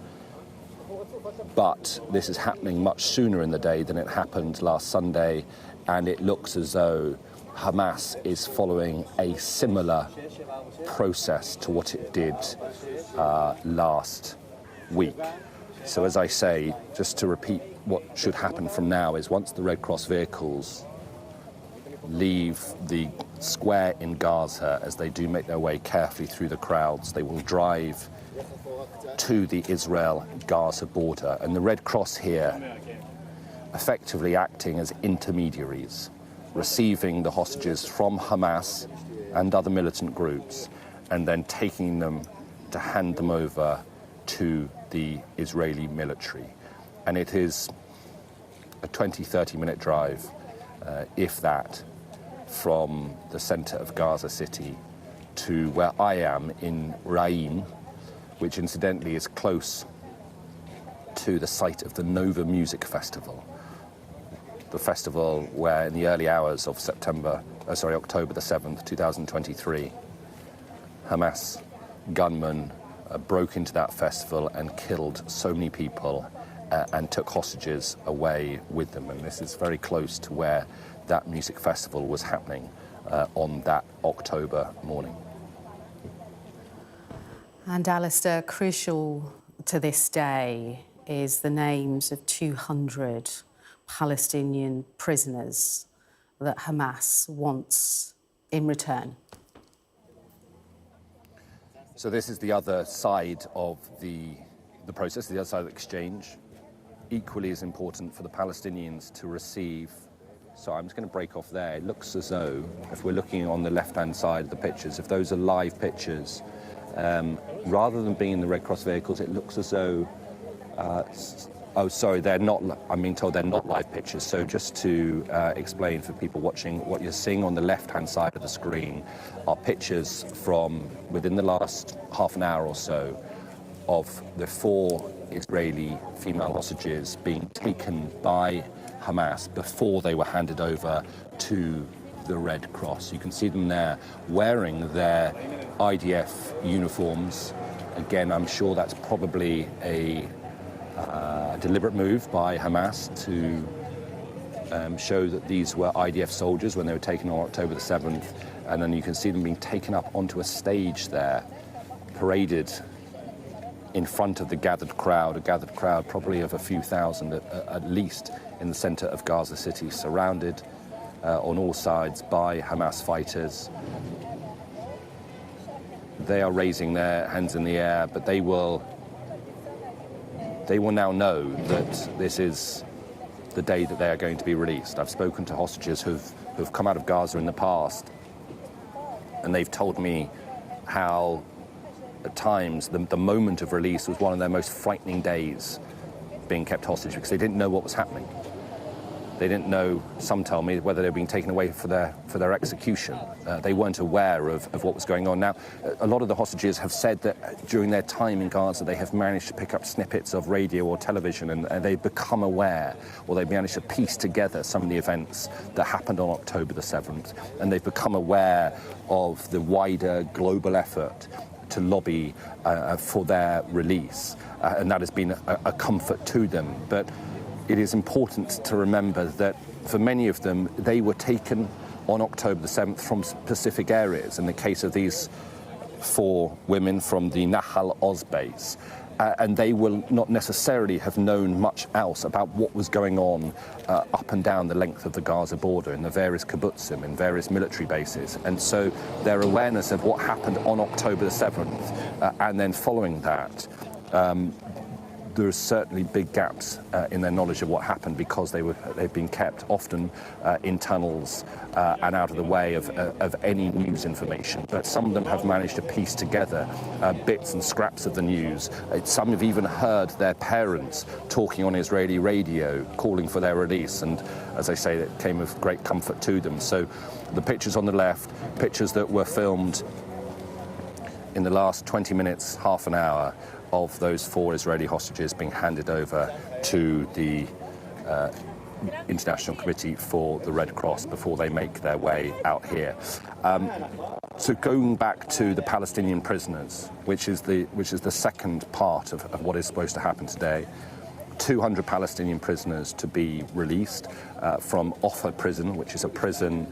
but this is happening much sooner in the day than it happened last Sunday, and it looks as though Hamas is following a similar process to what it did last week. So as I say, just to repeat, what should happen from now is once the Red Cross vehicles leave the square in Gaza, as they do make their way carefully through the crowds, they will drive to the Israel-Gaza border. And the Red Cross here effectively acting as intermediaries, receiving the hostages from Hamas and other militant groups, and then taking them to hand them over to the Israeli military. And it is a 20-30 minute drive, if that, from the center of Gaza City to where I am in Ra'in, which incidentally is close to the site of the Nova Music Festival. The festival where in the early hours of October the 7th, 2023, Hamas gunmen broke into that festival and killed so many people and took hostages away with them. And this is very close to where that music festival was happening on that October morning. And Alistair, crucial to this day is the names of 200 Palestinian prisoners that Hamas wants in return. So this is the other side of the process, the other side of the exchange. Equally as important for the Palestinians to receive. So I'm just going to break off there. It looks as though, if we're looking on the left-hand side of the pictures, if those are live pictures, rather than being in the Red Cross vehicles, it looks as though, oh, sorry, they're not, I'm being told they're not live pictures. So just to explain for people watching, what you're seeing on the left-hand side of the screen are pictures from within the last half an hour or so of the 4 Israeli female hostages being taken by Hamas before they were handed over to the Red Cross. You can see them there wearing their IDF uniforms. Again, I'm sure that's probably a deliberate move by Hamas to show that these were IDF soldiers when they were taken on October the 7th. And then you can see them being taken up onto a stage there, paraded in front of the gathered crowd, a gathered crowd probably of a few thousand at least in the center of Gaza City, surrounded on all sides by Hamas fighters. They are raising their hands in the air, but they will now know that this is the day that they are going to be released. I've spoken to hostages who've come out of Gaza in the past, and they've told me how at times the moment of release was one of their most frightening days being kept hostage, because they didn't know what was happening. They didn't know, some tell me, whether they were being taken away for their execution. They weren't aware of what was going on. Now, a lot of the hostages have said that during their time in Gaza, they have managed to pick up snippets of radio or television, and they've become aware, or they've managed to piece together some of the events that happened on October the 7th, and they've become aware of the wider global effort to lobby for their release, and that has been a comfort to them. But it is important to remember that for many of them, they were taken on October the 7th from specific areas. In the case of these 4 women from the Nahal Oz base, and they will not necessarily have known much else about what was going on up and down the length of the Gaza border in the various kibbutzim, in various military bases. And so their awareness of what happened on October the 7th and then following that, there are certainly big gaps in their knowledge of what happened, because they've been kept often in tunnels and out of the way of any news information. But some of them have managed to piece together bits and scraps of the news. Some have even heard their parents talking on Israeli radio, calling for their release, and as I say, it came of great comfort to them. So the pictures on the left, pictures that were filmed in the last 20 minutes, half an hour, of those 4 Israeli hostages being handed over to the International Committee for the Red Cross before they make their way out here. So going back to the Palestinian prisoners, which is the second part of what is supposed to happen today. 200 Palestinian prisoners to be released from Offa prison, which is a prison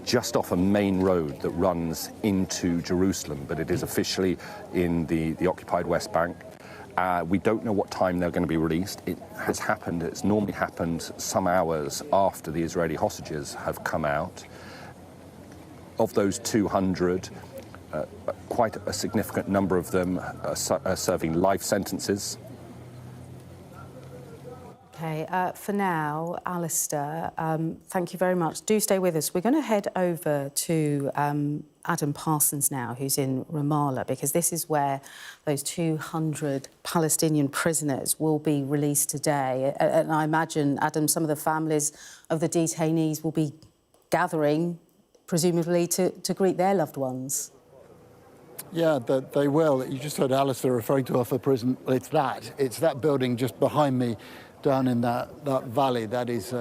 just off a main road that runs into Jerusalem, but it is officially in the occupied West Bank. We don't know what time they're going to be released. It's normally happened some hours after the Israeli hostages have come out. Of those 200, quite a significant number of them are serving life sentences. Okay, for now, Alistair, thank you very much. Do stay with us. We're going to head over to Adam Parsons now, who's in Ramallah, because this is where those 200 Palestinian prisoners will be released today. And I imagine, Adam, some of the families of the detainees will be gathering, presumably, to greet their loved ones. Yeah, they will. You just heard Alistair referring to Offa prison. Well, it's that building just behind me, down in that valley. That is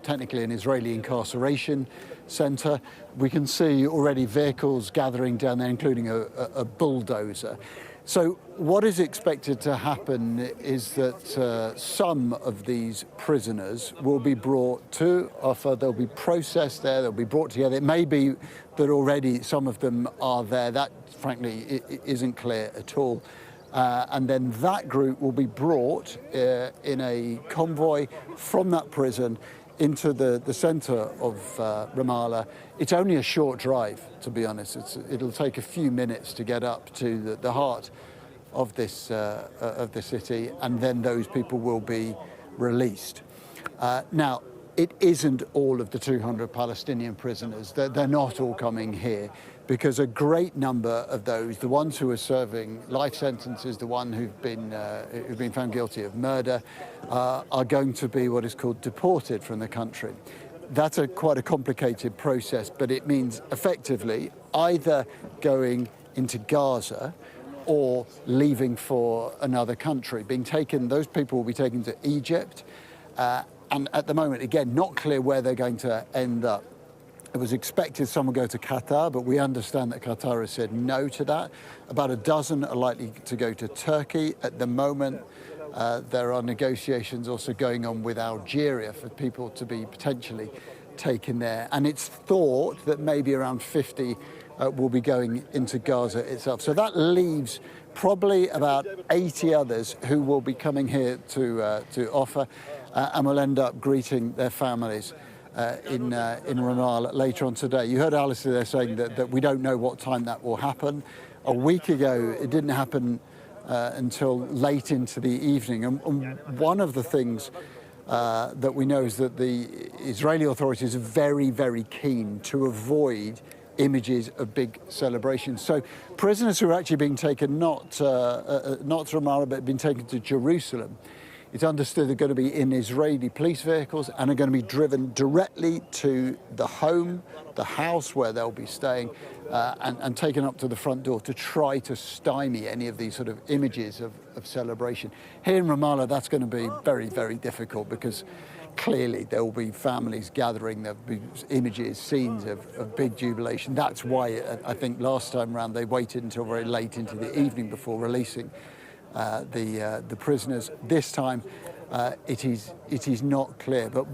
technically an Israeli incarceration centre. We can see already vehicles gathering down there, including a bulldozer. So what is expected to happen is that some of these prisoners will be brought to Offa. They'll be processed there. They'll be brought together. It may be that already some of them are there. That, frankly, isn't clear at all. And then that group will be brought in a convoy from that prison into the centre of Ramallah. It's only a short drive, to be honest. It'll take a few minutes to get up to the heart of this of the city, and then those people will be released. Now, it isn't all of the 200 Palestinian prisoners. They're not all coming here, because a great number of those, the ones who are serving life sentences, the ones who've been found guilty of murder, are going to be what is called deported from the country. That's quite a complicated process, but it means effectively either going into Gaza or leaving for another country. Those people will be taken to Egypt, and at the moment, again, not clear where they're going to end up. It was expected some would go to Qatar, but we understand that Qatar has said no to that. About a dozen are likely to go to Turkey. At the moment, there are negotiations also going on with Algeria for people to be potentially taken there. And it's thought that maybe around 50 will be going into Gaza itself. So that leaves probably about 80 others who will be coming here to Offa and will end up greeting their families in Ramallah later on today. You heard Alistair there saying that we don't know what time that will happen. A week ago, it didn't happen until late into the evening. And one of the things that we know is that the Israeli authorities are very, very keen to avoid images of big celebrations. So prisoners who are actually being taken not to Ramallah but being taken to Jerusalem, it's understood they're going to be in Israeli police vehicles and are going to be driven directly to the house where they'll be staying, and taken up to the front door to try to stymie any of these sort of images of celebration. Here in Ramallah, that's going to be very, very difficult because clearly there will be families gathering, there'll be images, scenes of big jubilation. That's why I think last time round they waited until very late into the evening before releasing the prisoners. This time it is not clear, but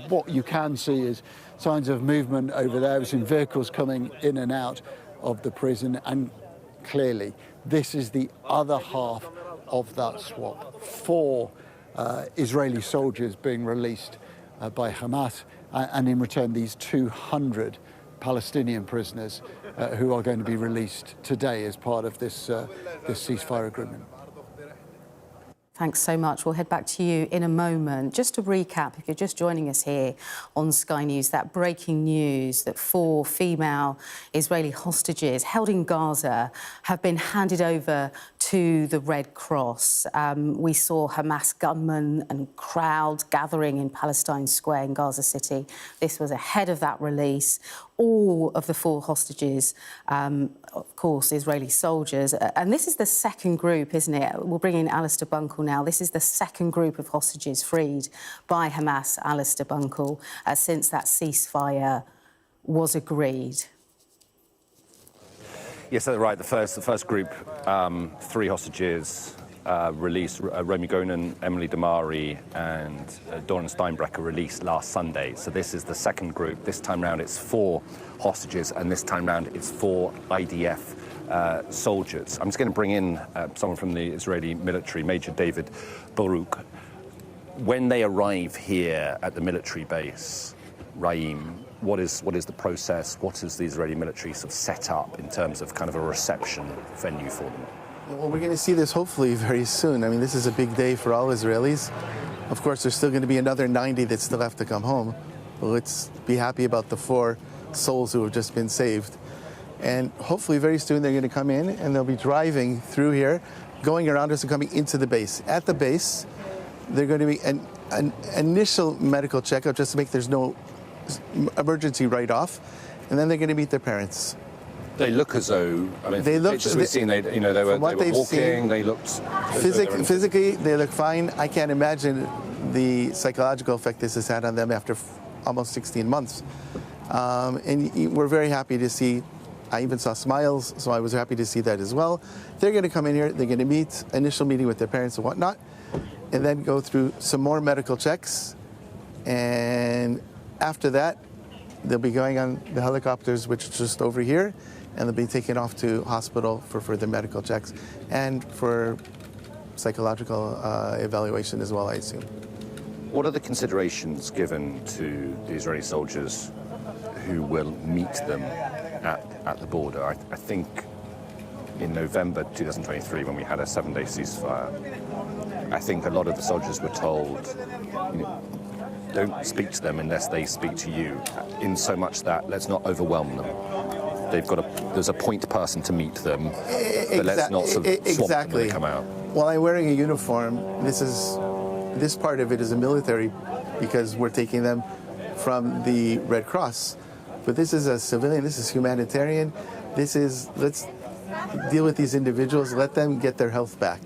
what you can see is signs of movement over there. We've seen vehicles coming in and out of the prison, and clearly this is the other half of that swap. 4 Israeli soldiers being released by Hamas, and in return these 200 Palestinian prisoners who are going to be released today as part of this ceasefire agreement. Thanks so much. We'll head back to you in a moment. Just to recap, if you're just joining us here on Sky News, that breaking news that 4 female Israeli hostages held in Gaza have been handed over to the Red Cross. We saw Hamas gunmen and crowds gathering in Palestine Square in Gaza City. This was ahead of that release. All of the 4 hostages, of course, Israeli soldiers. And this is the second group, isn't it? We'll bring in Alistair Bunkle now. This is the second group of hostages freed by Hamas, Alistair Bunkle, since that ceasefire was agreed. Yes, that's right. The first group, 3 hostages released. Romy Gonen, Emily Damari and Doran Steinbrecher released last Sunday. So this is the second group. This time round it's 4 hostages, and this time round it's 4 IDF soldiers. I'm just going to bring in someone from the Israeli military, Major David Baruch. When they arrive here at the military base, Raim, what is the process? What is the Israeli military sort of set up in terms of kind of a reception venue for them? Well, we're going to see this hopefully very soon. I mean, this is a big day for all Israelis. Of course, there's still going to be another 90 that still have to come home. But let's be happy about the 4 souls who have just been saved. And hopefully very soon they're going to come in and they'll be driving through here, going around us and coming into the base. At the base, they're going to be an initial medical checkup just to make there's no emergency right off. And then they're going to meet their parents. They look as though, I mean, they look, we've seen, they were walking, seen, they looked... Physically, they look fine. I can't imagine the psychological effect this has had on them after almost 16 months. And we're very happy to see, I even saw smiles, so I was happy to see that as well. They're going to come in here, they're going to meet, initial meeting with their parents and whatnot, and then go through some more medical checks. And after that, they'll be going on the helicopters, which are just over here, and they'll be taken off to hospital for further medical checks and for psychological evaluation as well, I assume. What are the considerations given to the Israeli soldiers who will meet them at the border? I think in November 2023, when we had a 7-day ceasefire, I think a lot of the soldiers were told, don't speak to them unless they speak to you, in so much that let's not overwhelm them. There's a point person to meet them, but let's not sort of swamp them when they come out. While I'm wearing a uniform, this part of it is a military because we're taking them from the Red Cross. But this is a civilian, this is humanitarian. This is, let's deal with these individuals, let them get their health back.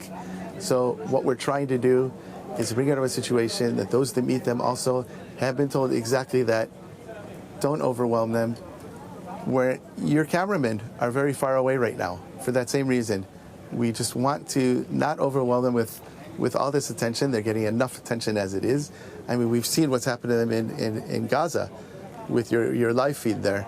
So what we're trying to do is bring out of a situation that those that meet them also have been told exactly that. Don't overwhelm them. Where your cameramen are very far away right now for that same reason. We just want to not overwhelm them with all this attention. They're getting enough attention as it is. I mean, we've seen what's happened to them in Gaza with your live feed there.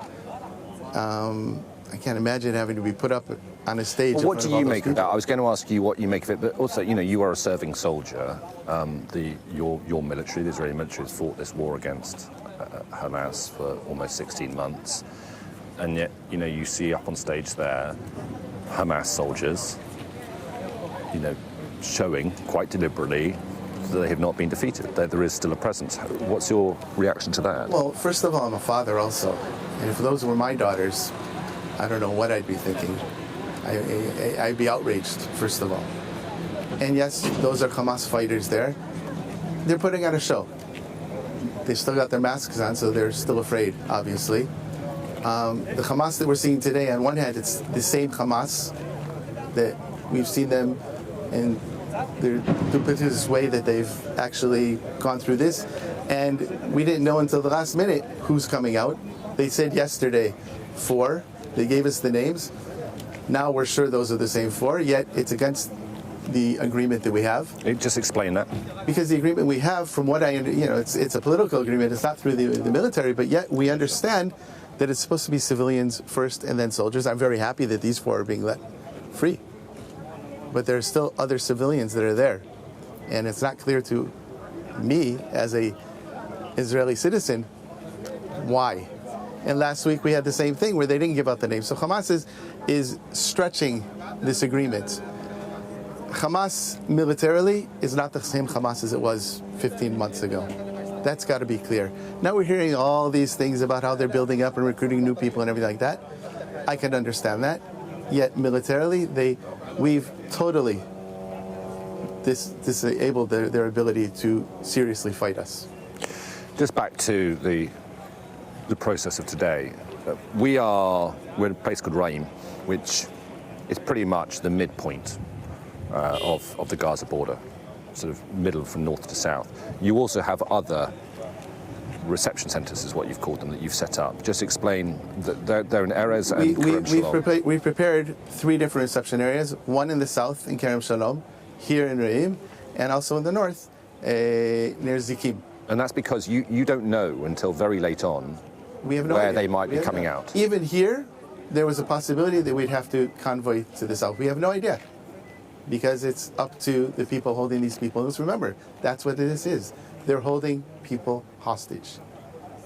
I can't imagine having to be put up on a stage. Well, what do you make of that? I was going to ask you what you make of it, but also, you are a serving soldier. Your military, the Israeli military, has fought this war against Hamas for almost 16 months. And yet, you see up on stage there Hamas soldiers, showing quite deliberately they have not been defeated, that there is still a presence. What's your reaction to that? Well, first of all, I'm a father also. And if those were my daughters, I don't know what I'd be thinking. I'd be outraged, first of all. And yes, those are Hamas fighters there. They're putting on a show. They still got their masks on, so they're still afraid, obviously. The Hamas that we're seeing today, on one hand, it's the same Hamas that we've seen them in the duplicitous way that they've actually gone through this. And we didn't know until the last minute who's coming out. They said yesterday 4. They gave us the names. Now we're sure those are the same 4, yet it's against the agreement that we have. Just explain that. Because the agreement we have, from what it's a political agreement. It's not through the military, but yet we understand that it's supposed to be civilians first and then soldiers. I'm very happy that these 4 are being let free. But there are still other civilians that are there. And it's not clear to me, as a Israeli citizen, why. And last week we had the same thing where they didn't give out the names. So Hamas is stretching this agreement. Hamas militarily is not the same Hamas as it was 15 months ago. That's got to be clear. Now we're hearing all these things about how they're building up and recruiting new people and everything like that. I can understand that. Yet militarily, we've totally disabled their ability to seriously fight us. Just back to the process of today. We're in a place called Raim, which is pretty much the midpoint of the Gaza border, sort of middle from north to south. You also have other reception centres, is what you've called them, that you've set up. Just explain that they're in Erez and Kerem Shalom. We've prepared 3 different reception areas, one in the south in Kerem Shalom, here in Raim, and also in the north near Zikim. And that's because you don't know until very late on where they might be coming out. Even here, there was a possibility that we'd have to convoy to the south. We have no idea, because it's up to the people holding these people. Let's remember, that's what this is. They're holding people hostage.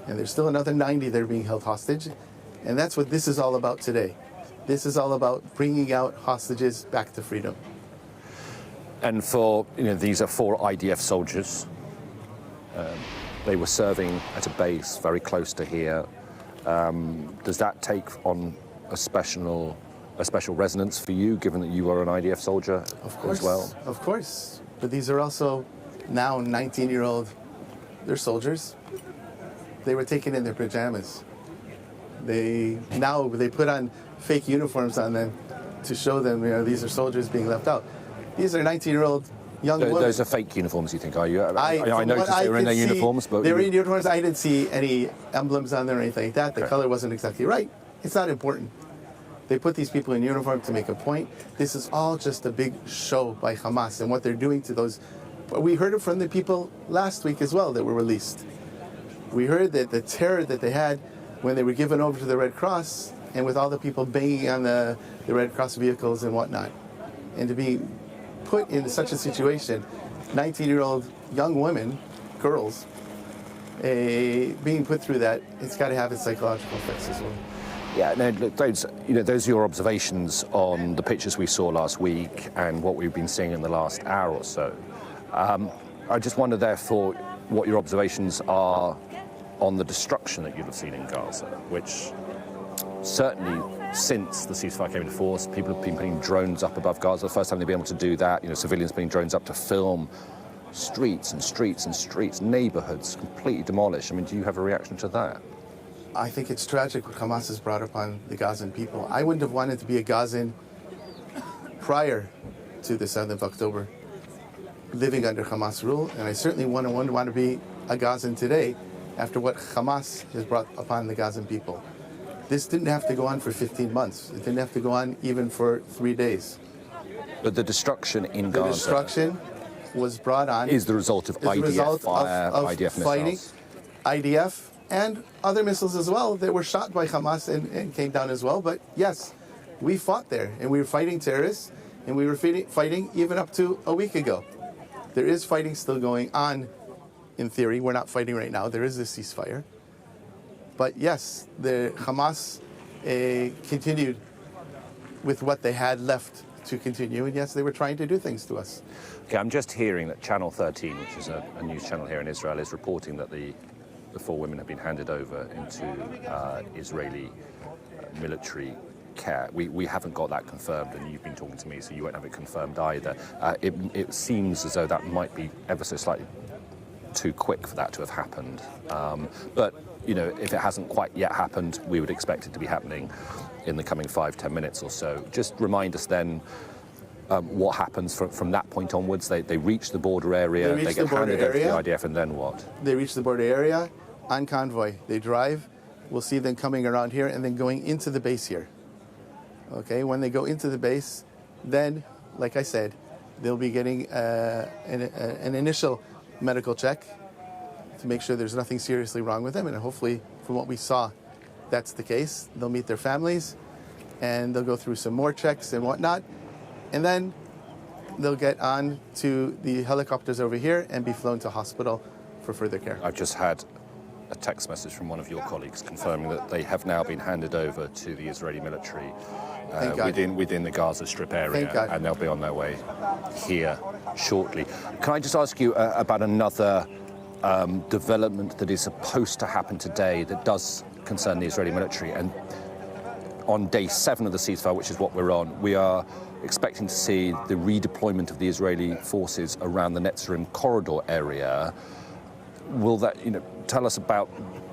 And there's still another 90 that are being held hostage. And that's what this is all about today. This is all about bringing out hostages back to freedom. And these are 4 IDF soldiers. They were serving at a base very close to here. Does that take on a special resonance for you, given that you are an IDF soldier as well? Of course. But these are also now 19-year-old, they're soldiers. They were taken in their pajamas. They put on fake uniforms on them to show them, these are soldiers being left out. These are 19-year-old young women. Those are fake uniforms, you think, are you? I noticed they were in their uniforms, but... They were in uniforms. I didn't see any emblems on them or anything like that. The color wasn't exactly right. It's not important. They put these people in uniform to make a point. This is all just a big show by Hamas and what they're doing to those. We heard it from the people last week as well that were released. We heard that the terror that they had when they were given over to the Red Cross, and with all the people banging on the Red Cross vehicles and whatnot. And to be put in such a situation, 19-year-old young women, girls, being put through that, it's got to have its psychological effects as well. Yeah, no, look, those are your observations on the pictures we saw last week and what we've been seeing in the last hour or so. I just wonder, therefore, what your observations are on the destruction that you'll have seen in Gaza, which certainly since the ceasefire came into force, people have been putting drones up above Gaza. The first time they've been able to do that, civilians putting drones up to film streets and streets and streets, neighborhoods completely demolished. I mean, do you have a reaction to that? I think it's tragic what Hamas has brought upon the Gazan people. I wouldn't have wanted to be a Gazan prior to the 7th of October, living under Hamas rule, and I certainly wouldn't want to be a Gazan today after what Hamas has brought upon the Gazan people. This didn't have to go on for 15 months. It didn't have to go on even for 3 days. But the destruction in Gaza... The destruction was brought on... Is the result of IDF fire, IDF fighting, missiles. IDF and other missiles as well that were shot by Hamas and came down as well. But yes, we fought there, and we were fighting terrorists, and we were fighting even up to a week ago. There is fighting still going on, in theory. We're not fighting right now. There is a ceasefire. But yes, the Hamas continued with what they had left to continue. And yes, they were trying to do things to us. Okay, I'm just hearing that Channel 13, which is a news channel here in Israel, is reporting that the 4 women have been handed over into Israeli military care. We haven't got that confirmed, and you've been talking to me, so you won't have it confirmed either. It seems as though that might be ever so slightly too quick for that to have happened. But, you know, if it hasn't quite yet happened, we would expect it to be happening in the coming 5-10 minutes or so. Just remind us then what happens from that point onwards. They reach the border area, they get handed over to the IDF, and then what? They reach the border area on convoy. They drive. We'll see them coming around here and then going into the base here. Okay, when they go into the base, then, like I said, they'll be getting an initial medical check to make sure there's nothing seriously wrong with them. And hopefully, from what we saw, that's the case. They'll meet their families, and they'll go through some more checks and whatnot. And then they'll get on to the helicopters over here and be flown to hospital for further care. I've just had a text message from one of your colleagues confirming that they have now been handed over to the Israeli military within the Gaza Strip area, and they'll be on their way here shortly. Can I just ask you about another development that is supposed to happen today that does concern the Israeli military? And on day 7 of the ceasefire, which is what we're on, we are expecting to see the redeployment of the Israeli forces around the Netzarim corridor area. Will that, tell us about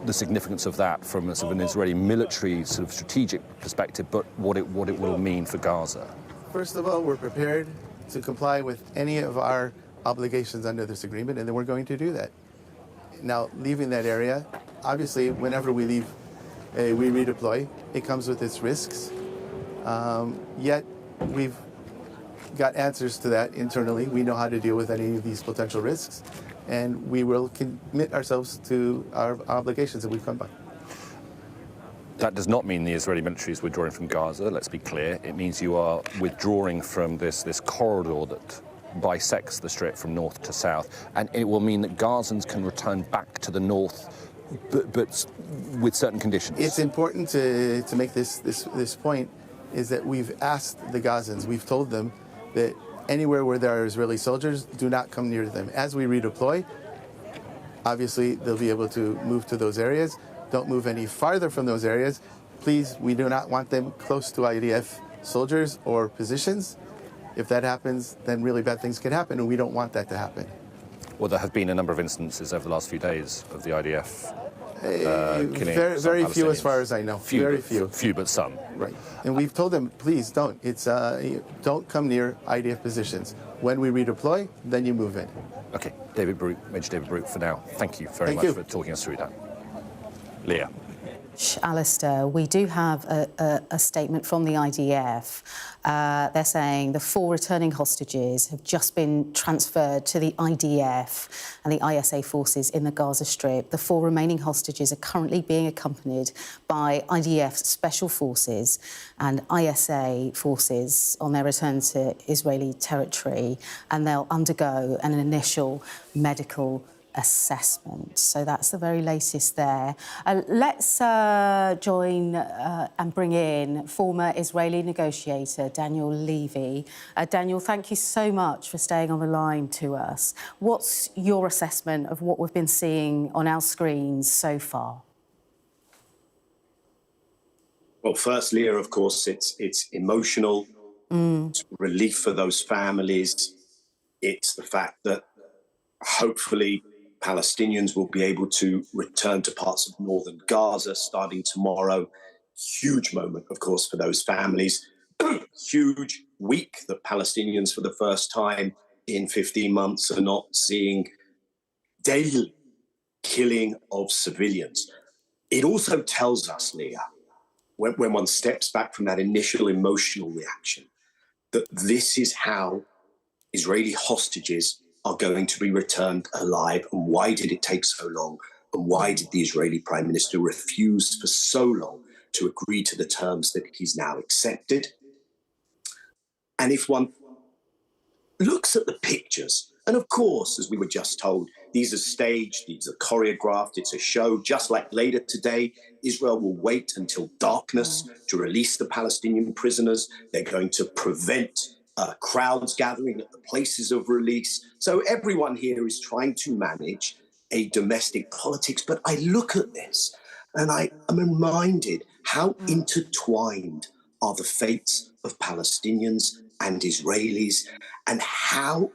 the significance of that from a sort of an Israeli military sort of strategic perspective, but what it will mean for Gaza? First of all, we're prepared to comply with any of our obligations under this agreement, and then we're going to do that. Now, leaving that area, obviously, whenever we leave, we redeploy, it comes with its risks. Yet, we've got answers to that internally. We know how to deal with any of these potential risks, and we will commit ourselves to our obligations that we've come by. That does not mean the Israeli military is withdrawing from Gaza, let's be clear. It means you are withdrawing from this corridor that bisects the Strip from north to south, and it will mean that Gazans can return back to the north, but with certain conditions. It's important to make this point, is that we've asked the Gazans, we've told them that anywhere where there are Israeli soldiers, do not come near them. As we redeploy, obviously they'll be able to move to those areas. Don't move any farther from those areas. Please, we do not want them close to IDF soldiers or positions. If that happens, then really bad things can happen, and we don't want that to happen. Well, there have been a number of instances over the last few days of the IDF killing very few, as far as I know. Very few. Few, but some. Right. And we've told them, please don't. Don't come near IDF positions. When we redeploy, then you move in. Okay, Major David Brooke, for now. Thank you very much for talking us through that. Leah. Alistair, we do have a statement from the IDF. They're saying the 4 returning hostages have just been transferred to the IDF and the ISA forces in the Gaza Strip. The 4 remaining hostages are currently being accompanied by IDF special forces and ISA forces on their return to Israeli territory, and they'll undergo an initial medical assessment. So that's the very latest there. Let's join and bring in former Israeli negotiator Daniel Levy. Daniel, thank you so much for staying on the line to us. What's your assessment of what we've been seeing on our screens so far? Well, first, Leah, of course, it's emotional. It's relief for those families. It's the fact that hopefully Palestinians will be able to return to parts of northern Gaza starting tomorrow. Huge moment, of course, for those families. Huge week that Palestinians, for the first time in 15 months, are not seeing daily killing of civilians. It also tells us, Leah, when one steps back from that initial emotional reaction, that this is how Israeli hostages are going to be returned alive. And why did it take so long? And why did the Israeli Prime Minister refuse for so long to agree to the terms that he's now accepted? And if one looks at the pictures, and of course, as we were just told, these are staged, these are choreographed, it's a show. Just like later today, Israel will wait until darkness to release the Palestinian prisoners. They're going to prevent crowds gathering at the places of release. So everyone here is trying to manage a domestic politics. But I look at this and I am reminded how intertwined are the fates of Palestinians and Israelis, and how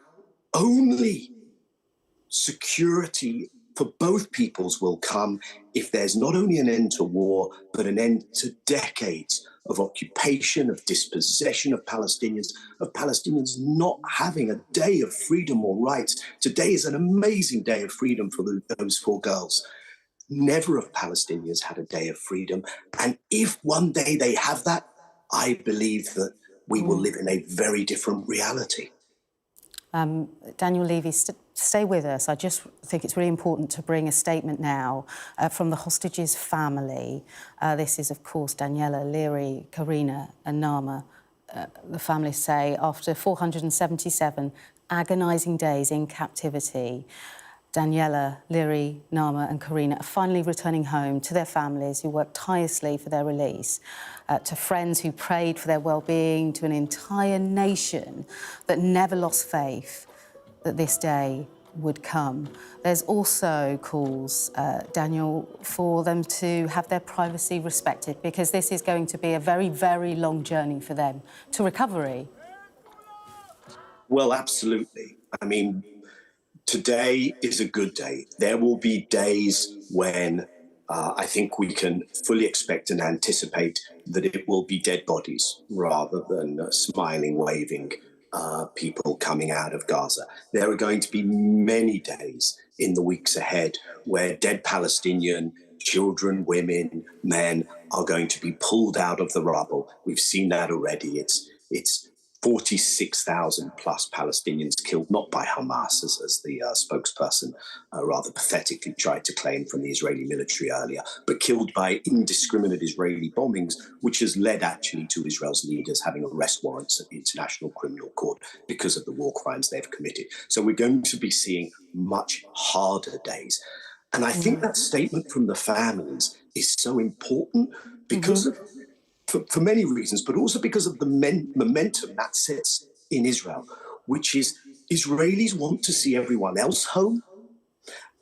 only security for both peoples will come if there's not only an end to war, but an end to decades of occupation, of dispossession of Palestinians not having a day of freedom or rights. Today is an amazing day of freedom for those 4 girls. Never have Palestinians had a day of freedom. And if one day they have that, I believe that we will live in a very different reality. Daniel Levy, stay with us. I just think it's really important to bring a statement now from the hostages' family. This is, of course, Daniela, Leary, Karina and Nama. The families say after 477 agonising days in captivity, Daniela, Leary, Nama and Karina are finally returning home to their families who worked tirelessly for their release, to friends who prayed for their well-being, to an entire nation that never lost faith that this day would come. There's also calls, Daniel, for them to have their privacy respected, because this is going to be a very, very long journey for them to recovery. Well, absolutely. I mean, today is a good day. There will be days when I think we can fully expect and anticipate that it will be dead bodies rather than smiling, waving people coming out of Gaza. There are going to be many days in the weeks ahead where dead Palestinian children, women, men are going to be pulled out of the rubble. We've seen that already. It's 46,000 plus Palestinians killed, not by Hamas, as the spokesperson rather pathetically tried to claim from the Israeli military earlier, but killed by indiscriminate Israeli bombings, which has led actually to Israel's leaders having arrest warrants at the International Criminal Court because of the war crimes they've committed. So we're going to be seeing much harder days. And I think that statement from the families is so important because of for many reasons, but also because of the momentum that sets in Israel, which is Israelis want to see everyone else home,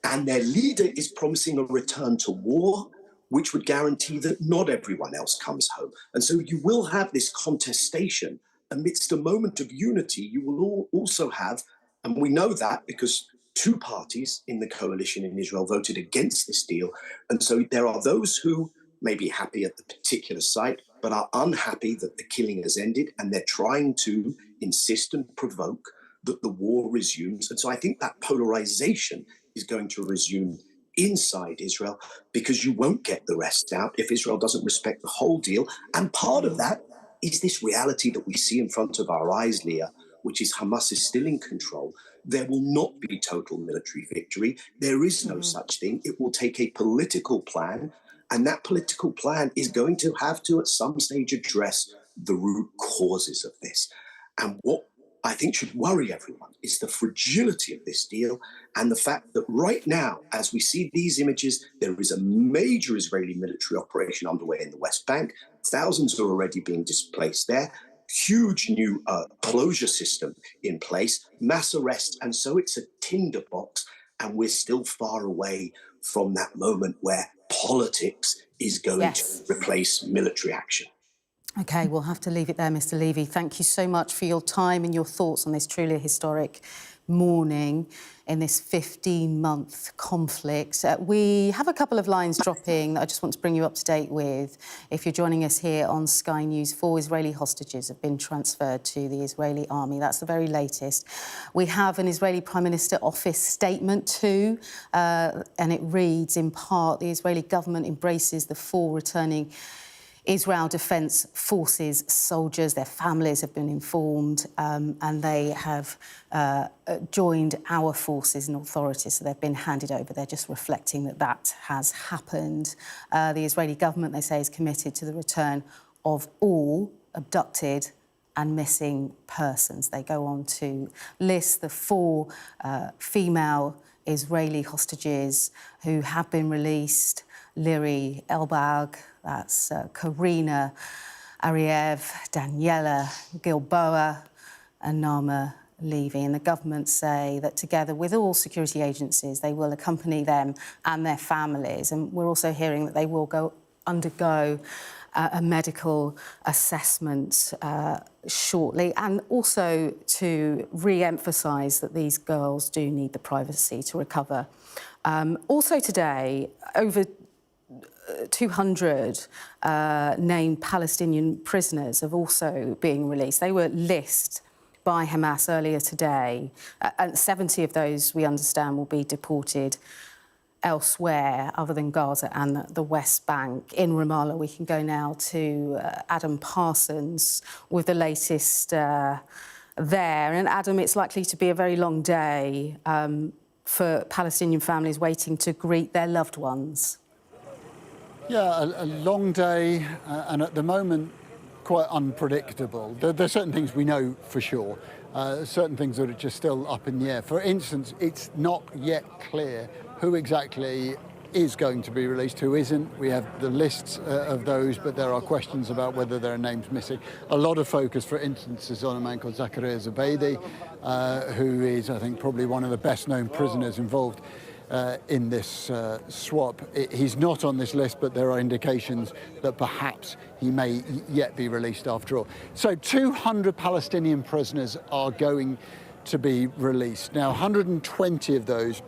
and their leader is promising a return to war, which would guarantee that not everyone else comes home. And so you will have this contestation amidst a moment of unity. You will also have, and we know that because 2 parties in the coalition in Israel voted against this deal. And so there are those who may be happy at the particular site, but are unhappy that the killing has ended, and they're trying to insist and provoke that the war resumes. And so I think that polarization is going to resume inside Israel, because you won't get the rest out if Israel doesn't respect the whole deal. And part of that is this reality that we see in front of our eyes, Leah, which is Hamas is still in control. There will not be total military victory. There is no such thing. It will take a political plan. And that political plan is going to have to, at some stage, address the root causes of this. And what I think should worry everyone is the fragility of this deal and the fact that right now, as we see these images, there is a major Israeli military operation underway in the West Bank. Thousands are already being displaced there. Huge new closure system in place, mass arrests. And so it's a tinderbox, and we're still far away from that moment where politics is going to replace military action. OK, we'll have to leave it there, Mr Levy. Thank you so much for your time and your thoughts on this truly historic morning in this 15-month conflict. We have a couple of lines dropping that I just want to bring you up to date with. If you're joining us here on Sky News, 4 Israeli hostages have been transferred to the Israeli army. That's the very latest. We have an Israeli Prime Minister office statement too, and it reads, in part, the Israeli government embraces the 4 returning Israel Defence Forces soldiers. Their families have been informed, and they have joined our forces and authorities, so they've been handed over. They're just reflecting that that has happened. The Israeli government, they say, is committed to the return of all abducted and missing persons. They go on to list the 4 female Israeli hostages who have been released: Liri Elbag, that's Karina Ariev, Daniela Gilboa, and Nama Levy. And the government say that together with all security agencies, they will accompany them and their families. And we're also hearing that they will undergo a medical assessment shortly, and also to re-emphasise that these girls do need the privacy to recover. Also today, over 200 named Palestinian prisoners have also been released. They were listed by Hamas earlier today, and 70 of those, we understand, will be deported elsewhere other than Gaza and the West Bank. In Ramallah, we can go now to Adam Parsons with the latest there. And Adam, it's likely to be a very long day for Palestinian families waiting to greet their loved ones. Yeah, a long day, and at the moment, quite unpredictable. There are certain things we know for sure, certain things that are just still up in the air. For instance, it's not yet clear who exactly is going to be released, who isn't. We have the lists of those, but there are questions about whether there are names missing. A lot of focus, for instance, is on a man called Zakaria Zubeidi, who is, I think, probably one of the best-known prisoners involved in this swap. He's not on this list, but there are indications that perhaps he may yet be released after all. So 200 Palestinian prisoners are going to be released. Now, 120 of those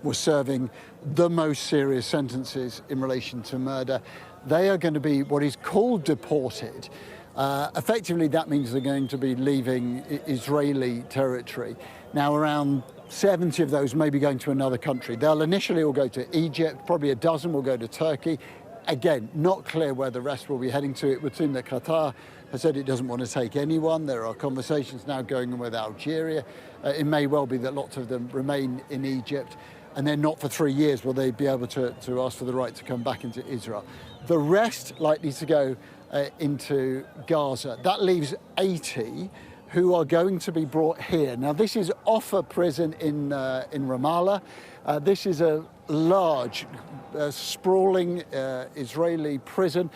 were serving the most serious sentences in relation to murder. They are going to be what is called deported. Effectively, that means they're going to be leaving Israeli territory. Now, around 70 of those may be going to another country. They'll initially all go to Egypt, probably a dozen will go to Turkey. Again, not clear where the rest will be heading to. It would seem that Qatar has said it doesn't want to take anyone. There are conversations now going on with Algeria. It may well be that lots of them remain in Egypt, and then not for 3 years will they be able to ask for the right to come back into Israel. The rest likely to go into Gaza. That leaves 80 who are going to be brought here. Now, this is Offa prison in Ramallah. This is a large, sprawling Israeli prison.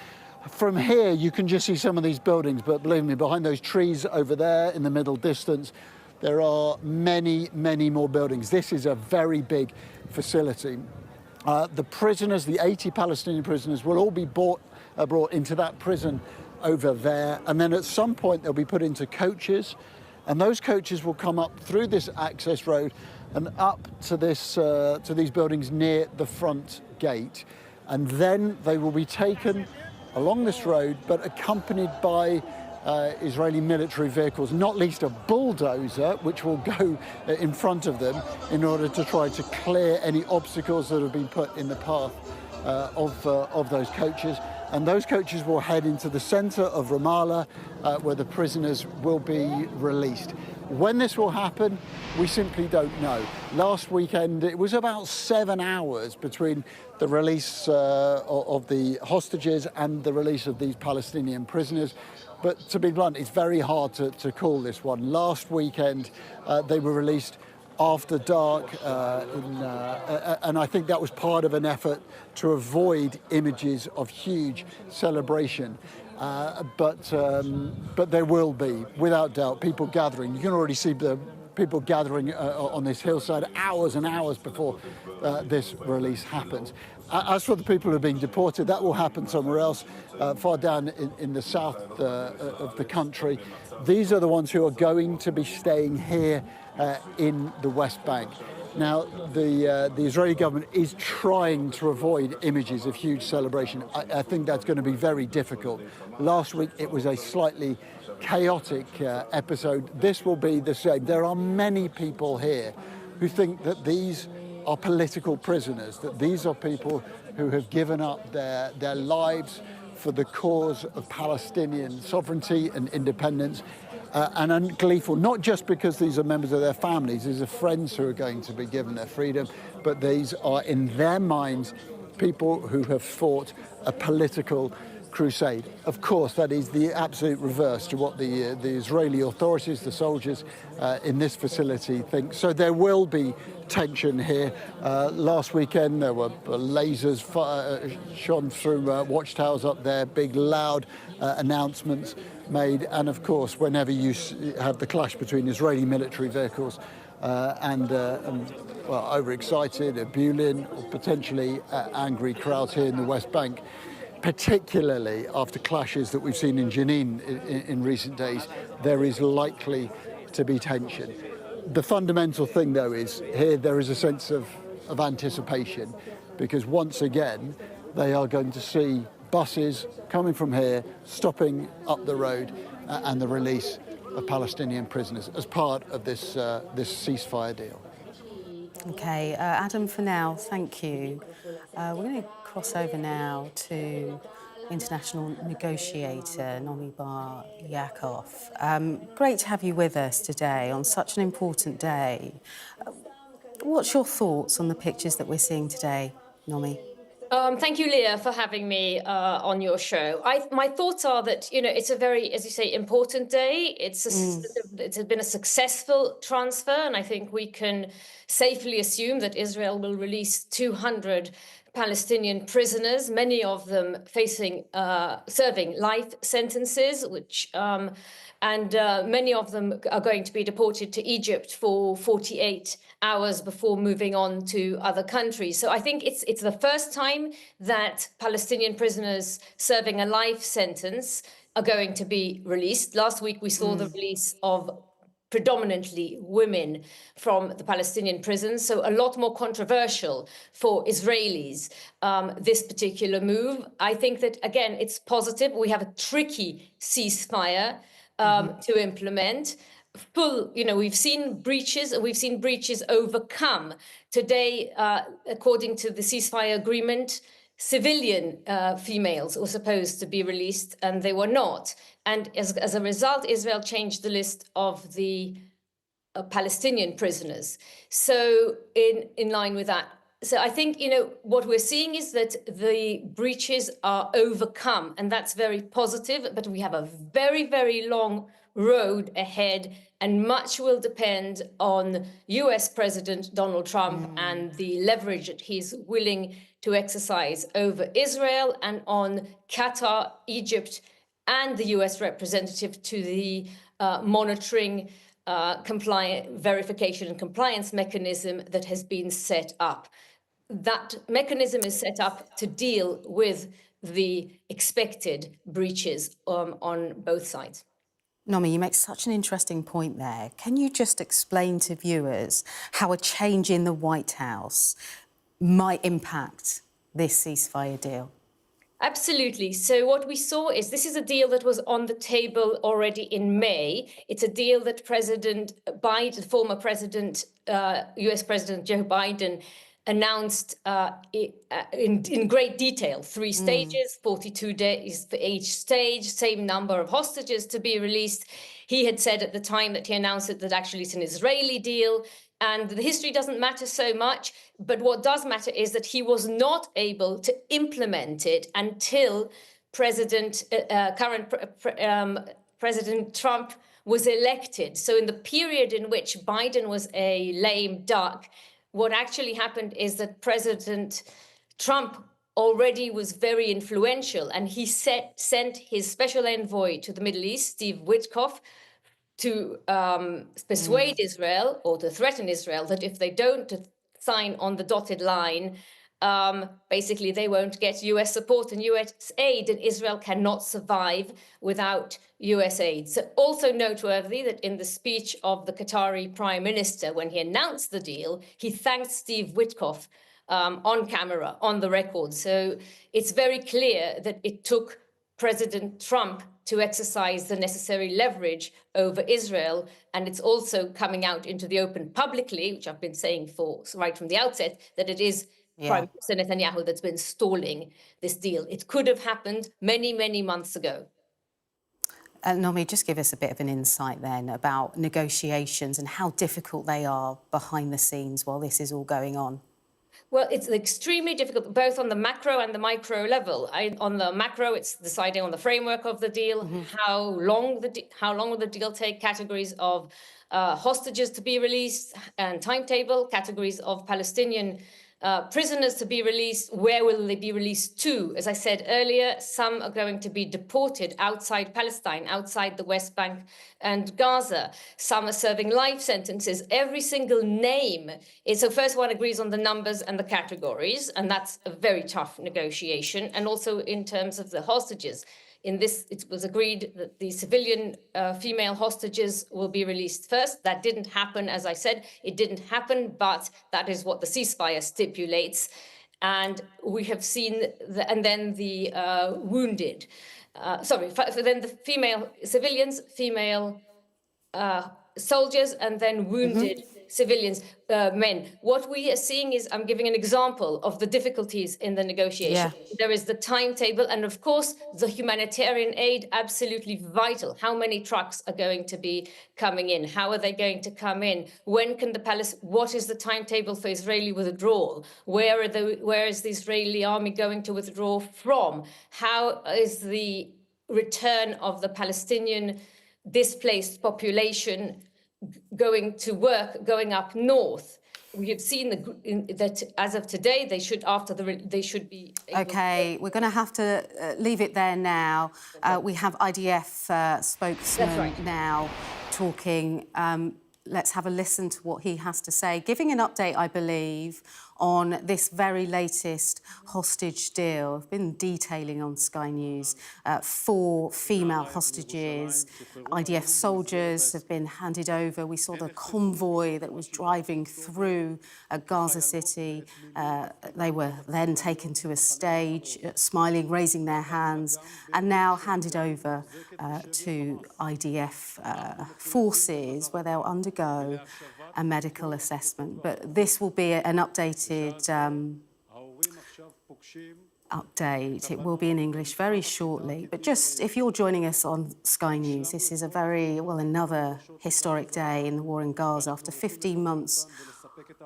From here, you can just see some of these buildings, but believe me, behind those trees over there in the middle distance, there are many, many more buildings. This is a very big facility. The prisoners, the 80 Palestinian prisoners, will all be brought into that prison over there, and then at some point they'll be put into coaches, and those coaches will come up through this access road and up to these buildings near the front gate, and then they will be taken along this road, but accompanied by Israeli military vehicles, not least a bulldozer, which will go in front of them in order to try to clear any obstacles that have been put in the path of those coaches. And those coaches will head into the centre of Ramallah, where the prisoners will be released. When this will happen, we simply don't know. Last weekend, it was about 7 hours between the release of the hostages and the release of these Palestinian prisoners. But to be blunt, it's very hard to call this one. Last weekend, they were released after dark, and I think that was part of an effort to avoid images of huge celebration. But there will be, without doubt, people gathering. You can already see the people gathering on this hillside hours and hours before this release happens. As for the people who are being deported, that will happen somewhere else, far down in the south of the country. These are the ones who are going to be staying here in the West Bank. Now, the Israeli government is trying to avoid images of huge celebration. I think that's going to be very difficult. Last week, it was a slightly chaotic episode. This will be the same. There are many people here who think that these are political prisoners, that these are people who have given up their lives for the cause of Palestinian sovereignty and independence, and are gleeful, not just because these are members of their families, these are friends who are going to be given their freedom, but these are, in their minds, people who have fought a political crusade. Of course, that is the absolute reverse to what the Israeli authorities, the soldiers in this facility think. So there will be tension here. Last weekend there were lasers shone through watchtowers up there, big loud announcements. made. And of course, whenever you have the clash between Israeli military vehicles and well, overexcited, ebullient, or potentially angry crowds here in the West Bank, particularly after clashes that we've seen in Jenin in recent days, there is likely to be tension. The fundamental thing, though, is here there is a sense of anticipation, because once again they are going to see buses coming from here, stopping up the road, and the release of Palestinian prisoners as part of this ceasefire deal. Okay, Adam, for now, thank you. We're going to cross over now to international negotiator Nomi Bar Yaakov. Great to have you with us today on such an important day. What's your thoughts on the pictures that we're seeing today, Nomi? Thank you, Leah, for having me on your show. My thoughts are that, you know, it's a very, as you say, important day. It's been a successful transfer, and I think we can safely assume that Israel will release 200 Palestinian prisoners, many of them serving life sentences, and many of them are going to be deported to Egypt for 48 hours before moving on to other countries. So I think it's the first time that Palestinian prisoners serving a life sentence are going to be released. Last week we saw the release of predominantly women from the Palestinian prisons, so a lot more controversial for Israelis, this particular move. I think that, again, it's positive. We have a tricky ceasefire to implement. We've seen breaches overcome. Today, according to the ceasefire agreement, civilian females were supposed to be released, and they were not. And as a result, Israel changed the list of the Palestinian prisoners. So in line with that. So I think, what we're seeing is that the breaches are overcome, and that's very positive, but we have a very, very long road ahead, and much will depend on US President Donald Trump and the leverage that he's willing to exercise over Israel, and on Qatar, Egypt, and the US representative to the monitoring, verification and compliance mechanism that has been set up. That mechanism is set up to deal with the expected breaches on both sides. Nomi, you make such an interesting point there. Can you just explain to viewers how a change in the White House might impact this ceasefire deal? Absolutely. So what we saw is this is a deal that was on the table already in May. It's a deal that President Biden, former President, US President Joe Biden, announced in great detail, 3 stages, 42 days for each stage, same number of hostages to be released. He had said at the time that he announced it that actually it's an Israeli deal, and the history doesn't matter so much, but what does matter is that he was not able to implement it until President Trump was elected. So in the period in which Biden was a lame duck, what actually happened is that President Trump already was very influential, and he sent his special envoy to the Middle East, Steve Witkoff, to persuade Israel, or to threaten Israel, that if they don't sign on the dotted line, basically they won't get US support and US aid, and Israel cannot survive without US aid. So also noteworthy that in the speech of the Qatari Prime Minister, when he announced the deal, he thanked Steve Witkoff on camera, on the record. So it's very clear that it took President Trump to exercise the necessary leverage over Israel, and it's also coming out into the open publicly, which I've been saying right from the outset, that it is Prime Minister Netanyahu that's been stalling this deal. It could have happened many, many months ago. Nomi, just give us a bit of an insight then about negotiations and how difficult they are behind the scenes while this is all going on. Well, it's extremely difficult, both on the macro and the micro level. On the macro, it's deciding on the framework of the deal, how long will the deal take, categories of hostages to be released, and timetable, categories of Palestinian prisoners to be released. Where will they be released to? As I said earlier, some are going to be deported outside Palestine, outside the West Bank and Gaza. Some are serving life sentences. Every single name is, so first one agrees on the numbers and the categories, and that's a very tough negotiation. And also in terms of the hostages. In this, it was agreed that the civilian female hostages will be released first. That didn't happen, as I said, it didn't happen, but that is what the ceasefire stipulates. And we have seen, and then the wounded. Then the female civilians, female soldiers, and then wounded civilians, men. What we are seeing is, I'm giving an example of the difficulties in the negotiation. Yeah. There is the timetable, and of course, the humanitarian aid, absolutely vital. How many trucks are going to be coming in? How are they going to come in? When can what is the timetable for Israeli withdrawal? Where is the Israeli army going to withdraw from? How is the return of the Palestinian displaced population going to work, going up north? We have seen that as of today, they should be. OK, we're going to have to leave it there now. We have IDF spokesman now talking. Let's have a listen to what he has to say, giving an update, I believe, on this very latest hostage deal. I've been detailing on Sky News 4 female hostages. IDF soldiers have been handed over. We saw the convoy that was driving through Gaza City. They were then taken to a stage, smiling, raising their hands, and now handed over to IDF forces, where they'll undergo a medical assessment. But this will be an updated update. It will be in English very shortly. But just if you're joining us on Sky News, this is another historic day in the war in Gaza. After 15 months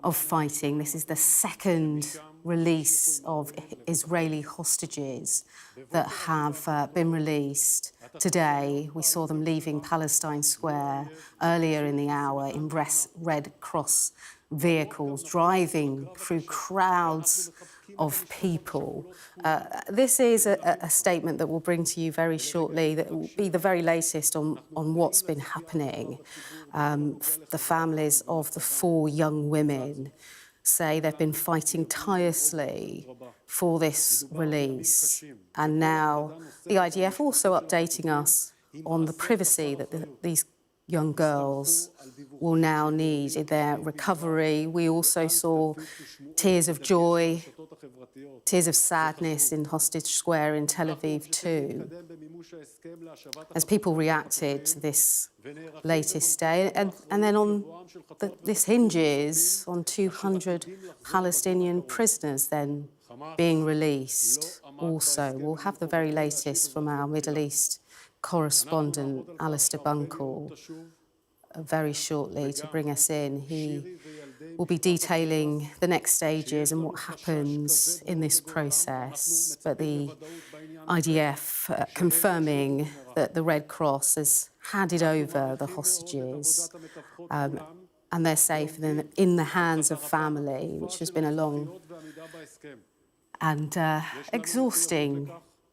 of fighting, this is the second release of Israeli hostages that have been released. Today, we saw them leaving Palestine Square earlier in the hour in Red Cross vehicles, driving through crowds of people. This is a statement that we'll bring to you very shortly, that will be the very latest on what's been happening. The families of the 4 young women say they've been fighting tirelessly for this release. And now the IDF also updating us on the privacy that these young girls will now need in their recovery. We also saw tears of joy, tears of sadness in Hostage Square in Tel Aviv too, as people reacted to this latest day. And then this hinges on 200 Palestinian prisoners then being released also. We'll have the very latest from our Middle East correspondent, Alistair Bunkle, very shortly to bring us in. He will be detailing the next stages and what happens in this process. But the IDF confirming that the Red Cross has handed over the hostages and they're safe in the hands of family, which has been a long and exhausting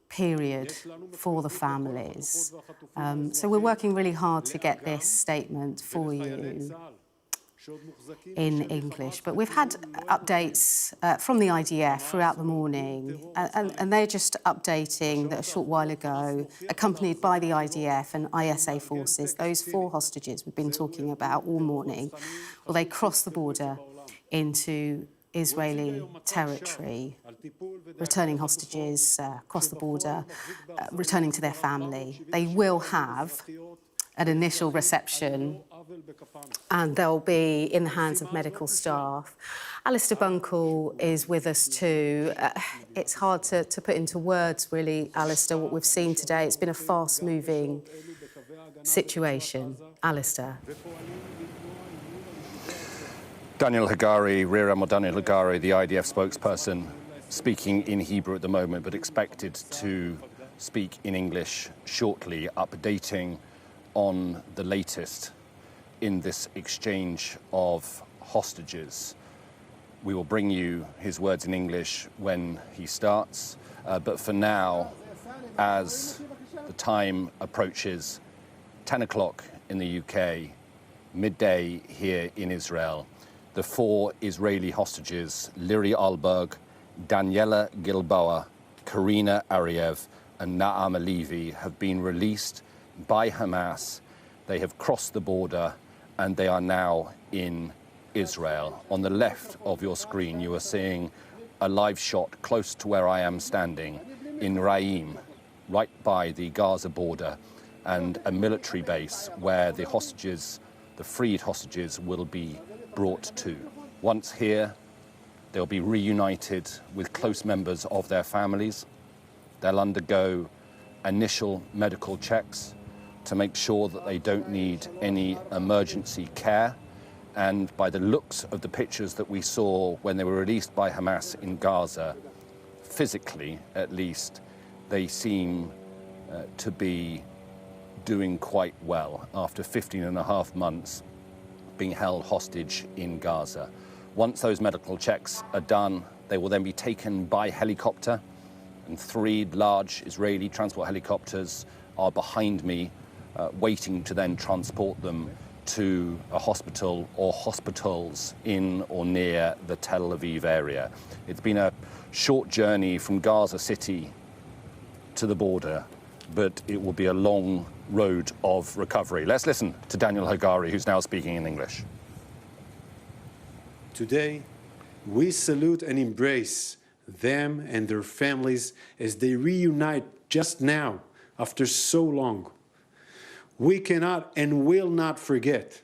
period for the families. So we're working really hard to get this statement for you in English. But we've had updates from the IDF throughout the morning, and they're just updating that a short while ago, accompanied by the IDF and ISA forces, those 4 hostages we've been talking about all morning, well, they crossed the border into Israeli territory, returning hostages across the border, returning to their family. They will have an initial reception and they'll be in the hands of medical staff. Alistair Bunkle is with us too. It's hard to put into words, really, Alistair, what we've seen today. It's been a fast-moving situation. Alistair. Daniel Hagari, Rear Admiral Daniel Hagari, the IDF spokesperson, speaking in Hebrew at the moment, but expected to speak in English shortly, updating on the latest in this exchange of hostages. We will bring you his words in English when he starts. But for now, as the time approaches 10 o'clock in the UK, midday here in Israel, the 4 Israeli hostages, Liri Alberg, Daniela Gilboa, Karina Ariev, and Naama Levy, have been released by Hamas. They have crossed the border and they are now in Israel. On the left of your screen, you are seeing a live shot close to where I am standing in Raim, right by the Gaza border, and a military base where the hostages, the freed hostages, will be brought to. Once here, they'll be reunited with close members of their families. They'll undergo initial medical checks to make sure that they don't need any emergency care. And by the looks of the pictures that we saw when they were released by Hamas in Gaza, physically at least, they seem to be doing quite well after 15 and a half months being held hostage in Gaza. Once those medical checks are done, they will then be taken by helicopter, and 3 large Israeli transport helicopters are behind me, waiting to then transport them to a hospital or hospitals in or near the Tel Aviv area. It's been a short journey from Gaza City to the border, but it will be a long road of recovery. Let's listen to Daniel Hagari, who's now speaking in English. Today, we salute and embrace them and their families as they reunite just now after so long. We cannot and will not forget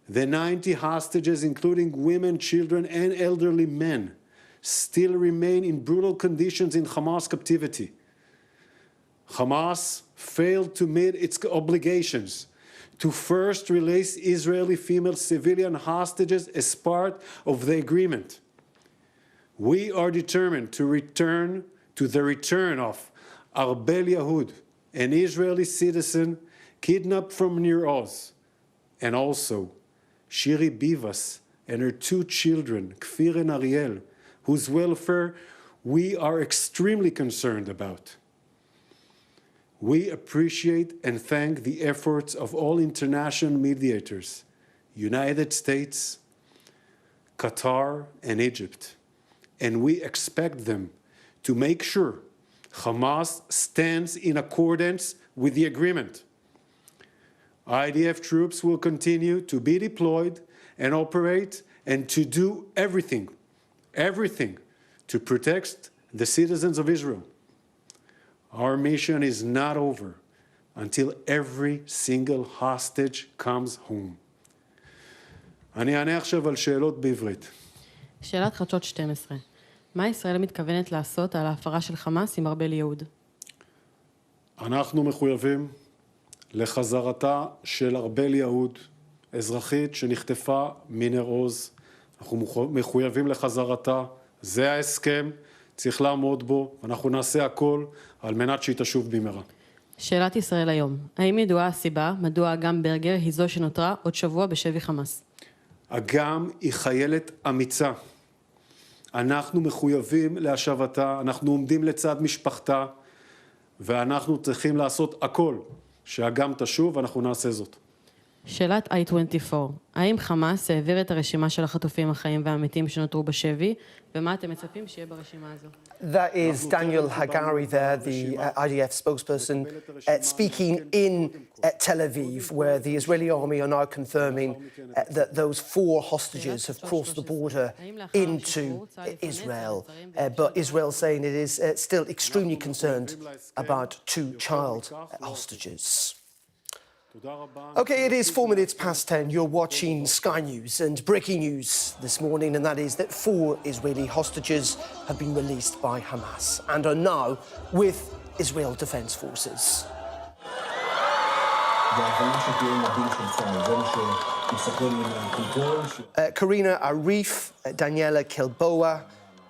the 90 hostages, including women, children, and elderly men, still remain in brutal conditions in Hamas captivity. Hamas failed to meet its obligations to first release Israeli female civilian hostages as part of the agreement. We are determined to return to the return of Arbel Yahud, an Israeli citizen kidnapped from Nir Oz, and also Shiri Bivas and her 2 children, Kfir and Ariel, whose welfare we are extremely concerned about. We appreciate and thank the efforts of all international mediators, United States, Qatar, and Egypt, and we expect them to make sure Hamas stands in accordance with the agreement. IDF troops will continue to be deployed and operate and to do everything to protect the citizens of Israel. Our mission is not over until every single hostage comes home. אני אענה עכשיו על שאלות בעברית. שאלת חדשות 12. מה ישראל מתכוונת לעשות על ההפרה של חמאס עם ארבל יהוד? אנחנו מחויבים לחזרתה של ארבל יהוד, אזרחית שנחטפה מניר עוז. אנחנו מחויבים לחזרתה, זה ההסכם, צריך לעמוד בו, ואנחנו נעשה הכל על מנת שהיא תשוב במהרה. שאלת ישראל היום. האם ידועה הסיבה מדוע אגם ברגר היא זו שנותרה עוד שבוע בשבי חמאס? אגם היא חיילת אמיצה. אנחנו מחויבים להשבתה, אנחנו עומדים לצד משפחתה, ואנחנו צריכים לעשות הכל שאגם תשוב, ואנחנו נעשה זאת. שאלת I-24. האם חמאס העביר את הרשימה של החטופים החיים והמתים שנותרו בשבי, ומה אתם מצפים שיהיה ברשימה הזו? That is Daniel Hagari there, the IDF spokesperson, speaking in Tel Aviv, where the Israeli army are now confirming that those 4 hostages have crossed the border into Israel. But Israel saying it is still extremely concerned about 2 child hostages. Okay, it is 4 minutes past 10. You're watching Sky News, and breaking news this morning, and that is that 4 Israeli hostages have been released by Hamas and are now with Israel Defense Forces. Karina Arif, Daniela Kilboa,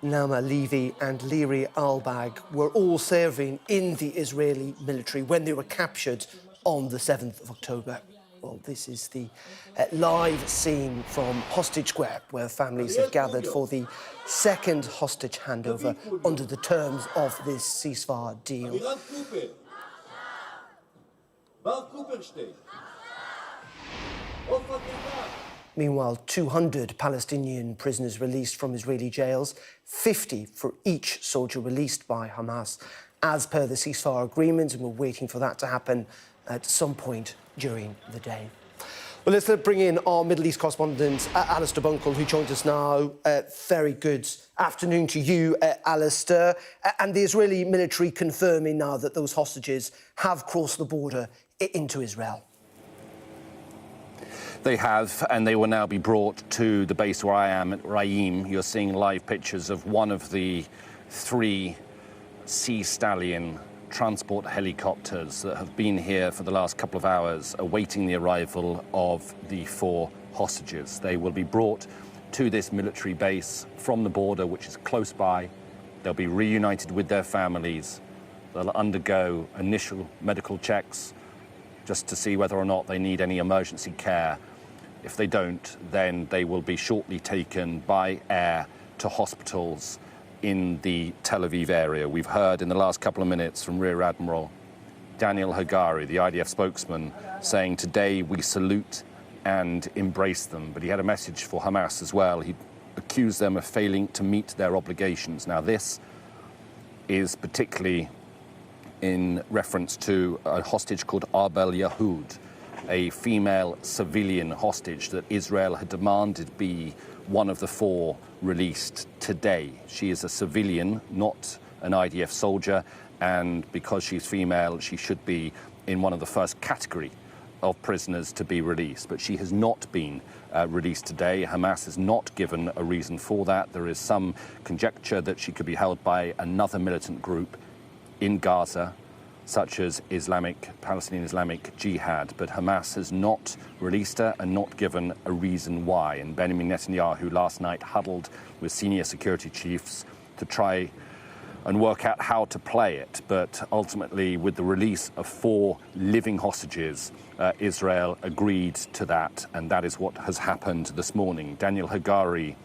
Naama Levy and Liri Albag were all serving in the Israeli military when they were captured on the 7th of October. Well, this is the live scene from Hostage Square, where families have gathered for the second hostage handover under the terms of this ceasefire deal. Meanwhile, 200 Palestinian prisoners released from Israeli jails, 50 for each soldier released by Hamas, as per the ceasefire agreement, and we're waiting for that to happen at some point during the day. Well, let's bring in our Middle East correspondent, Alistair Bunkle, who joins us now. Very good afternoon to you, Alistair. And the Israeli military confirming now that those hostages have crossed the border into Israel. They have, and they will now be brought to the base where I am at Raim. You're seeing live pictures of one of the 3 Sea Stallion transport helicopters that have been here for the last couple of hours awaiting the arrival of the 4 hostages. They will be brought to this military base from the border, which is close by. They'll be reunited with their families. They'll undergo initial medical checks just to see whether or not they need any emergency care. If they don't, then they will be shortly taken by air to hospitals in the Tel Aviv area. We've heard in the last couple of minutes from Rear Admiral Daniel Hagari, the IDF spokesman, saying today we salute and embrace them. But he had a message for Hamas as well. He accused them of failing to meet their obligations. Now this is particularly in reference to a hostage called Arbel Yahud, a female civilian hostage that Israel had demanded be one of the 4 released today. She is a civilian, not an IDF soldier, and because she's female, she should be in one of the first category of prisoners to be released. But she has not been released today. Hamas has not given a reason for that. There is some conjecture that she could be held by another militant group in Gaza, such as Palestinian Islamic Jihad, but Hamas has not released her and not given a reason why. And Benjamin Netanyahu last night huddled with senior security chiefs to try and work out how to play it. But ultimately, with the release of 4 living hostages, Israel agreed to that, and that is what has happened this morning. Daniel Hagari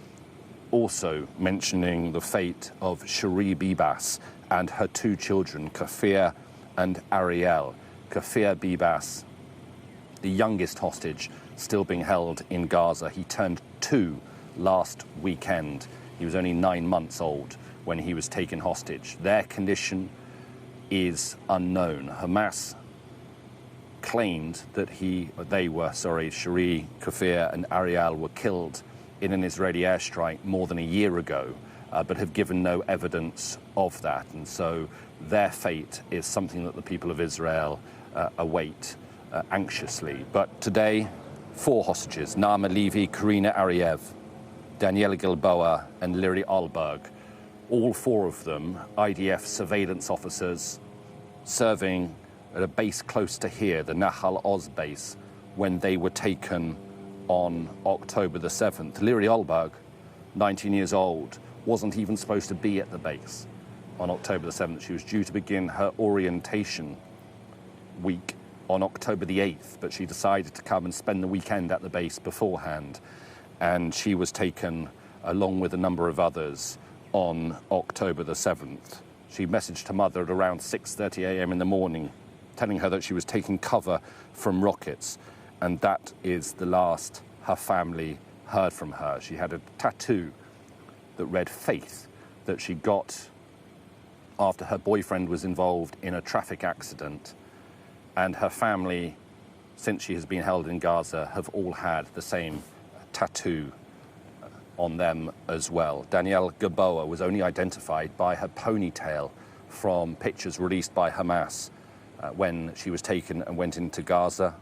also mentioning the fate of Cherie Bibas and her 2 children, Kafir and Ariel. Kafir Bibas, the youngest hostage still being held in Gaza. He turned 2 last weekend. He was only 9 months old when he was taken hostage. Their condition is unknown. Hamas claimed that Cherie, Kafir and Ariel were killed in an Israeli airstrike more than a year ago, but have given no evidence of that. And so their fate is something that the people of Israel await anxiously. But today, 4 hostages, Naama Levy, Karina Ariev, Daniela Gilboa and Liri Alberg, all 4 of them IDF surveillance officers serving at a base close to here, the Nahal Oz base, when they were taken on October the 7th. Liri Alberg, 19 years old, wasn't even supposed to be at the base on October the 7th. She was due to begin her orientation week on October the 8th, but she decided to come and spend the weekend at the base beforehand. And she was taken along with a number of others on October the 7th. She messaged her mother at around 6:30 a.m. in the morning, telling her that she was taking cover from rockets. And that is the last her family heard from her. She had a tattoo that read faith, that she got after her boyfriend was involved in a traffic accident. And her family, since she has been held in Gaza, have all had the same tattoo on them as well. Danielle Gaboa was only identified by her ponytail from pictures released by Hamas when she was taken and went into Gaza.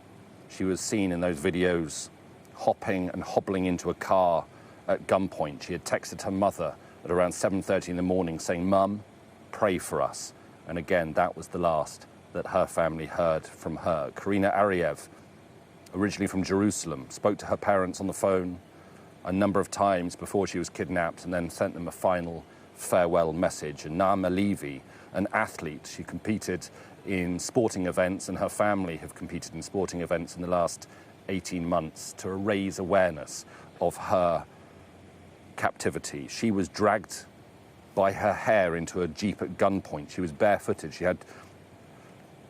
She was seen in those videos hopping and hobbling into a car at gunpoint. She had texted her mother at around 7:30 in the morning saying, "Mum, pray for us." And again, that was the last that her family heard from her. Karina Ariev, originally from Jerusalem, spoke to her parents on the phone a number of times before she was kidnapped and then sent them a final farewell message. And Naama Levy an athlete. She competed in sporting events, and her family have competed in sporting events in the last 18 months to raise awareness of her captivity. She was dragged by her hair into a jeep at gunpoint. She was barefooted. She had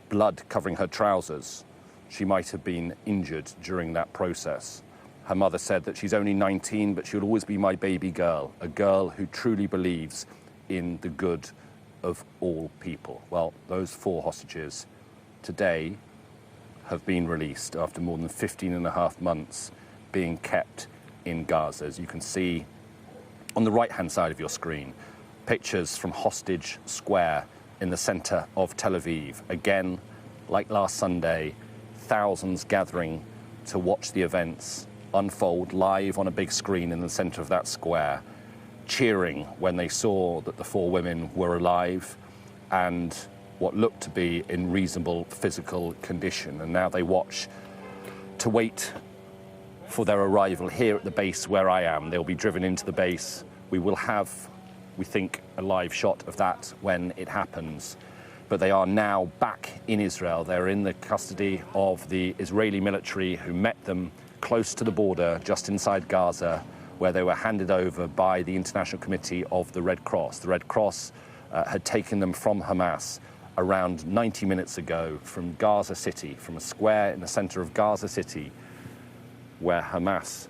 blood covering her trousers. She might have been injured during that process. Her mother said that she's only 19, but she'll always be my baby girl, a girl who truly believes in the good of all people. Well, those 4 hostages today have been released after more than 15 and a half months being kept in Gaza. As you can see on the right-hand side of your screen, pictures from Hostage Square in the center of Tel Aviv. Again, like last Sunday, thousands gathering to watch the events unfold live on a big screen in the center of that square, cheering when they saw that the 4 women were alive and what looked to be in reasonable physical condition. And now they watch to wait for their arrival here at the base where I am. They'll be driven into the base. We will have, we think, a live shot of that when it happens. But they are now back in Israel. They're in the custody of the Israeli military who met them close to the border, just inside Gaza, where they were handed over by the International Committee of the Red Cross. The Red Cross had taken them from Hamas around 90 minutes ago from Gaza City, from a square in the center of Gaza City, where Hamas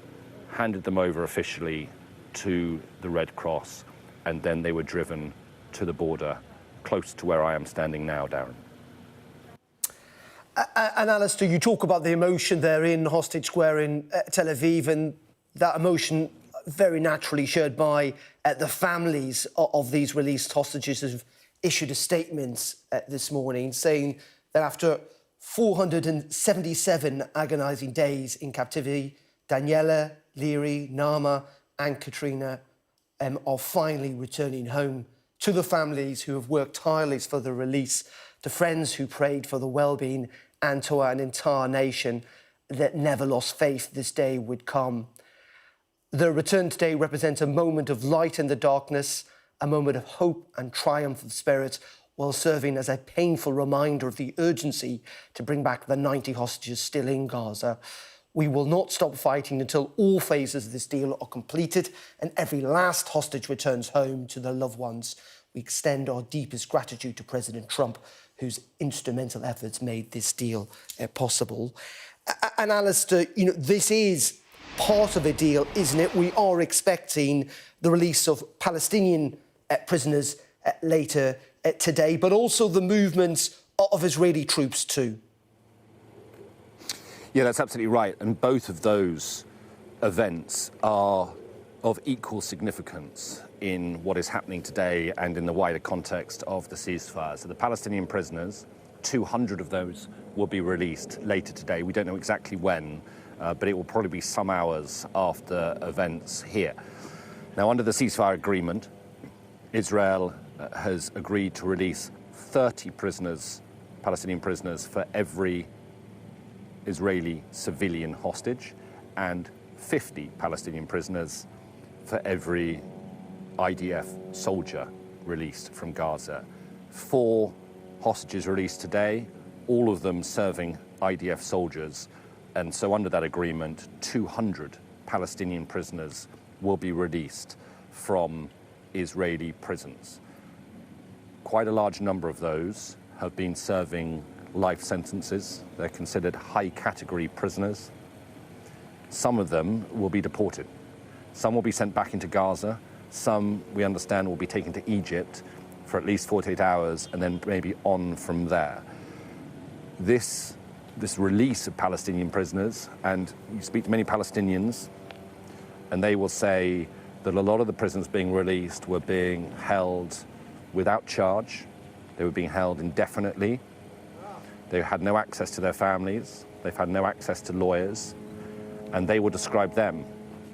handed them over officially to the Red Cross, and then they were driven to the border, close to where I am standing now, Darren. And Alistair, you talk about the emotion there in Hostage Square in Tel Aviv, and that emotion very naturally shared by the families of these released hostages who've issued a statement this morning saying that after 477 agonising days in captivity, Daniela, Leary, Nama and Katrina are finally returning home to the families who have worked tirelessly for the release, to friends who prayed for the well-being, and to an entire nation that never lost faith this day would come. The return today represents a moment of light in the darkness, a moment of hope and triumph of spirit, while serving as a painful reminder of the urgency to bring back the 90 hostages still in Gaza. We will not stop fighting until all phases of this deal are completed and every last hostage returns home to their loved ones. We extend our deepest gratitude to President Trump, whose instrumental efforts made this deal possible. And Alistair, this is part of a deal, isn't it? We are expecting the release of Palestinian prisoners later today, but also the movements of Israeli troops too. Yeah, that's absolutely right. And both of those events are of equal significance in what is happening today and in the wider context of the ceasefire. So the Palestinian prisoners, 200 of those will be released later today. We don't know exactly when, but it will probably be some hours after events here. Now, under the ceasefire agreement, Israel has agreed to release 30 prisoners, Palestinian prisoners, for every Israeli civilian hostage, and 50 Palestinian prisoners for every IDF soldier released from Gaza. 4 hostages released today, all of them serving IDF soldiers. And so under that agreement, 200 Palestinian prisoners will be released from Israeli prisons. Quite a large number of those have been serving life sentences. They're considered high-category prisoners. Some of them will be deported. Some will be sent back into Gaza. Some, we understand, will be taken to Egypt for at least 48 hours and then maybe on from there. This release of Palestinian prisoners, and you speak to many Palestinians, and they will say that a lot of the prisoners being released were being held without charge. They were being held indefinitely. They had no access to their families. They've had no access to lawyers. And they will describe them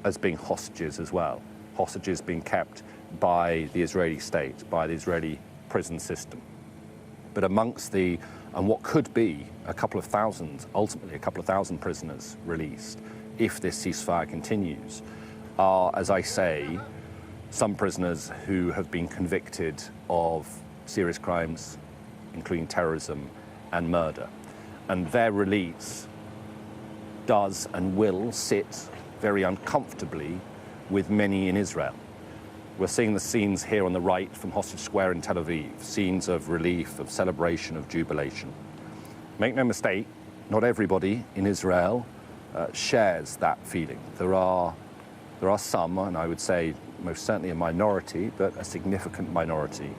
as being hostages as well. Hostages being kept by the Israeli state, by the Israeli prison system. But amongst and what could be a couple of thousand, ultimately a couple of thousand prisoners released, if this ceasefire continues, are, as I say, some prisoners who have been convicted of serious crimes, including terrorism and murder. And their release does and will sit very uncomfortably with many in Israel. We're seeing the scenes here on the right from Hostage Square in Tel Aviv, scenes of relief, of celebration, of jubilation. Make no mistake, not everybody in Israel shares that feeling. There are some, and I would say most certainly a minority, but a significant minority,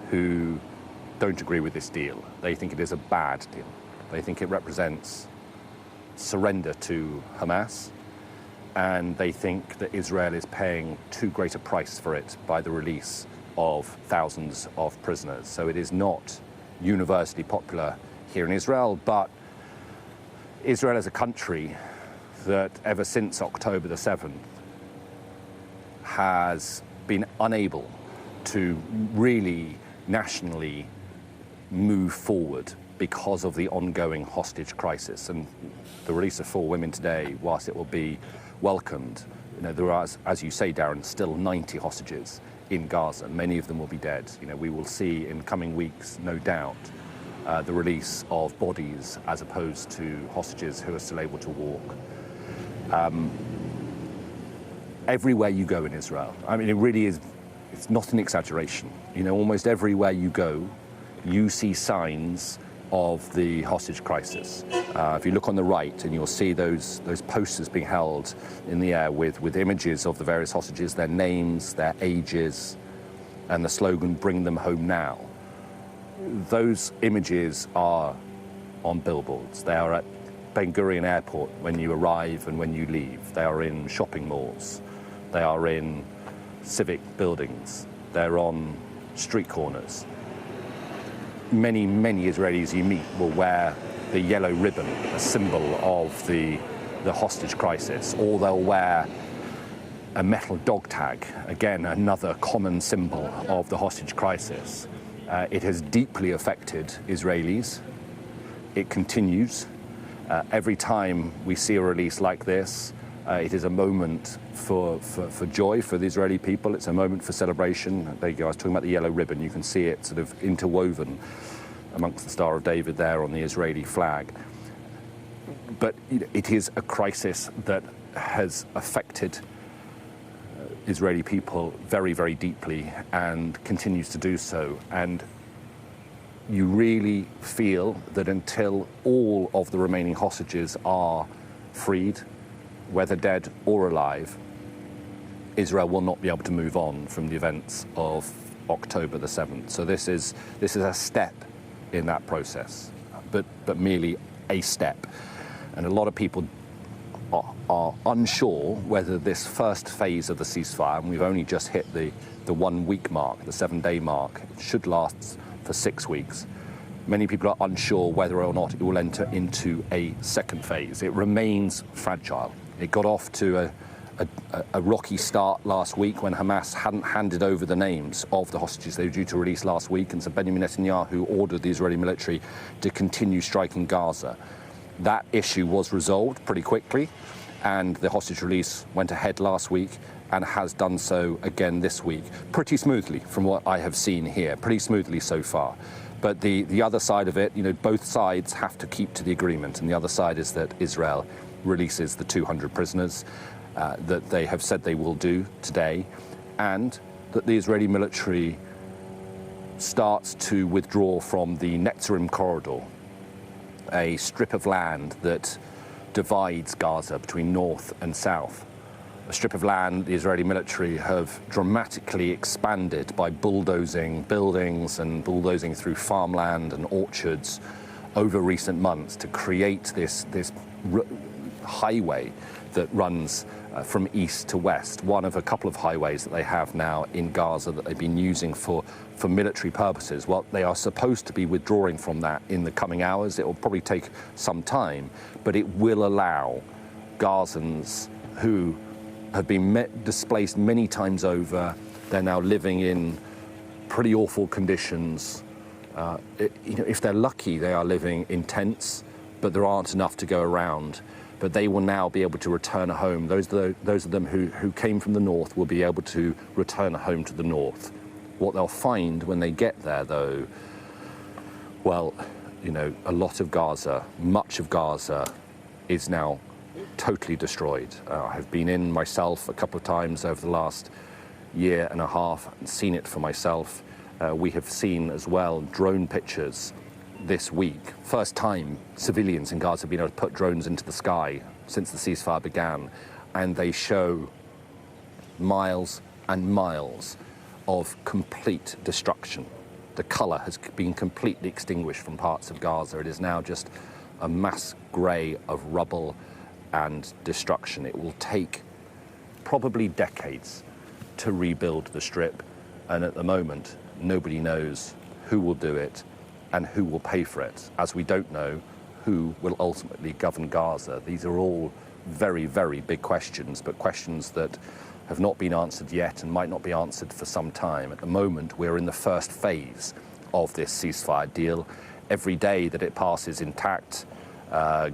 who don't agree with this deal. They think it is a bad deal. They think it represents surrender to Hamas, and they think that Israel is paying too great a price for it by the release of thousands of prisoners. So it is not universally popular here in Israel, but Israel is a country that ever since October the 7th has been unable to really nationally move forward because of the ongoing hostage crisis. And the release of 4 women today, whilst it will be welcomed, there are, as you say, Darren, still 90 hostages in Gaza. Many of them will be dead. We will see in coming weeks, no doubt, the release of bodies as opposed to hostages who are still able to walk. Everywhere you go in Israel, I mean, it really is, it's not an exaggeration. Almost everywhere you go, you see signs of the hostage crisis. If you look on the right, and you'll see those posters being held in the air with images of the various hostages, their names, their ages, and the slogan, "Bring them home now." Those images are on billboards. They are at Ben Gurion Airport when you arrive and when you leave. They are in shopping malls. They are in civic buildings. They're on street corners. Many, many Israelis you meet will wear the yellow ribbon, a symbol of the hostage crisis, or they'll wear a metal dog tag, again, another common symbol of the hostage crisis. It has deeply affected Israelis. It continues. Every time we see a release like this, it is a moment for joy for the Israeli people. It's a moment for celebration. There you go, I was talking about the yellow ribbon. You can see it sort of interwoven amongst the Star of David there on the Israeli flag. But it is a crisis that has affected Israeli people very, very deeply and continues to do so. And you really feel that until all of the remaining hostages are freed, whether dead or alive, Israel will not be able to move on from the events of October the 7th. So this is a step in that process, but merely a step. And a lot of people are unsure whether this first phase of the ceasefire, and we've only just hit the 1 week mark, the 7-day mark, it should last for 6 weeks. Many people are unsure whether or not it will enter into a second phase. It remains fragile. It got off to a rocky start last week when Hamas hadn't handed over the names of the hostages they were due to release last week, and so Benjamin Netanyahu ordered the Israeli military to continue striking Gaza. That issue was resolved pretty quickly, and the hostage release went ahead last week and has done so again this week, pretty smoothly from what I have seen here, pretty smoothly so far. But the other side of it, both sides have to keep to the agreement, and the other side is that Israel releases the 200 prisoners that they have said they will do today, and that the Israeli military starts to withdraw from the Netzarim corridor, a strip of land that divides Gaza between north and south. A strip of land the Israeli military have dramatically expanded by bulldozing buildings and bulldozing through farmland and orchards over recent months to create this highway that runs from east to west, one of a couple of highways that they have now in Gaza that they've been using for military purposes. Well, they are supposed to be withdrawing from that in the coming hours. It will probably take some time, but it will allow Gazans who have been displaced many times over. They're now living in pretty awful conditions. If they're lucky, they are living in tents, but there aren't enough to go around. But they will now be able to return home. Those of them who came from the north will be able to return home to the north. What they'll find when they get there, though, well, you know, a lot of Gaza, much of Gaza, is now totally destroyed. I've been in myself a couple of times over the last year and a half and seen it for myself. We have seen as well drone pictures this week. First time civilians in Gaza have been able to put drones into the sky since the ceasefire began, and they show miles and miles of complete destruction. The colour has been completely extinguished from parts of Gaza. It is now just a mass grey of rubble and destruction. It will take probably decades to rebuild the Strip, and at the moment nobody knows who will do it and who will pay for it, as we don't know who will ultimately govern Gaza. These are all very, very big questions, but questions that have not been answered yet and might not be answered for some time. At the moment, we're in the first phase of this ceasefire deal. Every day that it passes intact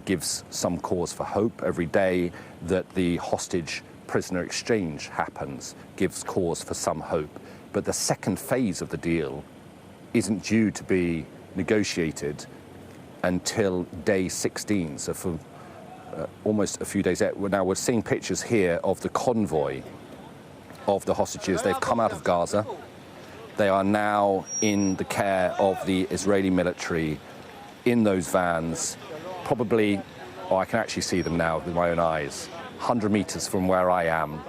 gives some cause for hope. Every day that the hostage prisoner exchange happens gives cause for some hope. But the second phase of the deal isn't due to be negotiated until day 16. So for almost a few days now, we're seeing pictures here of the convoy of the hostages. They've come out of Gaza. They are now in the care of the Israeli military in those vans, probably, I can actually see them now with my own eyes, 100 meters from where I am,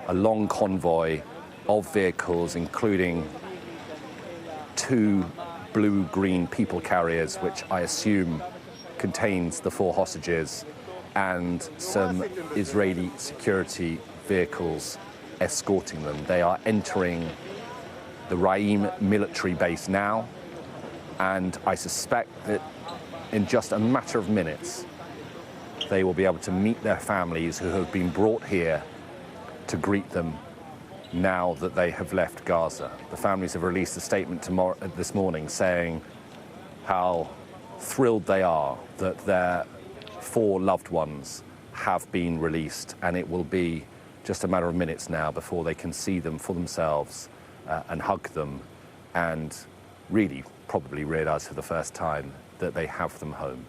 a long convoy of vehicles, including 2 blue-green people carriers, which I assume contains the 4 hostages, and some Israeli security vehicles escorting them. They are entering the Raim military base now, and I suspect that in just a matter of minutes they will be able to meet their families who have been brought here to greet them now that they have left Gaza. The families have released a statement this morning saying how thrilled they are that their 4 loved ones have been released, and it will be just a matter of minutes now before they can see them for themselves and hug them and really probably realise for the first time that they have them home.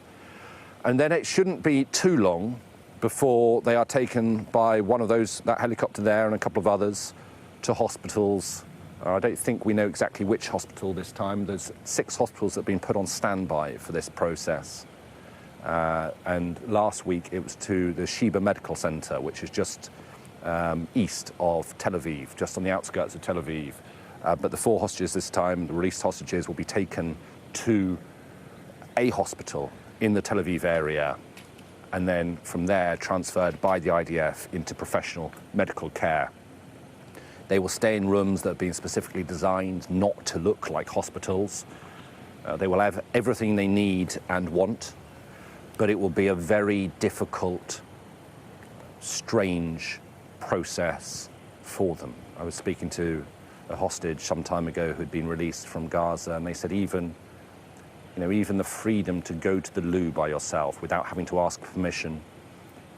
And then it shouldn't be too long before they are taken by one of that helicopter there and a couple of others to hospitals. I don't think we know exactly which hospital this time. There's 6 hospitals that have been put on standby for this process. And last week it was to the Sheba Medical Center, which is just east of Tel Aviv, just on the outskirts of Tel Aviv. But the 4 hostages this time, the released hostages, will be taken to a hospital in the Tel Aviv area, and then from there transferred by the IDF into professional medical care. They will stay in rooms that have been specifically designed not to look like hospitals. They will have everything they need and want, but it will be a very difficult, strange process for them. I was speaking to a hostage some time ago who'd been released from Gaza, and they said even the freedom to go to the loo by yourself without having to ask permission,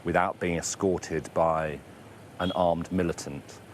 without being escorted by an armed militant,